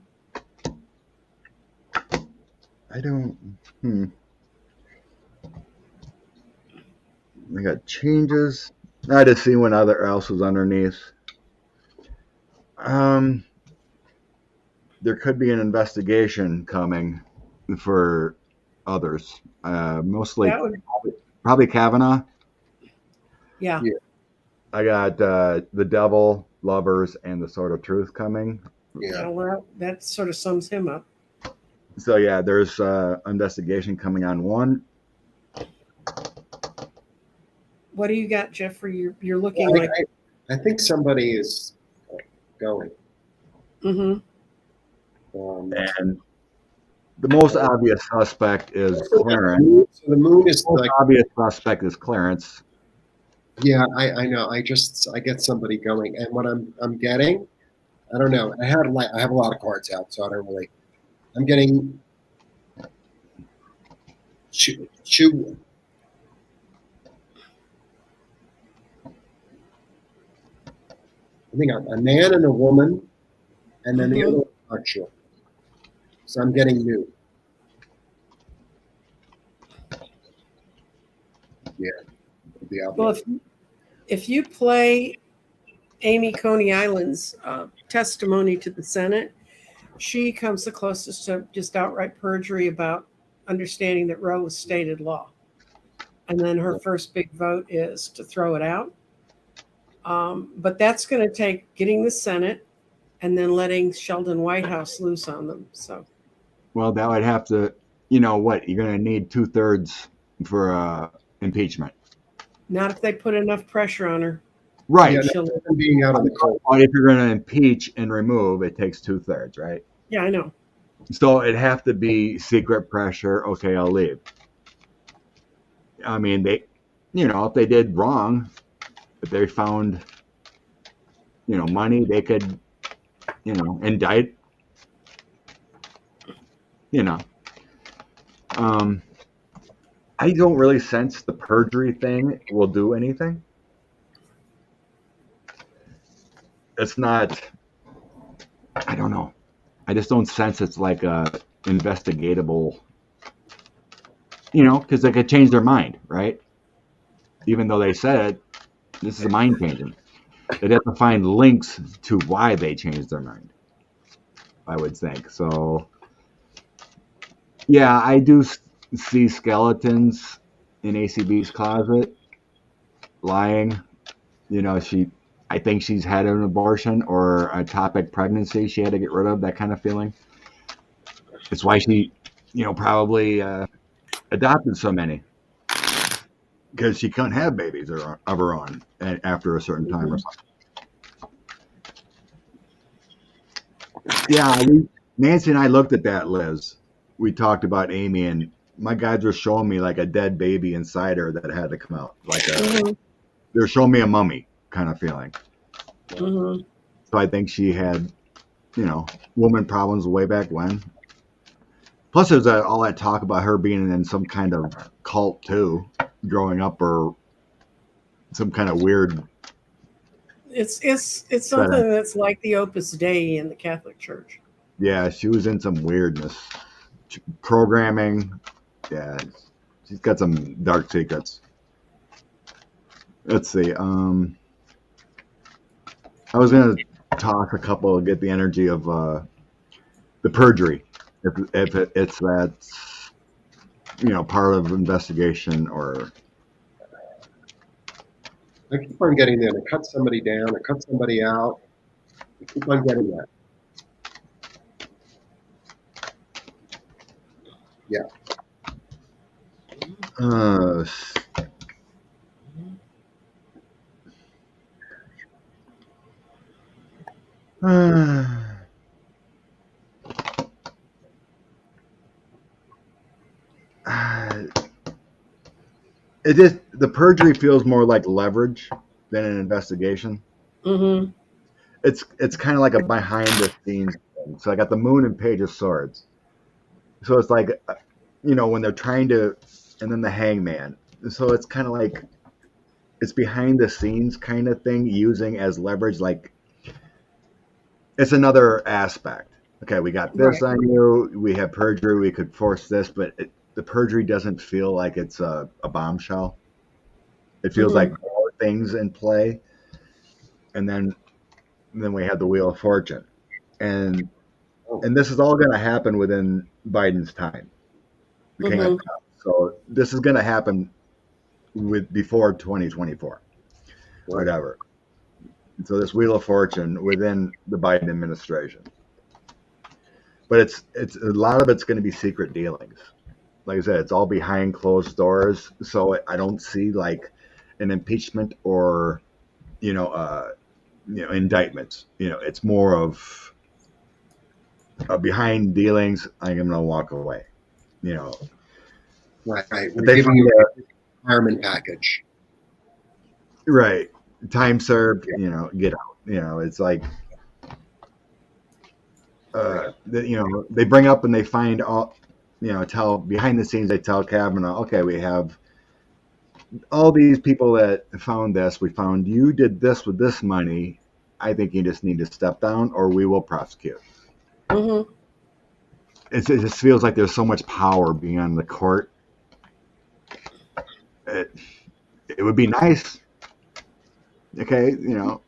I don't. We got changes. I just see what else was underneath. There could be an investigation coming for others. Mostly, probably Kavanaugh. Yeah. I got the Devil, Lovers, and the Sword of Truth coming. Yeah. Well, that sort of sums him up. So yeah, there's investigation coming on 1. What do you got, Jeffrey? You're looking like. I think somebody is going. Mm-hmm. And the most obvious suspect is Clarence. So the moon is the most obvious suspect is Clarence. Yeah, I know. I get somebody going, and what I'm getting, I don't know. I have a lot of cards out, so I don't really. I'm getting Chew. I think a man and a woman, and then the other one, I'm not sure. So I'm getting new. Yeah. Well, if you play Amy Coney Island's testimony to the Senate, she comes the closest to just outright perjury about understanding that Roe was stated law. And then her first big vote is to throw it out. But that's going to take getting the Senate and then letting Sheldon Whitehouse loose on them. So, Well, that would have to, you know what, you're going to need 2/3 for impeachment. not if they put enough pressure on her. Right. Yeah, She'll, being out on the cold. But if you're going to impeach and remove, it takes 2/3, right? yeah, I know. So it'd have to be secret pressure. Okay, I'll leave. I mean, they, you know, if they did wrong, if they found, you know, money, they could, you know, indict, you know. I don't really sense the perjury thing will do anything. It's not, I don't know. I just don't sense it's like a investigatable, you know, because they could change their mind, right? Even though they said it, this is a mind changing. They'd have to find links to why they changed their mind, I would think. So, yeah, I do see skeletons in ACB's closet lying. You know, I think she's had an abortion or a topic pregnancy she had to get rid of, that kind of feeling. It's why she, you know, probably adopted so many. Because she couldn't have babies of her own after a certain time or something. Yeah, Nancy and I looked at that, Liz. We talked about Amy, and my guys were showing me like a dead baby inside her that had to come out. Like they're showing me a mummy kind of feeling. Mm-hmm. So I think she had, you know, woman problems way back when. Plus, there's all that talk about her being in some kind of cult too, growing up, or some kind of weird. It's something that's like the Opus Dei in the Catholic Church. Yeah, she was in some weirdness, programming. Yeah, she's got some dark secrets. Let's see. I was gonna talk a couple, get the energy of the perjury, if it's that, you know, part of investigation, or I keep on getting there to cut somebody down or cut somebody out. I keep on getting that. Yeah. It just, the perjury feels more like leverage than an investigation. Mm-hmm. It's kind of like a behind the scenes thing. So I got the Moon and Page of Swords. So it's like, you know, when they're trying to, and then the Hangman. So it's kind of like, it's behind the scenes kind of thing, using as leverage. Like, it's another aspect. Okay, we got this on you. We have perjury. We could force this, but the perjury doesn't feel like it's a bombshell. It feels like more things in play. And then we have the Wheel of Fortune, and this is all going to happen within Biden's time. The King of Cups. So this is going to happen before 2024, whatever. So this Wheel of Fortune within the Biden administration, but it's a lot of it's going to be secret dealings. Like I said, it's all behind closed doors. So I don't see like an impeachment or, you know, indictments. You know, it's more of behind dealings. I'm going to walk away. You know, right. We're giving you a retirement package. Right. Time served. You know, get out. You know, it's like, you know, they bring up and they find all. You know, tell behind the scenes, they tell Kavanaugh, okay, we have all these people that found this. We found you did this with this money. I think you just need to step down, or we will prosecute. Mm-hmm. It just feels like there's so much power beyond the court. It would be nice. Okay, you know,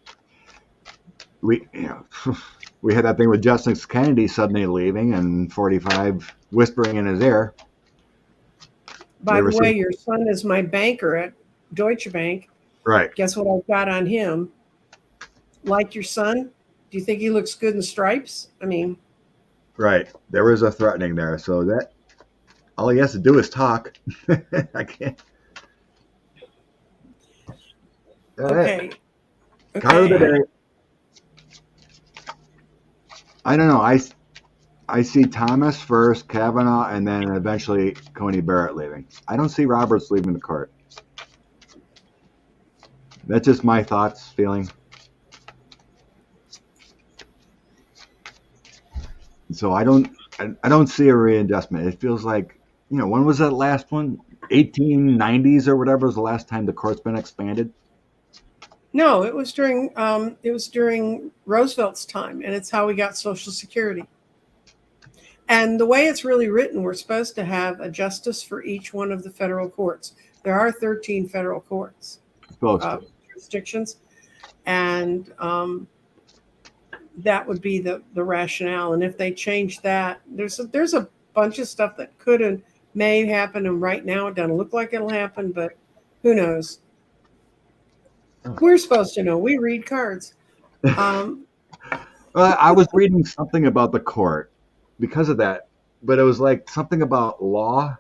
we had that thing with Justice Kennedy suddenly leaving and 45 whispering in his ear. By You ever the way, seen- your son is my banker at Deutsche Bank. Right, Guess what I've got on him? Like your son? Do you think he looks good in stripes? I mean, right. There was a threatening there, so that all he has to do is talk. I can't. All right. okay. Card of the Okay. day. I don't know. I see Thomas first, Kavanaugh, and then eventually Coney Barrett leaving. I don't see Roberts leaving the court. That's just my thoughts, feeling. So I don't see a readjustment. It feels like, when was that last one? 1890s or whatever was the last time the court's been expanded. No, it was during Roosevelt's time, and it's how we got Social Security. And the way it's really written, we're supposed to have a justice for each one of the federal courts. There are 13 federal courts, Supposed to. jurisdictions, and that would be the rationale. And if they change that, there's a bunch of stuff that could and may happen, and right now it doesn't look like it'll happen, but who knows? We're supposed to know. We read cards. I was reading something about the court because of that, but it was like something about law.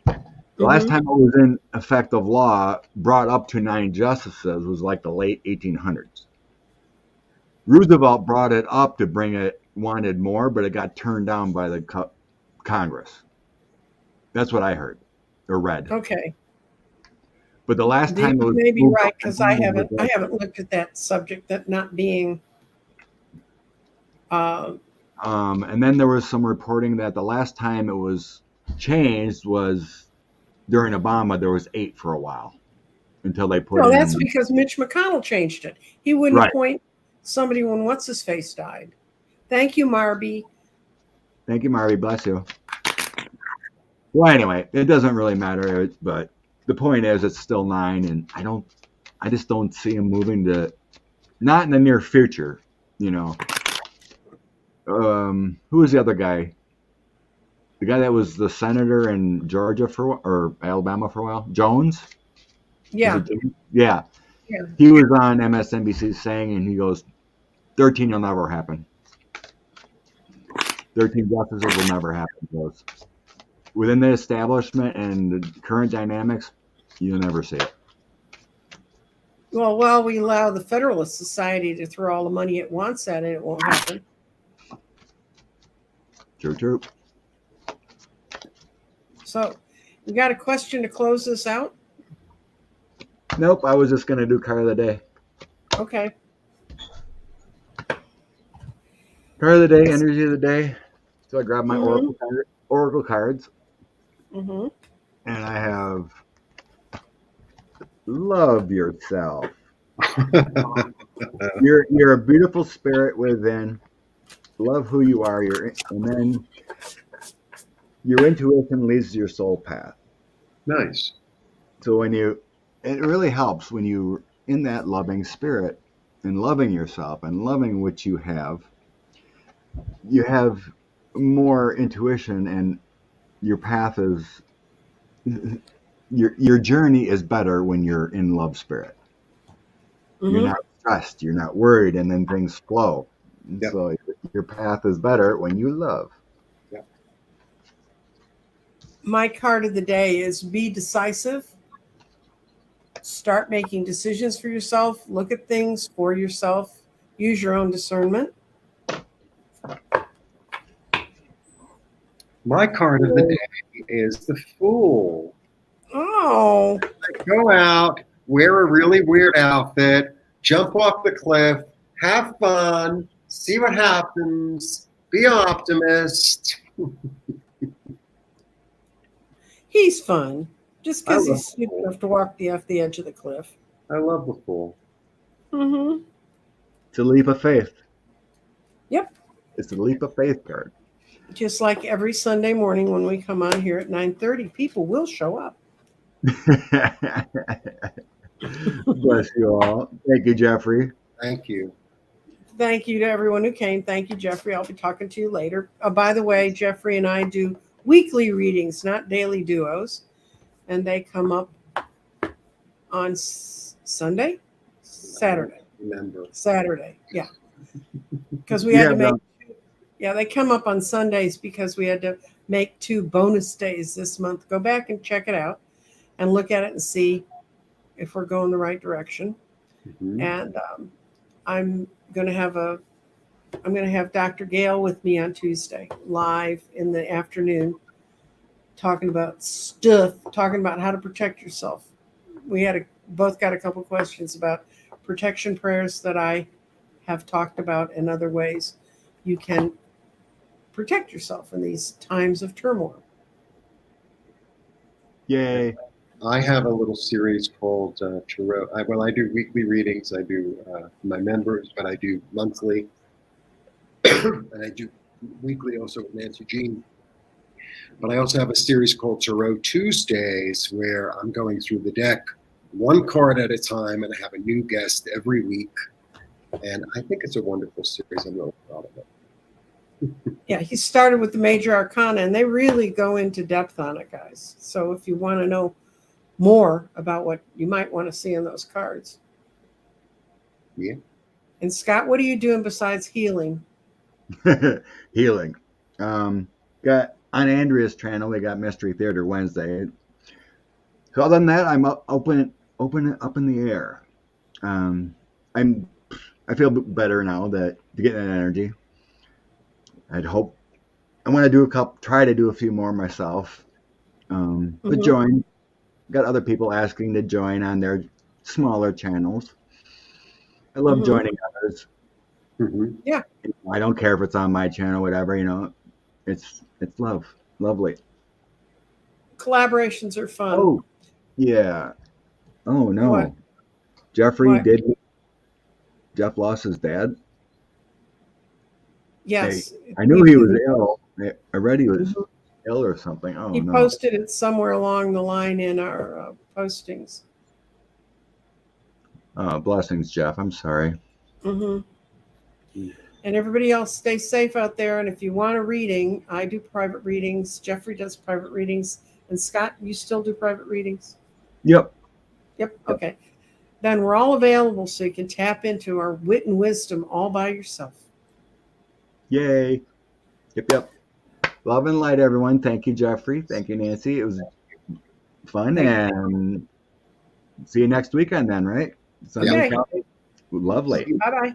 The last time it was in effect of law, brought up to 9 justices, was like the late 1800s. Roosevelt brought it up to wanted more, but it got turned down by the Congress. That's what I heard or read. Okay. But the last time it was maybe moved right, up because to I 9 haven't looked at that subject, that not being and then there was some reporting that the last time it was changed was during Obama. There was 8 for a while until they put no, in. that's because Mitch McConnell changed it. He wouldn't Right. appoint somebody when what's his face died. Thank you, Marby. Thank you, Marty. Bless you. Well, anyway, it doesn't really matter, but the point is it's still 9, and I just don't see him moving to, not in the near future, Who was the other guy? The guy that was the senator in Georgia or Alabama for a while? Jones? Yeah. Yeah. Yeah. He was on MSNBC saying, and he goes, 13 will never happen. 13 justices will never happen. He goes, within the establishment and the current dynamics, you'll never see it. Well, while we allow the Federalist Society to throw all the money it wants at it, it won't happen. True. So, we got a question to close this out? Nope, I was just going to do card of the day. Okay. Card of the day, energy of the day. So I grabbed my Oracle cards. Mm-hmm. And I have love yourself. You're a beautiful spirit within. Love who you are. And then your intuition leads to your soul path. Nice. So it really helps when you're in that loving spirit and loving yourself and loving what you have more intuition, and your path is, your journey is better when you're in love spirit. Mm-hmm. You're not stressed, you're not worried, and then things flow. Yep. So your path is better when you love. Yep. My card of the day is be decisive. Start making decisions for yourself. Look at things for yourself. Use your own discernment. My card of the day is the Fool. Oh, Go out, wear a really weird outfit, jump off the cliff, have fun, see what happens, be an optimist. he's fun. Just because I love he's stupid enough to walk off the edge of the cliff. I love the Fool. Mm-hmm. It's a leap of faith. Yep. It's a leap of faith card. Just like every Sunday morning when we come on here at 9:30, people will show up. Bless you all. Thank you, Jeffrey. Thank you. Thank you to everyone who came. Thank you, Jeffrey. I'll be talking to you later. By the way, Jeffrey and I do weekly readings, not daily duos, and they come up on Sunday, Saturday. Remember. Saturday, yeah. Because we had to Yeah, make, yeah, they come up on Sundays because we had to make 2 bonus days this month. Go back and check it out and look at it and see if we're going the right direction. Mhm. And I'm going to have Dr. Gale with me on Tuesday, live in the afternoon, talking about how to protect yourself. We both got a couple questions about protection prayers that I have talked about and other ways you can protect yourself in these times of turmoil. Yay. I have a little series called Tarot. I do weekly readings. I do my members, but I do monthly. And I do weekly also with Nancy Jean. But I also have a series called Tarot Tuesdays where I'm going through the deck one card at a time, and I have a new guest every week. And I think it's a wonderful series. I'm really proud of it. Yeah, he started with the major arcana, and they really go into depth on it, guys. So if you want to know more about what you might want to see in those cards. Yeah. And Scott, what are you doing besides healing? Healing. Got on Andrea's channel, we got Mystery Theater Wednesday. So other than that, I'm open up in the air. I feel better now to get that energy. I want to try to do a few more myself. But join. Got other people asking to join on their smaller channels. I love joining others. Mm-hmm. Yeah. I don't care if it's on my channel, whatever, it's lovely. Collaborations are fun. Oh, yeah. Oh, no. What? Jeffrey What? Jeff lost his dad? Yes. I knew he was ill. I read he was ill or something. Oh, He no. posted it somewhere along the line in our postings. Oh, blessings, Jeff. I'm sorry. Mm-hmm. And everybody else, stay safe out there. And if you want a reading, I do private readings. Jeffrey does private readings. And Scott, you still do private readings? Yep. Yep. Okay. Then we're all available so you can tap into our wit and wisdom all by yourself. Yay. Yep. Love and light, everyone. Thank you, Jeffrey. Thank you, Nancy. It was fun. And see you next weekend then, right? Sunday. Okay. Lovely. Bye-bye.